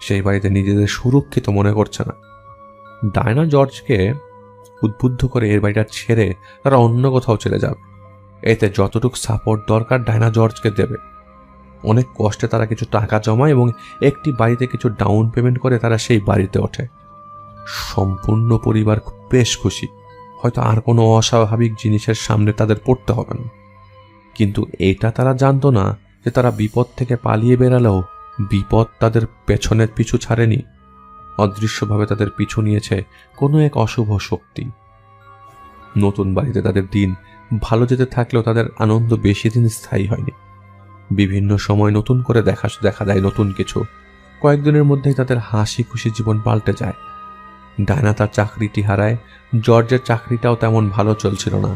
সেই বাড়িতে নিজেদের সুরক্ষিত মনে করছে না। ডায়না জর্জকে উদ্বুদ্ধ করে এর বাড়িটা ছেড়ে তারা অন্য কোথাও চলে যাবে। এতে যতটুকু সাপোর্ট দরকার ডায়না জর্জকে দেবে। অনেক কষ্টে তারা কিছু টাকা জমায় এবং একটি বাড়িতে কিছু ডাউন পেমেন্ট করে তারা সেই বাড়িতে ওঠে। সম্পূর্ণ পরিবার বেশ খুশি। হয়তো আর কোনো অস্বাভাবিক জিনিসের সামনে তাদের পড়তে হবে না। কিন্তু এটা তারা জানতো না যে তারা বিপদ থেকে পালিয়ে বেরালেও বিপদ তাদের পেছনের পিছু ছাড়েনি। অদৃশ্যভাবে তাদের পিছু নিয়েছে কোনো এক অশুভ শক্তি। নতুন বাড়িতে তাদের দিন ভালো যেতে থাকলেও তাদের আনন্দ বেশি দিন স্থায়ী হয়নি। বিভিন্ন সময় নতুন করে দেখা দেয় নতুন কিছু। কয়েকদিনের মধ্যেই তাদের হাসি খুশি জীবন পাল্টে যায়। ডায়না তার চাকরিটি হারায়, জর্জের চাকরিটাও তেমন ভালো চলছিল না।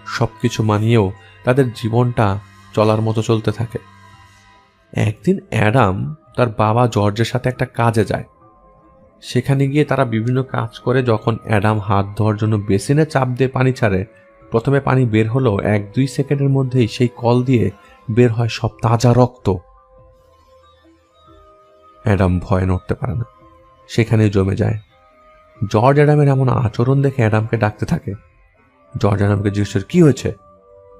সবকিছু মানিয়েও তাদের জীবনটা চলার মতো চলতে থাকে। একদিন অ্যাডাম তার বাবা জর্জের সাথে একটা কাজে যায়। সেখানে গিয়ে তারা বিভিন্ন কাজ করে যখন অ্যাডাম হাত ধোয়ার জন্য বেসিনে চাপ দিয়ে পানি ছাড়ে, প্রথমে পানি বের হলো 1-2 সেকেন্ডের মধ্যেই সেই কল দিয়ে বের হয় সব তাজা রক্ত। অ্যাডাম ভয়ে নড়তে পারে না, সেখানে জমে যায়। জর্জ অ্যাডামের এমন আচরণ দেখে অ্যাডামকে ডাকতে থাকে। জর্জ অ্যাডামকে জিজ্ঞেস করে, কি হয়েছে?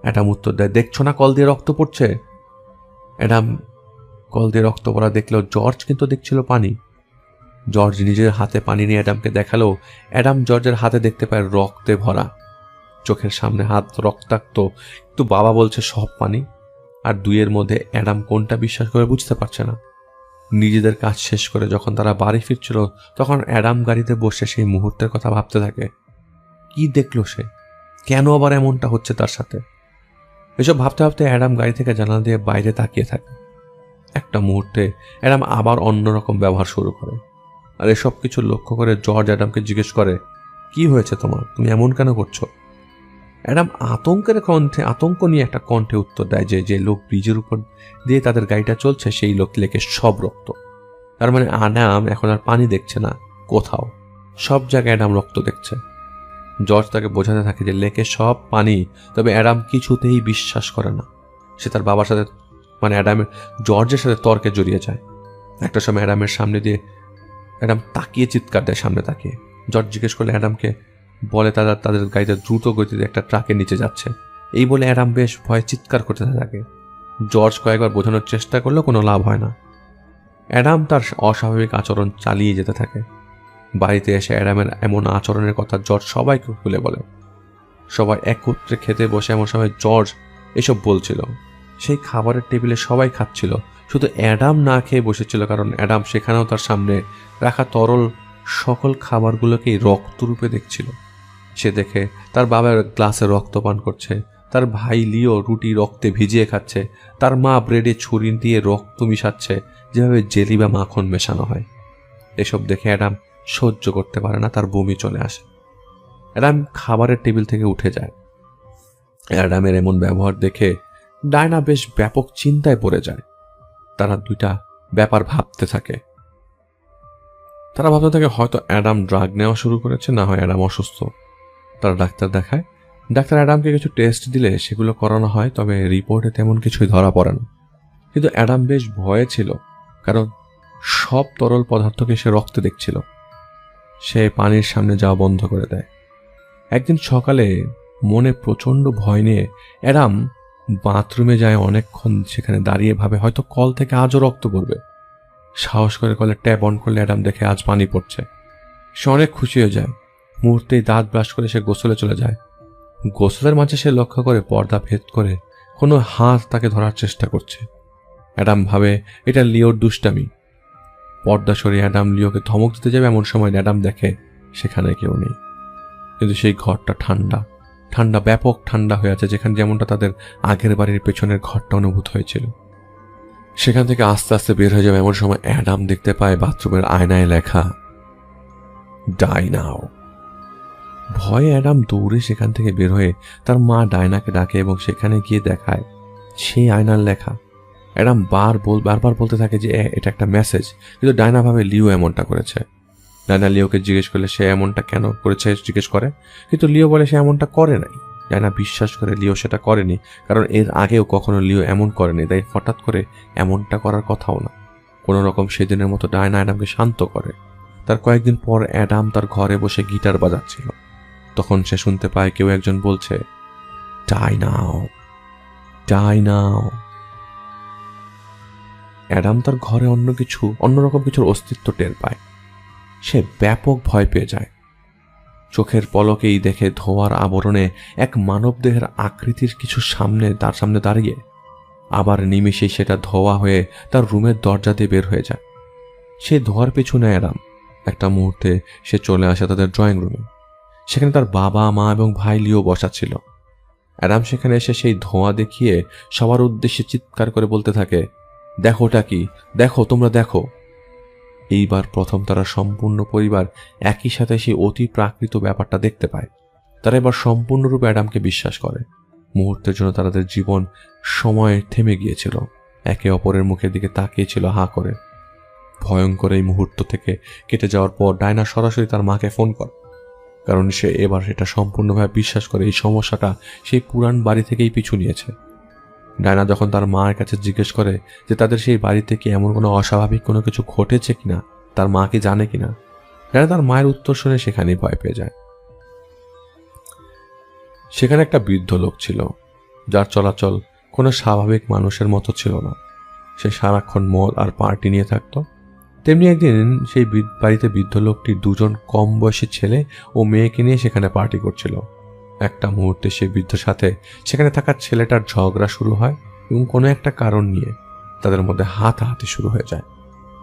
অ্যাডাম উত্তর দেয়, দেখছো না কল দিয়ে রক্ত পড়ছে? অ্যাডাম কল দিয়ে রক্ত পড়া দেখলেও জর্জ কিন্তু দেখছিল পানি। জর্জ নিজের হাতে পানি নিয়ে অ্যাডামকে দেখালো। অ্যাডাম জর্জের হাতে দেখতে পায় রক্তে ভরা, চোখের সামনে হাত রক্তাক্ত, কিন্তু বাবা বলছে সব পানি। আর দুইয়ের মধ্যে অ্যাডাম কোনটা বিশ্বাস করে বুঝতে পারছে না। নিজেদের কাজ শেষ করে যখন তারা বাড়ি ফিরছিল তখন অ্যাডাম গাড়িতে বসে সেই মুহূর্তের কথা ভাবতে থাকে। কি দেখলো সে? কেন আবার এমনটা হচ্ছে তার সাথে? এসব ভাবতে ভাবতে অ্যাডাম গাড়ি থেকে জানালা দিয়ে বাইরে তাকিয়ে থাকে। একটা মুহূর্তে অ্যাডাম আবার অন্যরকম ব্যবহার শুরু করে। আর এসব কিছু লক্ষ্য করে জর্জ অ্যাডামকে জিজ্ঞেস করে, কি হয়েছে তোমার? তুমি এমন কেন করছো? অ্যাডাম আতঙ্ক নিয়ে একটা কণ্ঠে উত্তর দেয় যে লোক ব্রিজের উপর দিয়ে তাদের গাড়িটা চলছে সেই লোক লেকে সব রক্ত। তার মানে অ্যাডাম এখন আর পানি দেখছে না, কোথাও সব জায়গায় অ্যাডাম রক্ত দেখছে। জর্জ তাকে বোঝাতে থাকে যে লেকে সব পানি, তবে অ্যাডাম কিছুতেই বিশ্বাস করে না। সে তার বাবার সাথে মানে জর্জের সাথে তর্কে জড়িয়ে যায়। একটা সময় অ্যাডামের সামনে দিয়ে অ্যাডাম তাকিয়ে চিৎকার দেয়, সামনে তাকিয়ে। জর্জ জিজ্ঞেস করলে অ্যাডামকে, বলে তাদের গাড়িতে দ্রুত গতিতে একটা ট্রাকের নিচে যাচ্ছে। এই বলে অ্যাডাম বেশ ভয়ে চিৎকার করতে থাকে। জর্জ কয়েকবার বোঝানোর চেষ্টা করলেও কোনো লাভ হয় না। অ্যাডাম তার অস্বাভাবিক আচরণ চালিয়ে যেতে থাকে। বাড়িতে এসে অ্যাডামের এমন আচরণের কথা জর্জ সবাইকে খুলে বলে। সবাই একত্রে খেতে বসে এমন সময় জর্জ এসব বলছিল। সেই খাবারের টেবিলে সবাই খাচ্ছিল, শুধু অ্যাডাম না খেয়ে বসেছিল, কারণ অ্যাডাম সেখানেও তার সামনে রাখা তরল সকল খাবারগুলোকেই রক্তরূপে দেখছিল। সে দেখে তার বাবার গ্লাসে রক্ত পান করছে, তার ভাই লিও রুটি রক্তে ভিজিয়ে খাচ্ছে, তার মা ব্রেডে ছুরি দিয়ে রক্ত মিশাচ্ছে, যেভাবে জেলি বা মাখন মেশানো হয়। এসব দেখে অ্যাডাম সহ্য করতে পারে না, তার বমি চলে আসে। অ্যাডাম খাবারের টেবিল থেকে উঠে যায়। অ্যাডামের এমন ব্যবহার দেখে ডায়না বেশ ব্যাপক চিন্তায় পড়ে যায়। তারা দুইটা ব্যাপার ভাবতে থাকে। হয়তো অ্যাডাম ড্রাগ নেওয়া শুরু করেছে, না হয় অ্যাডাম অসুস্থ। তারা ডাক্তার দেখায়। ডাক্তার অ্যাডামকে কিছু টেস্ট দিলে সেগুলো করানো হয়, তবে রিপোর্টে তেমন কিছুই ধরা পড়ে না। কিন্তু অ্যাডাম বেশ ভয়ে ছিল, কারণ সব তরল পদার্থকে সে রক্তে দেখছিল। সে পানির সামনে যাওয়া বন্ধ করে দেয়। একদিন সকালে মনে প্রচণ্ড ভয় নিয়ে অ্যাডাম বাথরুমে যায়। অনেকক্ষণ সেখানে দাঁড়িয়ে ভাবে হয়তো কল থেকে আজও রক্ত পড়বে। সাহস করে কলে ট্যাপ অন করলে অ্যাডাম দেখে আজ পানি পড়ছে। সে অনেক খুশি হয়ে যায়। মুহূর্তেই দাঁত ব্রাশ করে সে গোসলে চলে যায়। গোসলের মাঝে সে লক্ষ্য করে পর্দা ভেদ করে কোনো হাত তাকে ধরার চেষ্টা করছে। অ্যাডাম ভাবে এটা লিওর দুষ্টামি। পর্দা সরিয়ে অ্যাডাম লিওকে ধমক দিতে যাবে, এমন সময় অ্যাডাম দেখে সেখানে কেউ নেই। কিন্তু সেই ঘরটা ঠান্ডা, ব্যাপক ঠান্ডা হয়ে আছে, যেখানে যেমনটা তাদের আগের বাড়ির পেছনের ঘরটা অনুভূত হয়েছিল। সেখান থেকে আস্তে আস্তে বের হয়ে যাবে, এমন সময় অ্যাডাম দেখতে পায় বাথরুমের আয়নায় লেখা ডাইনাও। ভয়ে অ্যাডাম দৌড়ে সেখান থেকে বের হয়ে তার মা ডায়নাকে ডাকে এবং সেখানে গিয়ে দেখায় সেই আয়নার লেখা। অ্যাডাম বারবার বলতে থাকে যে এটা একটা মেসেজ, কিন্তু ডায়না ভাবে লিও এমনটা করেছে। ডায়না লিওকে জিজ্ঞেস করলে সে এমনটা কেন করেছে জিজ্ঞেস করে, কিন্তু লিও বলে সে এমনটা করে নাই। ডায়না বিশ্বাস করে লিও সেটা করেনি, কারণ এর আগেও কখনো লিও এমন করেনি, তাই হঠাৎ করে এমনটা করার কথাও না। কোনো রকম সেদিনের মতো ডায়না অ্যাডামকে শান্ত করে। তার কয়েকদিন পর অ্যাডাম তার ঘরে বসে গিটার বাজাচ্ছিল। তখন সে শুনতে পায় কেউ একজন বলছে ডাইনাও। অ্যাডাম তার ঘরে অন্যরকম কিছুর অস্তিত্ব টের পায়। সে ব্যাপক ভয় পেয়ে যায়। চোখের পলকেই দেখে ধোঁয়ার আবরণে এক মানবদেহের আকৃতির কিছু তার সামনে দাঁড়িয়ে। আবার নিমেষেই সেটা ধোঁয়া হয়ে তার রুমের দরজা দিয়ে বের হয়ে যায়। সে ধোঁয়ার পেছনে অ্যাডাম। একটা মুহূর্তে সে চলে আসে তাদের ড্রয়িং রুমে। সেখানে তার বাবা, মা এবং ভাই লিও বসা ছিল। অ্যাডাম সেখানে এসে সেই ধোঁয়া দেখিয়ে সবার উদ্দেশ্যে চিৎকার করে বলতে থাকে, দেখো ওটা কি, দেখো, তোমরা দেখো। এইবার প্রথম তারা সম্পূর্ণ পরিবার একই সাথে সেই অতি প্রাকৃত ব্যাপারটা দেখতে পায়। তারা এবার সম্পূর্ণরূপে অ্যাডামকে বিশ্বাস করে। মুহূর্তের জন্য তাদের জীবন সময় থেমে গিয়েছিল। একে অপরের মুখের দিকে তাকিয়েছিল হাঁ করে। ভয়ঙ্কর এই মুহূর্ত থেকে কেটে যাওয়ার পর ডায়না সরাসরি তার মাকে ফোন করে, কারণ সে এবার এটা সম্পূর্ণভাবে বিশ্বাস করে এই সমস্যাটা সেই পুরান বাড়ি থেকেই পিছু নিয়েছে। ডায়না যখন তার মায়ের কাছে জিজ্ঞেস করে যে তাদের সেই বাড়িতে কি এমন কোনো অস্বাভাবিক কোনো কিছু ঘটেছে কিনা, তার মা কি জানে কিনা, ডায়না তার মায়ের উত্তর শুনে সেখানেই ভয় পেয়ে যায়। সেখানে একটা বৃদ্ধ লোক ছিল, যার চলাচল কোনো স্বাভাবিক মানুষের মতো ছিল না। সে সারাক্ষণ মদ আর পার্টি নিয়ে থাকতো। তেমনি একদিন সেই বাড়িতে বৃদ্ধ লোকটির দুজন কম বয়সী ছেলে ও মেয়েকে নিয়ে সেখানে পার্টি করছিল। একটা মুহূর্তে সেই বৃদ্ধর সাথে সেখানে থাকা ছেলেটার ঝগড়া শুরু হয় এবং কোনো একটা কারণ নিয়ে তাদের মধ্যে হাতাহাতি শুরু হয়ে যায়।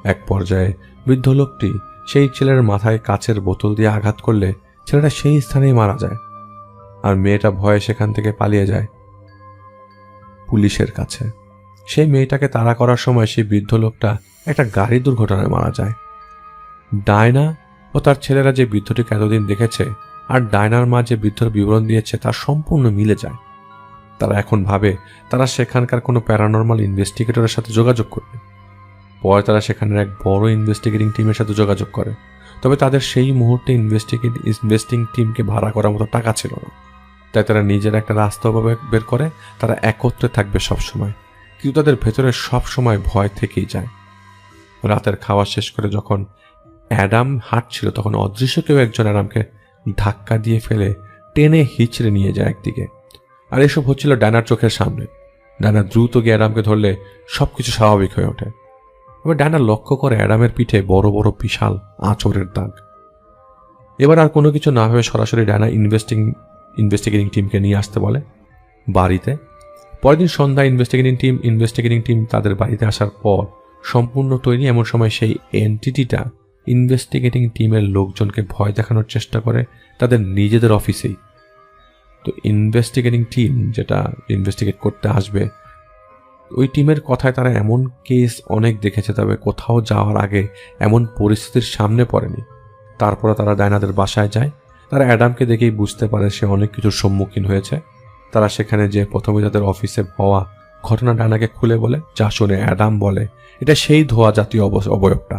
এক পর্যায়ে বৃদ্ধ লোকটি সেই ছেলের মাথায় কাচের বোতল দিয়ে আঘাত করলে ছেলেটা সেই স্থানেই মারা যায়। আর মেয়েটা ভয়ে সেখান থেকে পালিয়ে যায় পুলিশের কাছে। সেই মেয়েটাকে তাড়া করার সময় সেই বৃদ্ধ লোকটা একটা গাড়ি দুর্ঘটনায় মারা যায়। ডায়না ও তার ছেলেরা যে বৃদ্ধটিকে এতদিন দেখেছে আর ডায়নার মা যে বৃদ্ধর বিবরণ দিয়েছে তা সম্পূর্ণ মিলে যায়। তারা এখন ভাবে তারা সেখানকার কোনো প্যারানর্মাল ইনভেস্টিগেটরের সাথে যোগাযোগ করবে। পরে তারা সেখানের এক বড় ইনভেস্টিগেটিং টিমের সাথে যোগাযোগ করে, তবে তাদের সেই মুহূর্তে ইনভেস্টিং টিমকে ভাড়া করার মতো টাকা ছিল না। তাই তারা নিজের একটা রাস্তা বের করে তারা একত্রে থাকবে সবসময়, কিন্তু তাদের ভেতরে সবসময় ভয় থেকেই যায়। রাতের খাওয়া শেষ করে যখন অ্যাডাম হাঁটছিল তখন অদৃশ্য কেউ একজন অ্যাডামকে ধাক্কা দিয়ে ফেলে টেনে হিচড়ে নিয়ে যায় একদিকে। আর এসব হচ্ছিল ডায়নার চোখের সামনে। ডায়না দ্রুত গিয়ে অ্যাডামকে ধরলে সবকিছু স্বাভাবিক হয়ে ওঠে। এবার ডায়না লক্ষ্য করে অ্যাডামের পিঠে বড় বড় বিশাল আঁচড়ের দাগ। এবার আর কোনো কিছু না ভেবে সরাসরি ডায়না ইনভেস্টিগেটিং টিমকে নিয়ে আসতে বলে বাড়িতে। পরের দিন সন্ধ্যায় ইনভেস্টিগেটিং টিম তাদের বাড়িতে আসার পর সম্পূর্ণ তৈরি। এমন সময় সেই এন্টিটিটা ইনভেস্টিগেটিং টিমের লোকজনকে ভয় দেখানোর চেষ্টা করে তাদের নিজেদের অফিসেই। তো ইনভেস্টিগেটিং টিম যেটা ইনভেস্টিগেট করতে আসবে, ওই টিমের কথায় তারা এমন কেস অনেক দেখেছে, তবে কোথাও যাওয়ার আগে এমন পরিস্থিতির সামনে পড়েনি। তারপরে তারা ডায়নাদের বাসায় যায়। তারা অ্যাডামকে দেখেই বুঝতে পারে সে অনেক কিছুর সম্মুখীন হয়েছে। তারা সেখানে যে প্রথমে তাদের অফিসে হওয়া ঘটনা ডায়নাকে খুলে বলে, যা শুনে অ্যাডাম বলে এটা সেই ধোয়া জাতীয় অবয়বটা।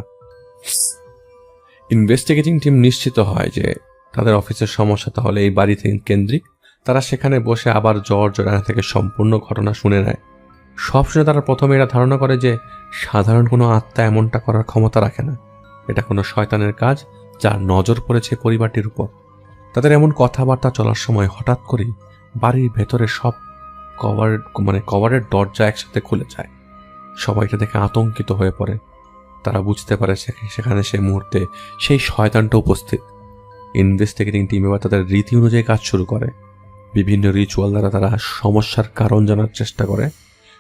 ইনভেস্টিগেটিং টিম নিশ্চিত হয় যে তাদের অফিসের সমস্যা তাহলে এই বাড়ি থেকে কেন্দ্রিক। তারা সেখানে বসে আবার জর্জ ডায়না থেকে সম্পূর্ণ ঘটনা শুনে নেয়। সব শুনে তারা প্রথমে এরা ধারণা করে যে সাধারণ কোনো আত্মা এমনটা করার ক্ষমতা রাখে না, এটা কোনো শয়তানের কাজ যার নজর পড়েছে পরিবারটির উপর। তাদের এমন কথাবার্তা চলার সময় হঠাৎ করেই বাড়ির ভেতরে সব কভারের দরজা একসাথে খুলে যায়। সবাই এটা দেখে আতঙ্কিত হয়ে পড়ে। তারা বুঝতে পারে সেখানে সেই মুহূর্তে সেই শয়তানটা উপস্থিত। ইনভেস্টিগেটিং টিম এবার তাদের রীতি অনুযায়ী কাজ শুরু করে। বিভিন্ন রিচুয়াল দ্বারা তারা সমস্যার কারণ জানার চেষ্টা করে।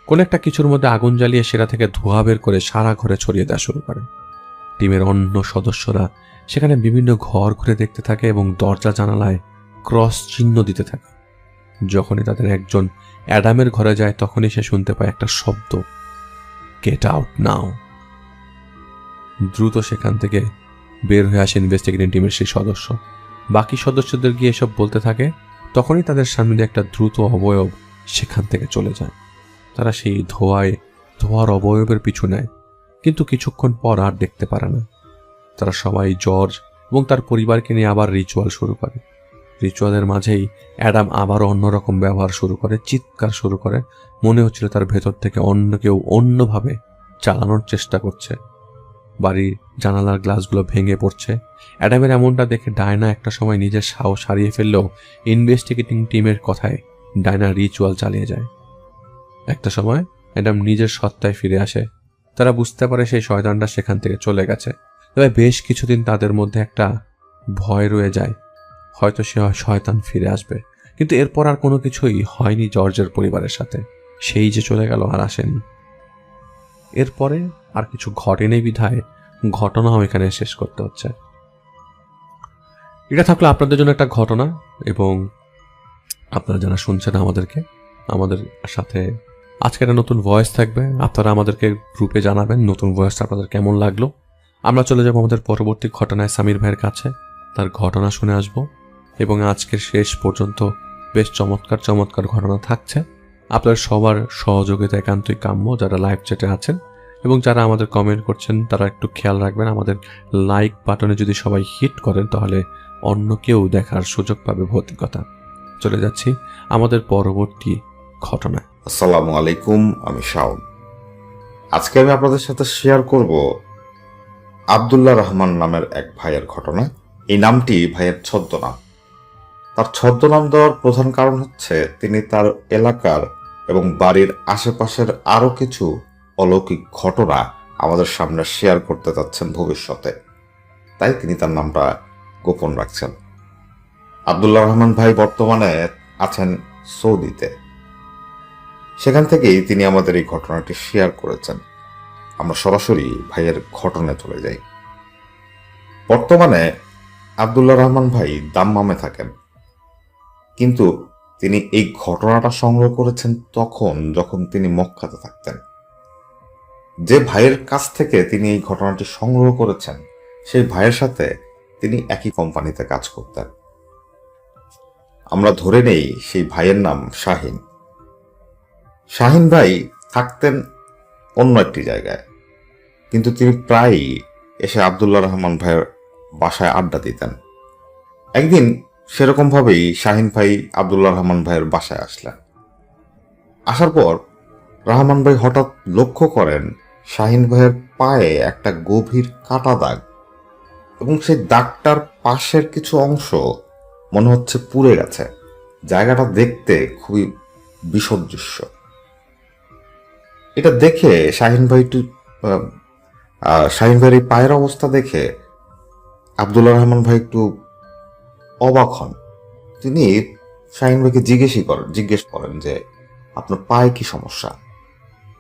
কোনো একটা কিছুর মধ্যে আগুন জ্বালিয়ে সেটা থেকে ধোঁয়া বের করে সারা ঘরে ছড়িয়ে দেওয়া শুরু করে। টিমের অন্য সদস্যরা সেখানে বিভিন্ন ঘর ঘুরে দেখতে থাকে এবং দরজা জানালায় ক্রস চিহ্ন দিতে থাকে। যখনই তাদের একজন অ্যাডামের ঘরে যায় তখনই সে শুনতে পায় একটা শব্দ, গেট আউট নাও। দ্রুত সেখান থেকে বের হয়ে আসে ইনভেস্টিগেটিং টিমের সেই সদস্য। বাকি সদস্যদের গিয়ে এসব বলতে থাকে। তখনই তাদের সামনে দিয়ে একটা দ্রুত অবয়ব সেখান থেকে চলে যায়। তারা সেই ধোয়ার অবয়বের পিছু নেয়, কিন্তু কিছুক্ষণ পর আর দেখতে পারে না। তারা সবাই জর্জ এবং তার পরিবারকে নিয়ে আবার রিচুয়াল শুরু করে। রিচুয়ালের মাঝেই অ্যাডাম আবারও অন্যরকম ব্যবহার শুরু করে, চিৎকার শুরু করে। মনে হচ্ছিল তার ভেতর থেকে অন্য কেউ অন্যভাবে চালানোর চেষ্টা করছে। বাড়ির জানালার গ্লাসগুলো ভেঙে পড়ছে। অ্যাডামের এমনটা দেখে ডায়না একটা সময় নিজের সাহস হারিয়ে ফেললেও ইনভেস্টিগেটিং টিমের কথায় ডায়না রিচুয়াল চালিয়ে যায়। একটা সময় অ্যাডাম নিজের সত্তায় ফিরে আসে। তারা বুঝতে পারে সেই শয়তানটা সেখান থেকে চলে গেছে। তবে বেশ কিছুদিন তাদের মধ্যে একটা ভয় রয়ে যায়, হয়তো সে শয়তান ফিরে আসবে। কিন্তু এরপর আর কোনো কিছুই হয়নি জর্জের পরিবারের সাথে। সেই যে চলে গেল আর আসেনি। এরপরে আর কিছু ঘটেনি বিধায় ঘটনাও এখানে শেষ করতে হচ্ছে। এটা থাকলো আপনাদের জন্য একটা ঘটনা, এবং আপনারা যারা শুনছেন আমাদের সাথে আজকে একটা নতুন ভয়েস থাকবে। আপনারা আমাদেরকে গ্রুপে জানাবেন নতুন ভয়েসটা আপনাদের কেমন লাগলো। আমরা চলে যাব আমাদের পরবর্তী ঘটনায় সামির ভাইয়ের কাছে, তার ঘটনা শুনে আসব। এবং আজকের শেষ পর্যন্ত বেশ চমৎকার ঘটনা থাকছে। আপনার সবার সহযোগিতা একান্তই কাম্য, যারা লাইভ চ্যাটে আছেন এবং যারা আমাদের কমেন্ট করছেন তারা একটু খেয়াল রাখবেন। আমাদের লাইক বাটনে যদি সবাই হিট করেন তাহলে অন্য কেউ দেখার সুযোগ পাবে ভৌতিকতা। চলে যাচ্ছি আমাদের পরবর্তী ঘটনায়। আসসালামু আলাইকুম, আমি শাওন। আজকে আমি আপনাদের সাথে শেয়ার করব আব্দুল্লাহ রহমান নামের এক ভাইয়ের ঘটনা। এই নামটি ভাইয়ের ছদ্মনাম। তার ছদ্মনাম দেওয়ার প্রধান কারণ হচ্ছে তিনি তার এলাকার এবং বাড়ির আশেপাশের আরো কিছু অলৌকিক ঘটনা আমাদের সামনে শেয়ার করতে যাচ্ছেন ভবিষ্যতে, তাই তিনি তার নামটা গোপন রাখছেন। আব্দুল্লাহ রহমান ভাই বর্তমানে আছেন সৌদিতে। সেখান থেকেই তিনি আমাদের এই ঘটনাটি শেয়ার করেছেন। আমরা সরাসরি ভাইয়ের ঘটনায় চলে যাই। বর্তমানে আব্দুল্লাহ রহমান ভাই দাম্মামে থাকেন, কিন্তু তিনি এই ঘটনাটা সংগ্রহ করেছেন যখন তিনি মক্কাতে থাকতেন। যে ভাইয়ের কাছ থেকে তিনি এই ঘটনাটি সংগ্রহ করেছেন সেই ভাইয়ের সাথে তিনি একই কোম্পানিতে কাজ করতেন। আমরা ধরে নেই সেই ভাইয়ের নাম শাহিন। শাহিন ভাই থাকতেন অন্য একটি জায়গায়, কিন্তু তিনি প্রায়ই এসে আব্দুল্লাহ রহমান ভাইয়ের বাসায় আড্ডা দিতেন। একদিন সেরকম ভাবেই শাহিন ভাই আব্দুল্লাহ রহমান ভাইয়ের বাসায় আসলেন। আসার পর রহমান ভাই হঠাৎ লক্ষ্য করেন শাহিন ভাইয়ের পায়ে একটা গভীর কাটা দাগ, এবং সেই দাগটার পাশের কিছু অংশ মনে হচ্ছে পুড়ে গেছে। জায়গাটা দেখতে খুবই বিশদ দৃশ্য। এটা দেখে শাহিন ভাইয়ের এই পায়ের অবস্থা দেখে আব্দুল্লাহ রহমান ভাই একটু অবাক হন। তিনি শাহিন ভাইকে জিজ্ঞেস করেন যে আপনার পায়ে কি সমস্যা,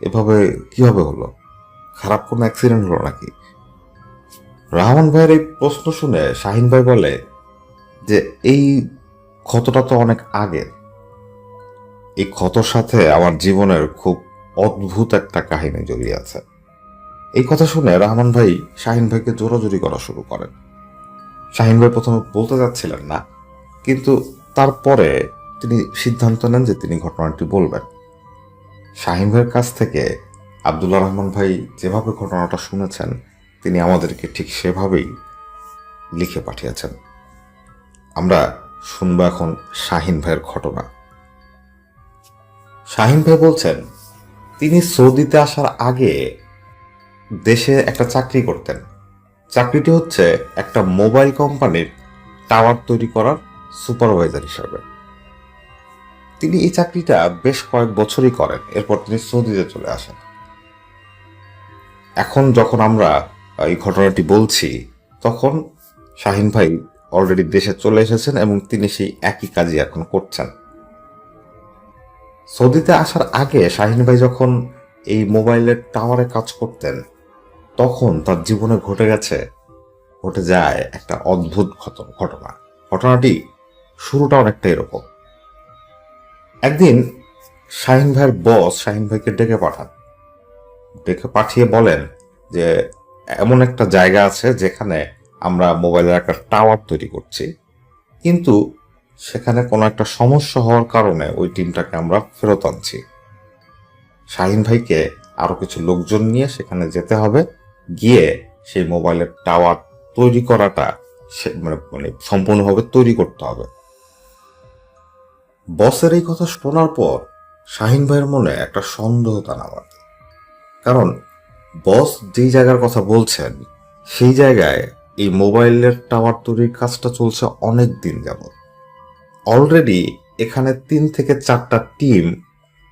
এভাবে কিভাবে হলো, খারাপ কোনো অ্যাক্সিডেন্ট হলো নাকি? রহমান ভাইয়ের এই প্রশ্ন শুনে শাহিন ভাই বলে যে এই ক্ষতটা তো অনেক আগের, এই ক্ষতর সাথে আমার জীবনের খুব অদ্ভুত একটা কাহিনী জড়িয়ে আছে। এই কথা শুনে রহমান ভাই শাহিন ভাইকে জোরাজুরি করা শুরু করেন। শাহিন ভাই প্রথমে বলতে যাচ্ছিলেন না, কিন্তু তারপরে তিনি সিদ্ধান্ত নেন যে তিনি ঘটনাটি বলবেন। শাহিন ভাইয়ের কাছ থেকে আব্দুল্লাহ রহমান ভাই যেভাবে ঘটনাটা শুনেছেন তিনি আমাদেরকে ঠিক সেভাবেই লিখে পাঠিয়েছেন। আমরা শুনবো এখন শাহিন ভাইয়ের ঘটনা। শাহিন ভাই বলছেন তিনি সৌদিতে আসার আগে দেশে একটা চাকরি করতেন। চাকরিটি হচ্ছে একটা মোবাইল কোম্পানির টাওয়ার তৈরি করার সুপারভাইজার হিসাবে। তিনি এই চাকরিটা বেশ কয়েক বছরই করেন, এরপর তিনি সৌদিতে চলে আসেন। এখন যখন আমরা এই ঘটনাটি বলছি তখন শাহিন ভাই অলরেডি দেশে চলে এসেছেন এবং তিনি সেই একই কাজই এখন করছেন। সৌদিতে আসার আগে শাহিন ভাই যখন এই মোবাইলের টাওয়ারে কাজ করতেন তখন তার জীবনে ঘটে যায় একটা অদ্ভুত ঘটনা। ঘটনাটি শুরুটা অনেকটা এরকম। একদিন শাহিন ভাইয়ের বস শাহিন ভাইকে ডেকে পাঠিয়ে বলেন যে এমন একটা জায়গা আছে যেখানে আমরা মোবাইলের একটা টাওয়ার তৈরি করছি, কিন্তু সেখানে কোনো একটা সমস্যা হওয়ার কারণে ওই টিমটাকে আমরা ফেরত আনছি। শাহিন ভাইকে আরো কিছু লোকজন নিয়ে সেখানে যেতে হবে, গিয়ে সেই মোবাইলের টাওয়ার তৈরি করাটা মানে সম্পূর্ণভাবে তৈরি করতে হবে। বসের এই কথা শোনার পর শাহিন ভাইয়ের মনে একটা সন্দেহ দানা বাঁধে, কারণ বস যেই জায়গার কথা বলছেন সেই জায়গায় এই মোবাইলের টাওয়ার তৈরির কাজটা চলছে অনেক দিন যাবত। অলরেডি এখানে 3 থেকে 4টা টিম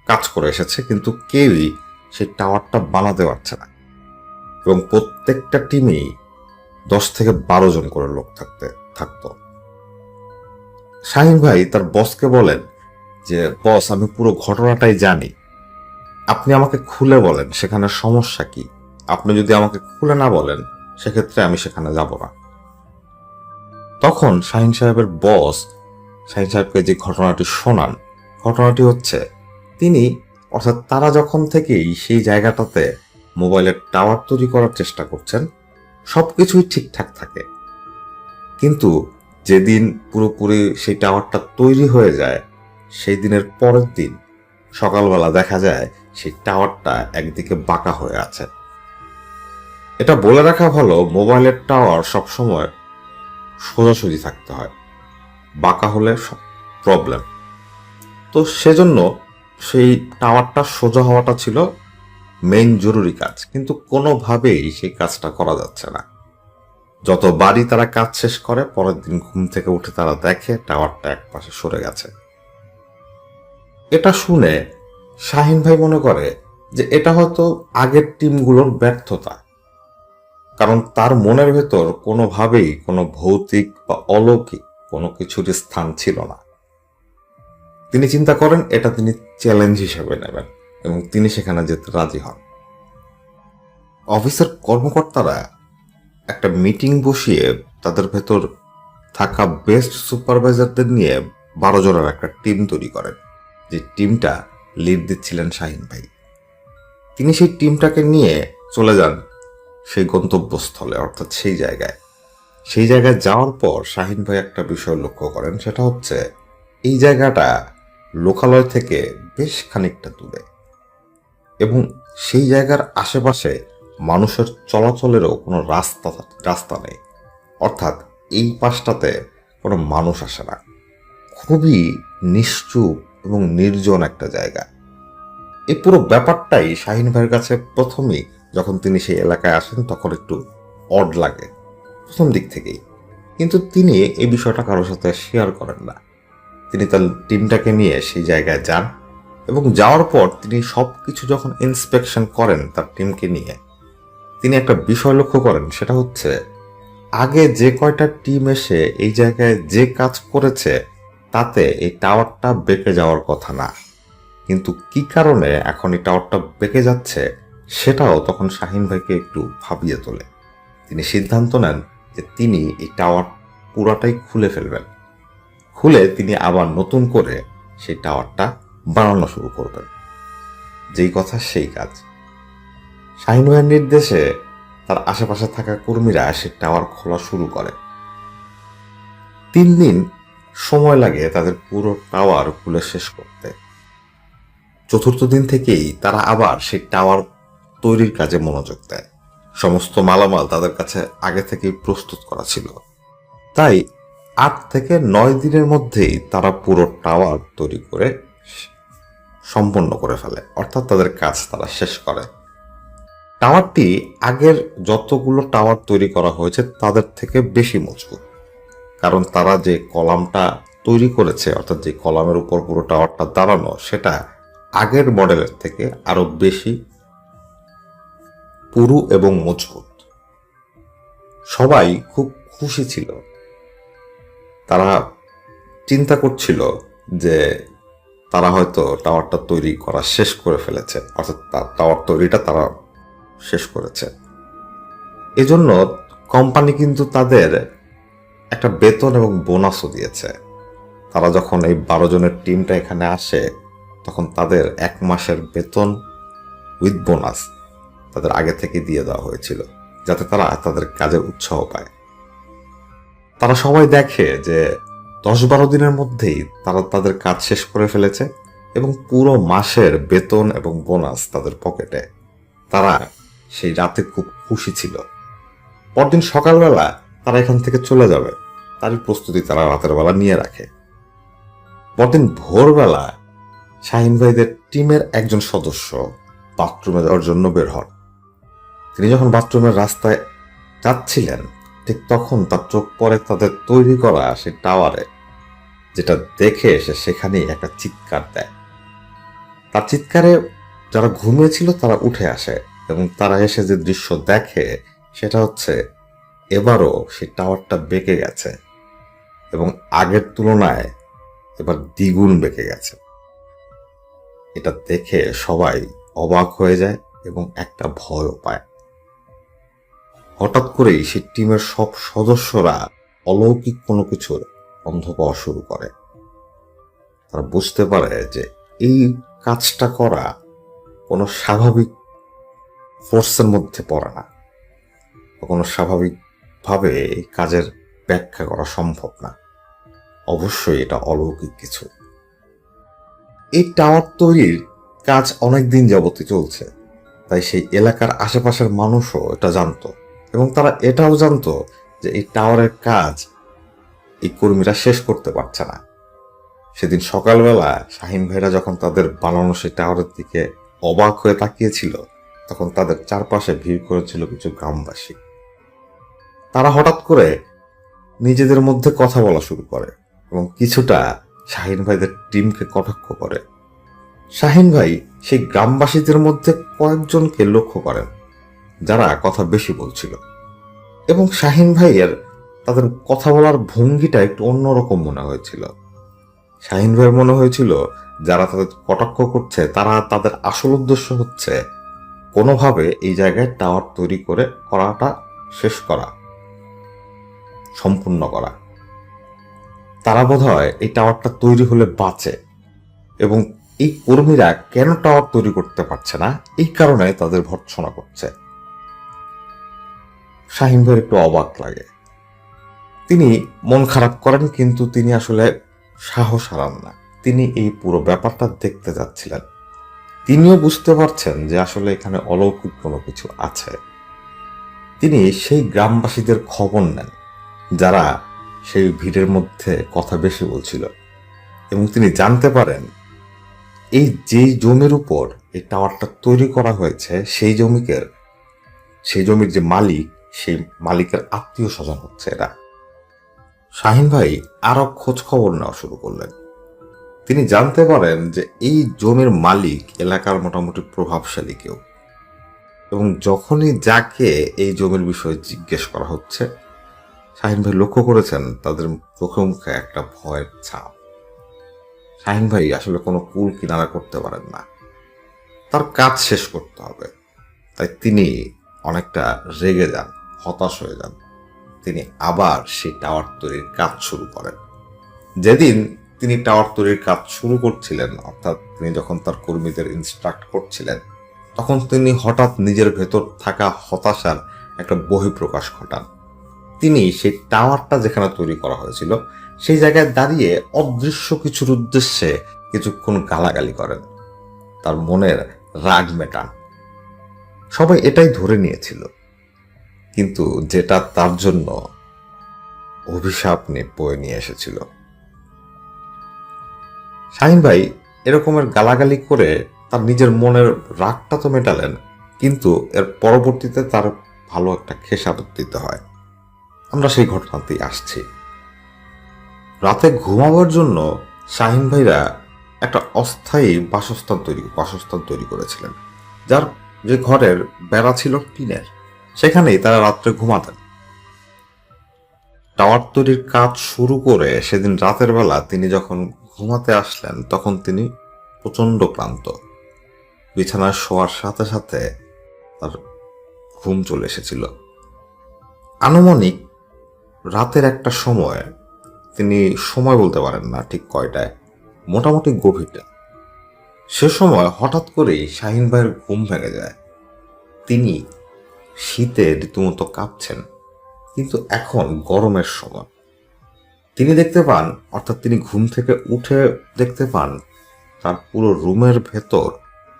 কাজ করে এসেছে, কিন্তু কেউই সেই টাওয়ারটা বানাতে পারছে না, এবং প্রত্যেকটা টিমেই 10 থেকে 12 জন করে লোক থাকতো। শাহিন ভাই তার বসকে বলেন যে বস, আমি পুরো ঘটনাটাই জানি, আপনি আমাকে খুলে বলেন সেখানে সমস্যা কি। আপনি যদি আমাকে খুলে না বলেন সেক্ষেত্রে আমি সেখানে যাব না। তখন শাহিন সাহেবের বস শাহিন সাহেবকে যে ঘটনাটি শোনান, ঘটনাটি হচ্ছে তারা যখন থেকেই সেই জায়গাটাতে মোবাইলের টাওয়ার তৈরি করার চেষ্টা করছেন সবকিছুই ঠিকঠাক থাকে, কিন্তু যেদিন পুরোপুরি সেই টাওয়ারটা তৈরি হয়ে যায় সেই দিনের পরের দিন সকালবেলা দেখা যায় সেই টাওয়ারটা একদিকে বাঁকা হয়ে আছে। এটা বলে রাখা ভালো, মোবাইলের টাওয়ার সবসময় সোজাসুজি থাকতে হয়, বাঁকা হলে প্রবলেম। তো সেজন্য সেই টাওয়ারটা সোজা হওয়াটা ছিল মেইন জরুরি কাজ, কিন্তু কোনোভাবেই সেই কাজটা করা যাচ্ছে না। যত বাড়ি তারা কাজ শেষ করে পরের দিন ঘুম থেকে উঠে তারা দেখে টাওয়ারটা একপাশে সরে গেছে। এটা শুনে শাহিন ভাই মনে করে যে এটা হয়তো আগের টিমগুলোর ব্যর্থতা, কারণ তার মনের ভেতর কোনোভাবেই কোনো ভৌতিক বা অলৌকিক কোনো কিছুর স্থান ছিল না। তিনি চিন্তা করেন এটা তিনি চ্যালেঞ্জ হিসেবে নেবেন এবং তিনি সেখানে যেতে রাজি হন। অফিসের কর্মকর্তারা একটা মিটিং বসিয়ে তাদের ভেতর থাকা বেস্ট সুপারভাইজারদের নিয়ে 12 জনের একটা টিম তৈরি করেন, যে টিমটা লিড দিচ্ছিলেন শাহিন ভাই। তিনি সেই টিমটাকে নিয়ে চলে যান সেই গন্তব্যস্থলে, অর্থাৎ সেই জায়গায় যাওয়ার পর শাহিন ভাই একটা বিষয় লক্ষ্য করেন, সেটা হচ্ছে এই জায়গাটা লোকালয় থেকে বেশ খানিকটা দূরে এবং সেই জায়গার আশেপাশে মানুষের চলাচলেরও কোনো রাস্তা নেই। অর্থাৎ এই পাশটাতে কোনো মানুষ আসে না। খুবই নিশ্চুপ এবং নির্জন একটা জায়গা। এই পুরো ব্যাপারটাই শাহিন ভাইয়ের কাছে প্রথমেই, যখন তিনি সেই এলাকায় আসেন, তখন একটু অড লাগে প্রথম দিক থেকেই। কিন্তু তিনি এই বিষয়টা কারোর সাথে শেয়ার করেন না। তিনি তার টিমটাকে নিয়ে সেই জায়গায় যান এবং যাওয়ার পর তিনি সব কিছু যখন ইন্সপেকশন করেন তার টিমকে নিয়ে, তিনি একটা বিষয় লক্ষ্য করেন। সেটা হচ্ছে, আগে যে কয়টা টিম এসে এই জায়গায় যে কাজ করেছে তাতে এই টাওয়ারটা বেঁকে যাওয়ার কথা না, কিন্তু কি কারণে এখন এই টাওয়ারটা বেঁকে যাচ্ছে সেটাও তখন শাহিন ভাইকে একটু ভাবিয়ে তোলে। তিনি সিদ্ধান্ত নেন যে তিনি এই টাওয়ার পুরাটাই খুলে ফেলবেন। খুলে তিনি আবার নতুন করে সেই টাওয়ারটা বানানো শুরু করবেন। যেই কথা সেই কাজ। শাহিন ভাইয়ের নির্দেশে তার আশেপাশে থাকা কর্মীরা সেই টাওয়ার খোলা শুরু করে। 3 দিন সময় লাগে তাদের পুরো টাওয়ার খুলে শেষ করতে। 4র্থ দিন থেকেই তারা আবার সেই টাওয়ার তৈরির কাজে মনোযোগ দেয়। সমস্ত মালামাল তাদের কাছে আগে থেকেই প্রস্তুত করা ছিল। তাই 8 থেকে 9 দিনের মধ্যেই তারা পুরো টাওয়ার তৈরি করে সম্পন্ন করে ফেলে, অর্থাৎ তাদের কাজ তারা শেষ করে। টাওয়ারটি আগের যতগুলো টাওয়ার তৈরি করা হয়েছে তাদের থেকে বেশি মজবুত, কারণ তারা যে কলামটা তৈরি করেছে, অর্থাৎ যে কলামের উপর পুরো টাওয়ারটা দাঁড়ানো, সেটা আগের মডেলের থেকে আরো বেশি পুরু এবং মজবুত। সবাই খুব খুশি ছিল। তারা চিন্তা করছিল যে তারা হয়তো টাওয়ারটা তৈরি করা শেষ করে ফেলেছে, অর্থাৎ টাওয়ার তৈরিটা তারা শেষ করেছে। এজন্য কোম্পানি কিন্তু তাদের একটা বেতন এবং বোনাসও দিয়েছে। তারা যখন এই 12 জনের টিমটা এখানে আসে, তখন তাদের 1 মাসের বেতন উইথ বোনাস তাদের আগে থেকে দিয়ে দেওয়া হয়েছিল, যাতে তারা তাদের কাজের উৎসাহ পায়। তারা সবাই দেখে যে 10-12 দিনের মধ্যেই তারা তাদের কাজ শেষ করে ফেলেছে এবং পুরো মাসের বেতন এবং বোনাস তাদের পকেটে। তারা সেই রাতে খুব খুশি ছিল। পরদিন সকালবেলা তারা এখান থেকে চলে যাবে, তারই প্রস্তুতি তারা রাতের বেলা নিয়ে রাখে। পরদিন ভোরবেলা শাহিন ভাইদের টিমের একজন সদস্য বাথরুমে যাওয়ার জন্য বের হন। তিনি যখন বাথরুমের রাস্তায় যাচ্ছিলেন, ঠিক তখন তার চোখ পড়ে তাদের তৈরি করা সেই টাওয়ারে, যেটা দেখে এসে সেখানেই একটা চিৎকার দেয়। তার চিৎকারে যারা ঘুমিয়েছিল তারা উঠে আসে এবং তারা এসে যে দৃশ্য দেখে সেটা হচ্ছে, এবারও সেই টাওয়ারটা বেঁকে গেছে এবং আগের তুলনায় এবার দ্বিগুণ বেঁকে গেছে। এটা দেখে সবাই অবাক হয়ে যায় এবং একটা ভয়ও পায়। হঠাৎ করেই সেই টিমের সব সদস্যরা অলৌকিক কোনো কিছুর গন্ধ পাওয়া শুরু করে। তারা বুঝতে পারে যে এই কাজটা করা কোনো স্বাভাবিক ফোর্সের মধ্যে পড়ে না, কোনো স্বাভাবিকভাবে এই কাজের ব্যাখ্যা করা সম্ভব না। অবশ্যই এটা অলৌকিক কিছু। এই টাওয়ার তৈরির কাজ অনেক দিন যাবতই চলছে, তাই সেই এলাকার আশেপাশের মানুষও এটা জানতো এবং তারা এটাও জানতো যে এই টাওয়ারের কাজ এই কর্মীরা শেষ করতে পারছে না। সেদিন সকালবেলা শাহিন ভাইরা যখন তাদের বানানো সেই টাওয়ারের দিকে অবাক হয়ে তাকিয়েছিল, তখন তাদের চারপাশে ভিড় করেছিল কিছু গ্রামবাসী। তারা হঠাৎ করে নিজেদের মধ্যে কথা বলা শুরু করে এবং কিছুটা শাহিন ভাইদের টিমকে কটাক্ষ করে। শাহিন ভাই সেই গ্রামবাসীদের মধ্যে কয়েকজনকে লক্ষ্য করেন যারা কথা বেশি বলছিল এবং শাহিন ভাইয়ের তাদের কথা বলার ভঙ্গিটা একটু অন্যরকম মনে হয়েছিল। শাহিন ভাইয়ের মনে হয়েছিল যারা তাদের কটাক্ষ করছে তারা তাদের আসল উদ্দেশ্য হচ্ছে কোনোভাবে এই জায়গায় টাওয়ার তৈরি করে করাটা শেষ করা, সম্পূর্ণ করা। তারা বোধহয় এই টাওয়ারটা তৈরি হলে বাঁচে এবং এই কর্মীরা কেন টাওয়ার তৈরি করতে পারছে না এই কারণে তাদের ভর্ৎসনা করছে। শাহিন ভাইয়ের একটু অবাক লাগে। তিনি মন খারাপ করেন, কিন্তু তিনি আসলে সাহস হারান না। তিনি এই পুরো ব্যাপারটা দেখতে যাচ্ছিলেন। তিনিও বুঝতে পারছেন যে আসলে এখানে অলৌকিক কোনো কিছু আছে। তিনি সেই গ্রামবাসীদের খবর নেন যারা সেই ভিড়ের মধ্যে কথা বেশি বলছিল, এবং তিনি জানতে পারেন এই যেই জমির উপর এই টাওয়ারটা তৈরি করা হয়েছে সেই জমির যে মালিক, সেই মালিকের আত্মীয় স্বজন হচ্ছে এরা। শাহিন ভাই আরো খোঁজ খবর নেওয়া শুরু করলেন। তিনি জানতে পারেন যে এই জমির মালিক এলাকার মোটামুটি প্রভাবশালী কেউ, এবং যখনই যাকে এই জমির বিষয়ে জিজ্ঞেস করা হচ্ছে, শাহিন ভাই লক্ষ্য করেছেন তাদের চোখে মুখে একটা ভয়ের ছাপ। শাহিন ভাই আসলে কোনো কুল কিনারা করতে পারেন না, তার কাজ শেষ করতে হবে। তাই তিনি অনেকটা রেগে যান, হতাশ হয়ে যান। তিনি আবার সেই টাওয়ার তৈরির কাজ শুরু করেন। যেদিন তিনি টাওয়ার তৈরির কাজ শুরু করছিলেন, অর্থাৎ তিনি যখন তার কর্মীদের ইনস্ট্রাক্ট করছিলেন, তখন তিনি হঠাৎ নিজের ভেতর থাকা হতাশার একটা বহিঃপ্রকাশ ঘটান। তিনি সেই টাওয়ারটা যেখানে তৈরি করা হয়েছিল সেই জায়গায় দাঁড়িয়ে অদৃশ্য কিছুর উদ্দেশ্যে কিছুক্ষণ গালাগালি করেন, তার মনের রাগ মেটান। সবাই এটাই ধরে নিয়েছিল, কিন্তু যেটা তার জন্য অভিশাপ বয়ে নিয়ে এসেছিল। শাহিন ভাই এরকমের গালাগালি করে তার নিজের মনের রাগটা তো মেটালেন, কিন্তু এর পরবর্তীতে তার ভালো একটা খেসারত দিতে হয়। আমরা সেই ঘটনাতেই আসছি। রাতে ঘুমাবার জন্য শাহিন ভাইরা একটা অস্থায়ী বাসস্থান তৈরি করেছিলেন, যার যে ঘরের বেড়া ছিল টিনের, সেখানেই তারা রাত্রে ঘুমাতেন। টাওয়ার তৈরির কাজ শুরু করে সেদিন রাতের বেলা তিনি যখন ঘুমাতে আসলেন, তখন তিনি প্রচন্ড ক্লান্ত। বিছানায় শোয়ার সাথে সাথে তার ঘুম চলে এসেছিল। আনুমানিক রাতের একটা সময়, তিনি সময় বলতে পারেন না ঠিক কয়টায়, মোটামুটি গভীরটা। সে সময় হঠাৎ করেই শাহিন ভাইয়ের ঘুম ভেঙে যায়। তিনি শীতে রীতিমতো কাঁপছেন, কিন্তু এখন গরমের সময়। তিনি দেখতে পান, অর্থাৎ তিনি ঘুম থেকে উঠে দেখতে পান তার পুরো রুমের ভেতর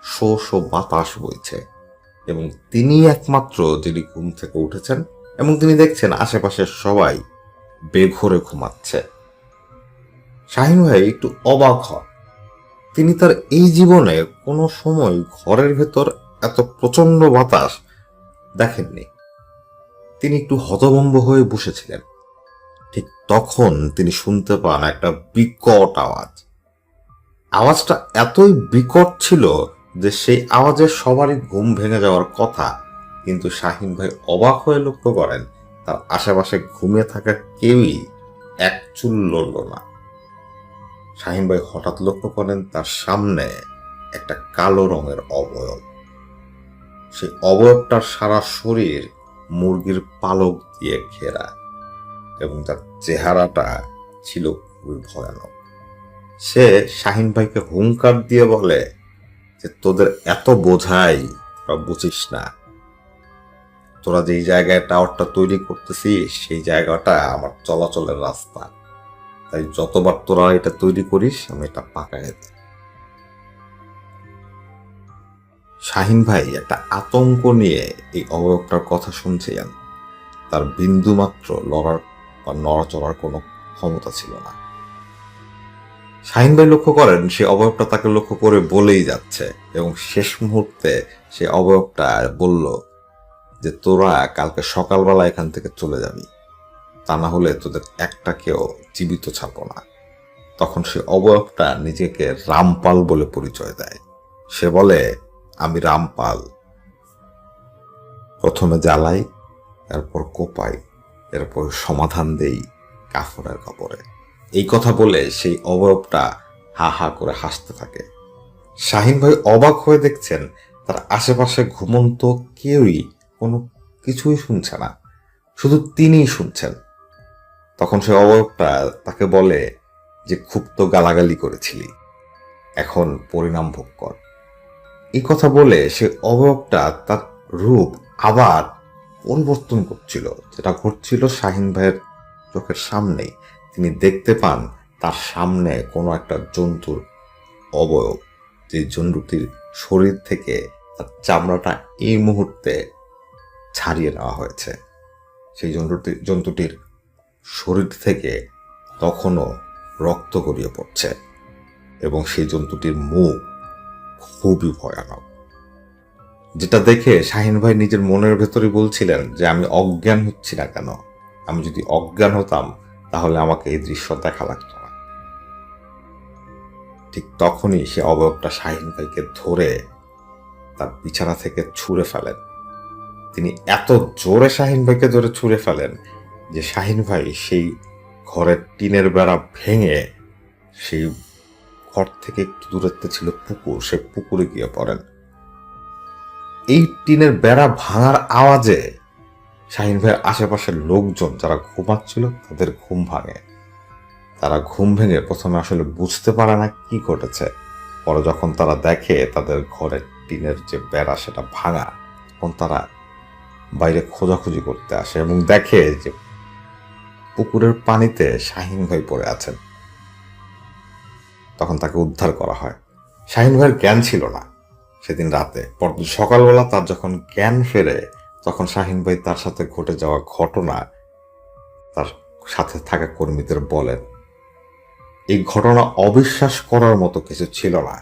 শো শো বাতাস বইছে, এবং তিনি একমাত্র যিনি ঘুম থেকে উঠেছেন, এবং তিনি দেখছেন আশেপাশে সবাই বেঘোরে ঘুমাচ্ছে। শাহিন ভাই একটু অবাক হন। তিনি তার এই জীবনে কোনো সময় ঘরের ভেতর এত প্রচন্ড বাতাস দেখেননি। তিনি একটু হতভম্ব হয়ে বসেছিলেন। ঠিক তখন তিনি শুনতে পান একটা বিকট আওয়াজ। আওয়াজটা এতই বিকট ছিল যে সেই আওয়াজে সবারই ঘুম ভেঙে যাওয়ার কথা, কিন্তু শাহিন ভাই অবাক হয়ে লক্ষ্য করেন তার আশেপাশে ঘুমিয়ে থাকা কেউই এক চুল লড়ল না। শাহিন ভাই হঠাৎ লক্ষ্য করেন তার সামনে একটা কালো রঙের অবয়ব। সেই অবয়বটার সারা শরীর মুরগির পালক দিয়ে ঘেরা, এবং তার চেহারাটা ছিল খুবই ভয়ানক। সে শাহিন ভাইকে হুঙ্কার দিয়ে বলে যে, তোদের এত বোঝাই তোরা বুঝিস না। তোরা যেই জায়গায় টাওয়ারটা তৈরি করতেছিস সেই জায়গাটা আমার চলাচলের রাস্তা, তাই যতবার তোরা এটা তৈরি করিস আমি এটা পাকায় দিই। শাহিন ভাই একটা আতঙ্ক নিয়ে এই অবয়বটার কথা শুনছিলেন। তার বিন্দু মাত্র লড়ার বা নড়াচড়ার কোনো ক্ষমতা ছিল না। শাহিন ভাই লক্ষ্য করেন সে অবয়বটা তাকে লক্ষ্য করে বলেই যাচ্ছে, এবং শেষ মুহূর্তে সে অবয়বটা বলল যে, তোরা কালকে সকালবেলা এখান থেকে চলে যাবি, তা না হলে তোদের একটাকেও জীবিত ছাড়বো না। তখন সে অবয়বটা নিজেকে রামপাল বলে পরিচয় দেয়। সে বলে, আমি রামপাল, প্রথমে জ্বালাই, এরপর কোপাই, এরপর সমাধান দেই কাফনের কাপড়ে। এই কথা বলে সেই অবয়বটা হা হা করে হাসতে থাকে। শাহিন ভাই অবাক হয়ে দেখছেন তার আশেপাশে ঘুমন্ত কেউই কোনো কিছুই শুনছে না, শুধু তিনিই শুনছেন। তখন সে অবয়বটা তাকে বলে যে, খুব তো গালাগালি করেছিলি, এখন পরিণাম ভোগ কর। এই কথা বলে সে অবয়বটা তার রূপ আবার পরিবর্তন করছিল। যেটা ঘটছিল শাহিন ভাইয়ের চোখের সামনেই। তিনি দেখতে পান তার সামনে কোনো একটা জন্তুর অবয়ব, যে জন্তুটির শরীর থেকে তার চামড়াটা এই মুহূর্তে ছাড়িয়ে নেওয়া হয়েছে। সেই জন্তুটির শরীর থেকে তখনও রক্ত গড়িয়ে পড়ছে এবং সেই জন্তুটির মুখ খুবই ভয়ানক। যেটা দেখে শাহিন ভাই নিজের মনের ভেতরে বলছিলেন যে আমি অজ্ঞান হচ্ছি না কেন, আমি যদি অজ্ঞান হতাম তাহলে আমাকে এই দৃশ্য দেখা লাগতো না। ঠিক তখনই সে অবয়বটা শাহিন ভাইকে ধরে তার বিছানা থেকে ছুঁড়ে ফেলেন। তিনি এত জোরে শাহিন ভাইকে ধরে ছুঁড়ে ফেলেন যে শাহিন ভাই সেই ঘরের টিনের বেড়া ভেঙে, সেই ঘর থেকে একটু দূরত্বে ছিল পুকুর, সে পুকুরে গিয়ে পড়েন। এই টিনের বেড়া ভাঙার আওয়াজে শাহিন ভাইয়ের আশেপাশের লোকজন যারা ঘুমাচ্ছিল তাদের ঘুম ভাঙে। তারা ঘুম ভেঙে প্রথমে আসলে বুঝতে পারে না কি ঘটেছে। পরে যখন তারা দেখে তাদের ঘরের টিনের যে বেড়া সেটা ভাঙা, তখন তারা বাইরে খোঁজাখুঁজি করতে আসে এবং দেখে যে পুকুরের পানিতে শাহিন ভাই পড়ে আছেন। তখন তাকে উদ্ধার করা হয়। শাহিন ভাইয়ের জ্ঞান ছিল না সেদিন রাতে। পরদিন সকালবেলা তার যখন জ্ঞান ফেরে, তখন শাহিন ভাই তার সাথে ঘটে যাওয়া ঘটনা তার সাথে থাকা কর্মীদের বলেন। এই ঘটনা অবিশ্বাস করার মতো কিছু ছিল না,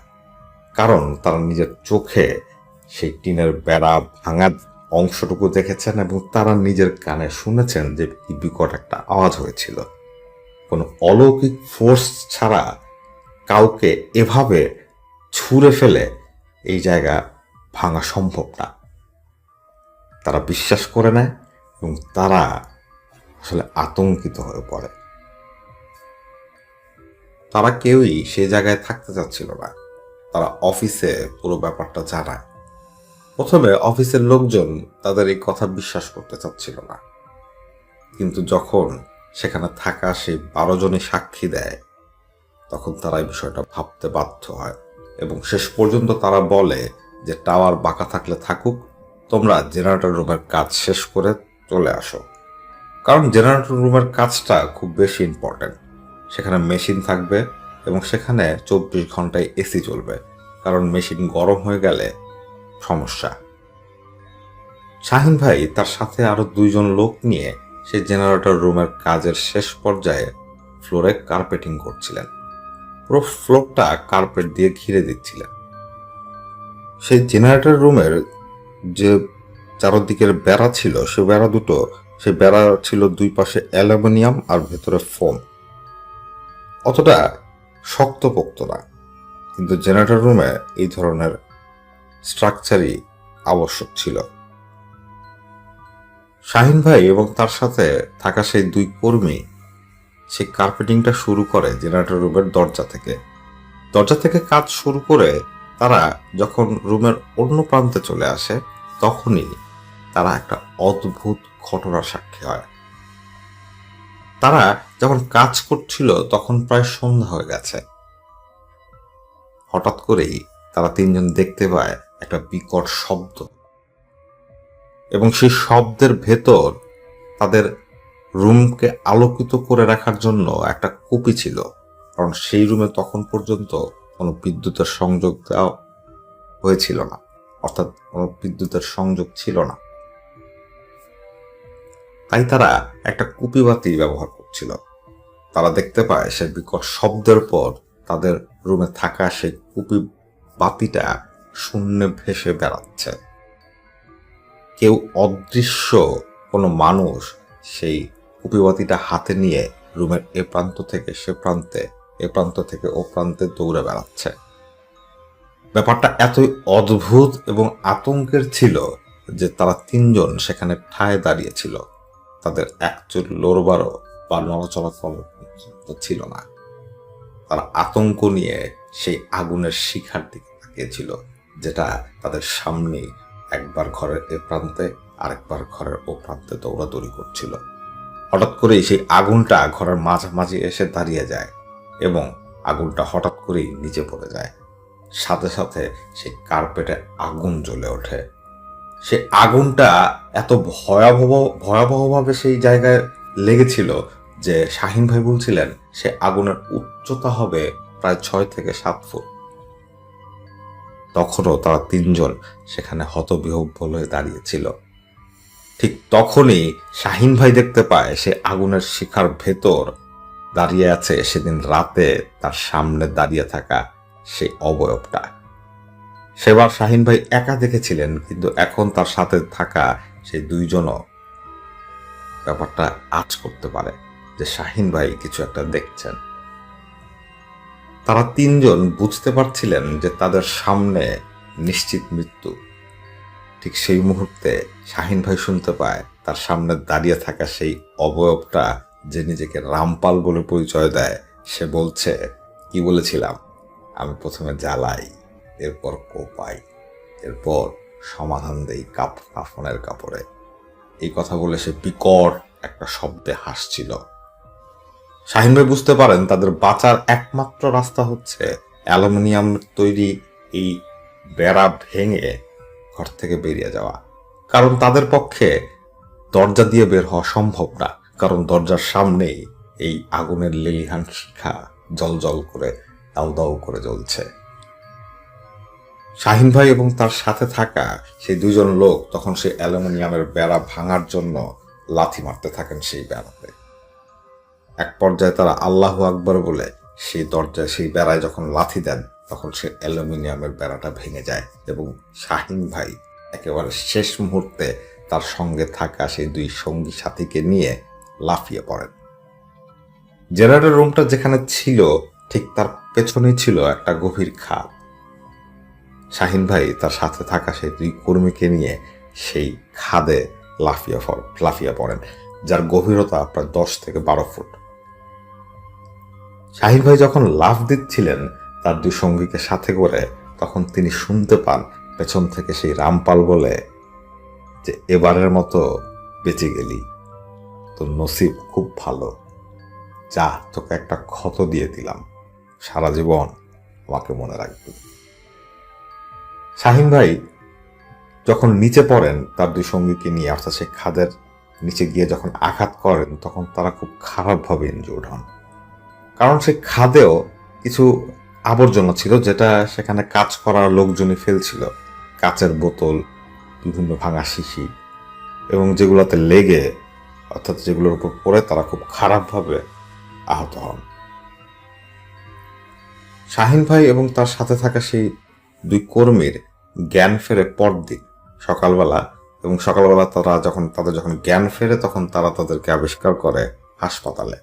কারণ তারা নিজের চোখে সেই টিনের বেড়া ভাঙা অংশটুকু দেখেছেন এবং তারা নিজের কানে শুনেছেন যে কি বিকট একটা আওয়াজ হয়েছিল। কোনো অলৌকিক ফোর্স ছাড়া কাউকে এভাবে ছুঁড়ে ফেলে এই জায়গা ভাঙা সম্ভব না। তারা বিশ্বাস করে নেয় এবং তারা আসলে আতঙ্কিত হয়ে পড়ে। তারা কেউই সেই জায়গায় থাকতে চাচ্ছিল না। তারা অফিসে পুরো ব্যাপারটা জানায়। প্রথমে অফিসের লোকজন তাদের এই কথা বিশ্বাস করতে চাচ্ছিল না, কিন্তু যখন সেখানে থাকা সেই 12 জনই সাক্ষী দেয়, তখন তারা এই বিষয়টা ভাবতে বাধ্য হয় এবং শেষ পর্যন্ত তারা বলে যে টাওয়ার বাঁকা থাকলে থাকুক, তোমরা জেনারেটর রুমের কাজ শেষ করে চলে আসো। কারণ জেনারেটর রুমের কাজটা খুব বেশি ইম্পর্টেন্ট। সেখানে মেশিন থাকবে এবং সেখানে 24 ঘন্টায় এসি চলবে, কারণ মেশিন গরম হয়ে গেলে সমস্যা। শাহিন ভাই তার সাথে আরো 2 জন লোক নিয়ে সেই জেনারেটর রুমের কাজের শেষ পর্যায়ে ফ্লোরে কার্পেটিং করছিলেন। পুরো ফ্লোরটা কার্পেট দিয়ে ঘিরে দিচ্ছিলেন। সেই জেনারেটর রুমের যে চারদিকের বেড়া ছিল, সে বেড়া দুটো, সে বেড়া ছিল 2 পাশে অ্যালুমিনিয়াম আর ভেতরে ফোম। অতটা শক্তপোক্ত না, কিন্তু জেনারেটর রুমে এই ধরনের স্ট্রাকচারই আবশ্যক ছিল। শাহিন ভাই এবং তার সাথে থাকা সেই 2 কর্মী সেই কার্পেটিংটা শুরু করে জেনারেটর রুমের দরজা থেকে কাজ শুরু করে তারা যখন রুমের অন্য প্রান্তে চলে আসে, তখনই তারা একটা অদ্ভুত ঘটনার সাক্ষী হয়। তারা যখন কাজ করছিল তখন প্রায় সন্ধ্যা হয়ে গেছে। হঠাৎ করেই তারা 3 জন দেখতে পায় একটা বিকট শব্দ এবং সেই শব্দের ভেতর তাদের রুমকে আলোকিত করে রাখার জন্য একটা কুপি ছিল, কারণ সেই রুমে তখন পর্যন্ত কোনো বিদ্যুতের সংযোগ দেওয়া হয়েছিল না, অর্থাৎ কোনো বিদ্যুতের সংযোগ ছিল না। তাই তারা একটা কুপি বাতি ব্যবহার করছিল। তারা দেখতে পায় সে বিকট শব্দের পর তাদের রুমে থাকা সেই কুপি বাতিটা শূন্যে ভেসে বেড়াচ্ছে। কেউ অদৃশ্য কোনো মানুষ সেই কুপি বাতিটা হাতে নিয়ে রুমের এ প্রান্ত থেকে সে প্রান্তে, এ প্রান্ত থেকে ও প্রান্তে দৌড়ে বেড়াচ্ছে। ব্যাপারটা এতই অদ্ভুত এবং আতঙ্কের ছিল যে তারা 3 জন সেখানে ঠায় দাঁড়িয়েছিল। তাদের একচুল লড়বারও বা নড়াচড়া করার ছিল না। তারা আতঙ্ক নিয়ে সেই আগুনের শিখার দিকে তাকিয়েছিল, যেটা তাদের সামনে একবার ঘরের এ প্রান্তে আরেকবার ঘরের ও প্রান্তে দৌড়াদৌড়ি করছিল। হঠাৎ করেই সেই আগুনটা ঘরের মাঝামাঝি এসে দাঁড়িয়ে যায় এবং আগুনটা হঠাৎ করেই নিচে পড়ে যায়। সাথে সাথে সেই কার্পেটে আগুন জ্বলে ওঠে। সেই আগুনটা এত ভয়াবহভাবে সেই জায়গায় লেগেছিল যে শাহিন ভাই বলছিলেন সে আগুনের উচ্চতা হবে প্রায় 6 থেকে 7 ফুট। তখনও তারা তিনজন সেখানে হতবিহ্বল হয়ে দাঁড়িয়েছিল। ঠিক তখনই শাহিন ভাই দেখতে পায় সে আগুনের শিখার ভেতর দাঁড়িয়ে আছে সেদিন রাতে তার সামনে দাঁড়িয়ে থাকা সেই অবয়বটা। সেবার শাহিন ভাই একা দেখেছিলেন, কিন্তু এখন তার সাথে থাকা সেই দুইজনও ব্যাপারটা আঁচ করতে পারে যে শাহিন ভাই কিছু একটা দেখছেন। তারা তিনজন বুঝতে পারছিলেন যে তাদের সামনে নিশ্চিত মৃত্যু। ঠিক সেই মুহূর্তে শাহিন ভাই শুনতে পায় তার সামনে দাঁড়িয়ে থাকা সেই অবয়বটা, যে নিজেকে রামপাল বলে পরিচয় দেয়, সে বলছে, কি বলেছিলাম, আমি প্রথমে জ্বালাই, এরপর কোপাই, এরপর সমাধান দেই কাফনের কাপড়ে। এই কথা বলে সে বিকট একটা শব্দে হাসছিল। শাহিন ভাই বুঝতে পারেন তাদের বাঁচার একমাত্র রাস্তা হচ্ছে অ্যালুমিনিয়াম তৈরি এই বেড়া ভেঙে ঘর থেকে বেরিয়ে যাওয়া। কারণ তাদের পক্ষে দরজা দিয়ে বের হওয়া সম্ভব না, কারণ দরজার সামনেই এই আগুনের লেলিহান শিখা জল করে দাউ দাউ করে জ্বলছে। শাহিন ভাই এবং তার সাথে থাকা সেই দুজন লোক তখন সেই অ্যালুমিনিয়ামের বেড়া ভাঙার জন্য লাথি মারতে থাকেন সেই বেড়াতে। এক পর্যায়ে তারা আল্লাহু আকবার বলে সেই দরজায় সেই বেড়ায় যখন লাথি দেন, তখন সে অ্যালুমিনিয়ামের বেড়াটা ভেঙে যায় এবং শাহিন ভাই একেবারে শেষ মুহূর্তে তার সঙ্গে থাকা সেই দুই সঙ্গী সাথীকে নিয়ে লাফিয়ে পড়েন। জেনারেটর রুমটা যেখানে ছিল ঠিক তার পেছনেই ছিল একটা গভীর খাদ। শাহিন ভাই তার সাথে থাকা সেই দুই কর্মীকে নিয়ে সেই খাদে লাফিয়ে পড়েন, যার গভীরতা প্রায় 10 থেকে 12 ফুট। শাহিন ভাই যখন লাফ দিচ্ছিলেন তার দুই সঙ্গীকে সাথে করে, তখন তিনি শুনতে পান পেছন থেকে সেই রামপাল বলে যে, এবারের মতো বেঁচে গেলি, তোর নসিব খুব ভালো, যা তোকে একটা ক্ষত দিয়ে দিলাম, সারা জীবন আমাকে মনে রাখবি। শাহিন ভাই যখন নিচে পড়েন তার দুই সঙ্গীকে নিয়ে, অর্থাৎ সেই খাদের নিচে গিয়ে যখন আঘাত করেন, তখন তারা খুব খারাপভাবে ইনজুর্ড হন। কারণ সেই খাদেও কিছু আবর্জনা ছিল যেটা সেখানে কাজ করার লোকজনই ফেলছিল, কাচের বোতল, বিভিন্ন ভাঙা শিশি, এবং যেগুলোতে লেগে, অর্থাৎ যেগুলোর উপর পড়ে তারা খুব খারাপভাবে আহত হন। শাহিন ভাই এবং তার সাথে থাকা সেই দুই কর্মীর জ্ঞান ফেরে পরদিন সকালবেলা, এবং সকালবেলা তাদের যখন জ্ঞান ফেরে তখন তারা তাদেরকে আবিষ্কার করে হাসপাতালে।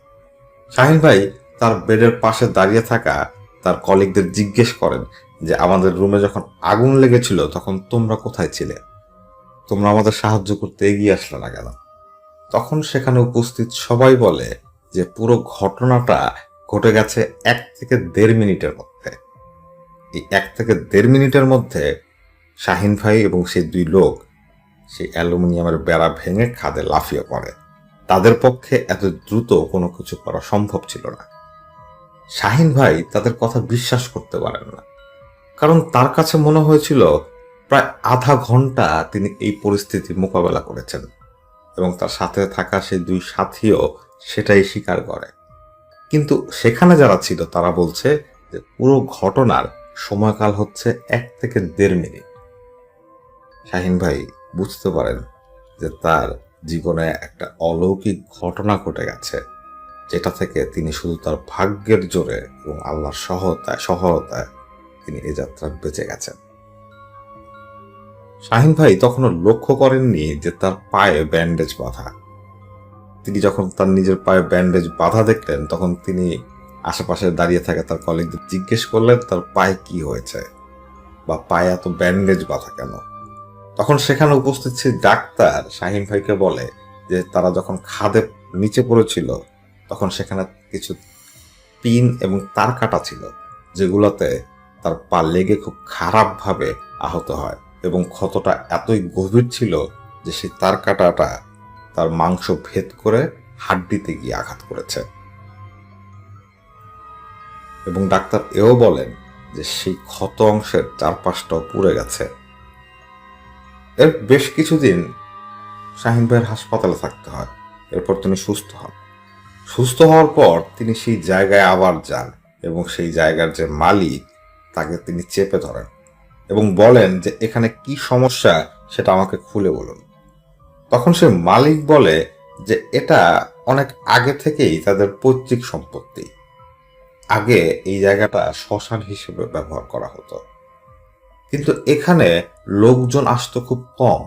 শাহিন ভাই তার বেডের পাশে দাঁড়িয়ে থাকা তার কলিগদের জিজ্ঞেস করেন যে, আমাদের রুমে যখন আগুন লেগেছিল তখন তোমরা কোথায় ছিলে, তোমরা আমাদের সাহায্য করতে এগিয়ে আসলে না কেন? তখন সেখানে উপস্থিত সবাই বলে যে পুরো ঘটনাটা ঘটে গেছে 1 থেকে 1.5 মিনিটের মধ্যে। এই 1 থেকে 1.5 মিনিটের মধ্যে শাহিন ভাই এবং সেই দুই লোক সেই অ্যালুমিনিয়ামের বেড়া ভেঙে খাদে লাফিয়ে পড়ে। তাদের পক্ষে এত দ্রুত কোনো কিছু করা সম্ভব ছিল না। শাহিন ভাই তাদের কথা বিশ্বাস করতে পারেন না, কারণ তার কাছে মনে হয়েছিল প্রায় আধা ঘন্টা তিনি এই পরিস্থিতির মোকাবেলা করেছেন, এবং তার সাথে থাকা সেই দুই সাথীও সেটাই স্বীকার করে। কিন্তু সেখানে যারা ছিল তারা বলছে যে পুরো ঘটনার সময়কাল হচ্ছে 1 থেকে 1.5 মিনিট। শাহিন ভাই বুঝতে পারেন যে তার জীবনে একটা অলৌকিক ঘটনা ঘটে গেছে, যেটা থেকে তিনি শুধু তার ভাগ্যের জোরে এবং আল্লাহর সহায়তায় তিনি এ যাত্রা বেঁচে গেছেন। শাহিন ভাই তখনও লক্ষ্য করেননি যে তার পায়ে ব্যান্ডেজ বাঁধা। তিনি যখন তার নিজের পায়ে ব্যান্ডেজ বাঁধা দেখলেন, তখন তিনি আশেপাশে দাঁড়িয়ে থাকা তার কলিগদের জিজ্ঞেস করলেন তার পায়ে কি হয়েছে, বা পায়ে এত ব্যান্ডেজ বাঁধা কেন। তখন সেখানে উপস্থিত ছিল ডাক্তার শাহিন ভাইকে বলে যে তারা যখন খাদে নিচে পড়েছিল তখন সেখানে কিছু পিন এবং তার কাটা ছিল, যেগুলোতে তার পা লেগে খুব খারাপভাবে আহত হয়, এবং ক্ষতটা এতই গভীর ছিল যে সেই তার কাটাটা তার মাংস ভেদ করে হাড্ডিতে গিয়ে আঘাত করেছে। এবং ডাক্তার এও বলেন যে সেই ক্ষত অংশের চারপাশটাও পুড়ে গেছে। এর বেশ কিছুদিন শাহিন ভাইয়ের হাসপাতালে থাকতে হয়, এরপর তিনি সুস্থ হন। সুস্থ হওয়ার পর তিনি সেই জায়গায় আবার যান এবং সেই জায়গার যে মালিক তাকে তিনি চেপে ধরেন এবং বলেন যে এখানে কি সমস্যা সেটা আমাকে খুলে বলুন। তখন সে মালিক বলে যে এটা অনেক আগে থেকেই তাদের পৈতৃক সম্পত্তি। আগে এই জায়গাটা শ্মশান হিসেবে ব্যবহার করা হতো, কিন্তু এখানে লোকজন আসতো খুব কম।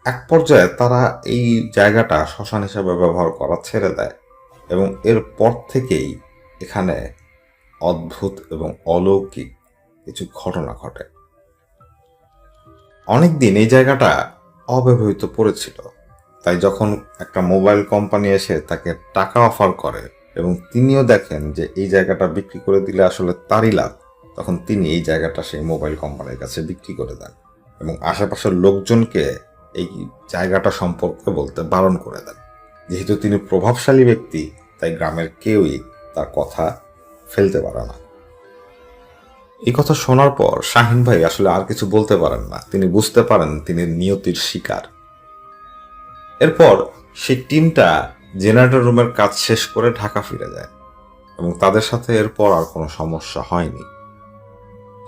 এক পর্যায়ে তারা এই জায়গাটা শ্মশান হিসেবে ব্যবহার করা ছেড়ে দেয় এবং এরপর থেকেই এখানে অদ্ভুত এবং অলৌকিক কিছু ঘটনা ঘটে। অনেকদিন এই জায়গাটা অব্যবহৃত পড়েছিল, তাই যখন একটা মোবাইল কোম্পানি এসে তাকে টাকা অফার করে এবং তিনিও দেখেন যে এই জায়গাটা বিক্রি করে দিলে আসলে তারই লাভ, তখন তিনি এই জায়গাটা সেই মোবাইল কোম্পানির কাছে বিক্রি করে দেন এবং আশেপাশের লোকজনকে এই জায়গাটা সম্পর্কে বলতে বারণ করে দেন। যেহেতু তিনি প্রভাবশালী ব্যক্তি, তাই গ্রামের কেউই তার কথা ফেলতে পারে না। এই কথা শোনার পর শাহিন ভাই আসলে আর কিছু বলতে পারেন না। তিনি বুঝতে পারেন তিনি নিয়তির শিকার। এরপর সেই টিমটা জেনারেটর রুমের কাজ শেষ করে ঢাকা ফিরে যায় এবং তাদের সাথে এরপর আর কোনো সমস্যা হয়নি।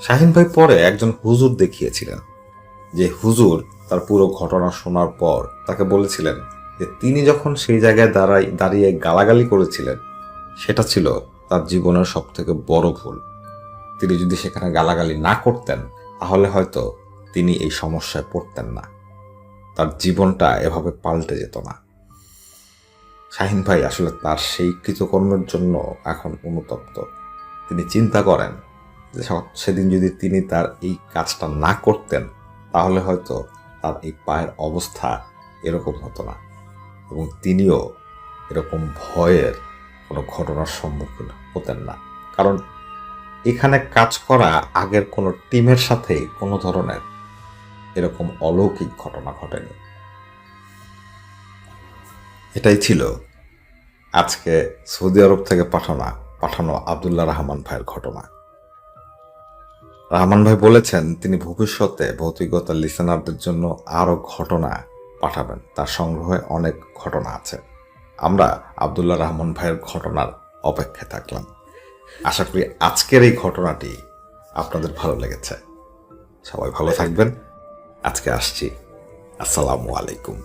শাহিন ভাই পরে একজন হুজুর দেখিয়েছিলেন, যে হুজুর তার পুরো ঘটনা শোনার পর তাকে বলেছিলেন যে তিনি যখন সেই জায়গায় দাঁড়িয়ে গালাগালি করেছিলেন সেটা ছিল তার জীবনের সব থেকে বড় ভুল। তিনি যদি সেখানে গালাগালি না করতেন তাহলে হয়তো তিনি এই সমস্যায় পড়তেন না, তার জীবনটা এভাবে পাল্টে যেত না। শাহিন ভাই আসলে তার সেই কৃতকর্মের জন্য এখন অনুতপ্ত। তিনি চিন্তা করেন যে সেদিন যদি তিনি তার এই কাজটা না করতেন তাহলে হয়তো তার এই পায়ের অবস্থা এরকম হতো না এবং তিনিও এরকম ভয়ের কোনো ঘটনার সম্মুখীন হতেন না, কারণ এখানে কাজ করা আগের কোনো টিমের সাথে কোনো ধরনের এরকম অলৌকিক ঘটনা ঘটেনি। এটাই ছিল আজকে সৌদি আরব থেকে পাঠানো আব্দুল্লাহ রহমান ভাইয়ের ঘটনা। রহমান ভাই বলেছেন তিনি ভবিষ্যতে ভৌতিকতার লিসেনারদের জন্য আরো ঘটনা পাঠাবেন, তার সংগ্রহে অনেক ঘটনা আছে। আমরা আব্দুল্লাহ রহমান ভাইয়ের ঘটনার অপেক্ষায় থাকলাম। আশা করি আজকের এই ঘটনাটি আপনাদের ভালো লেগেছে। সবাই ভালো থাকবেন। আজকে আসছি। আসসালামু আলাইকুম।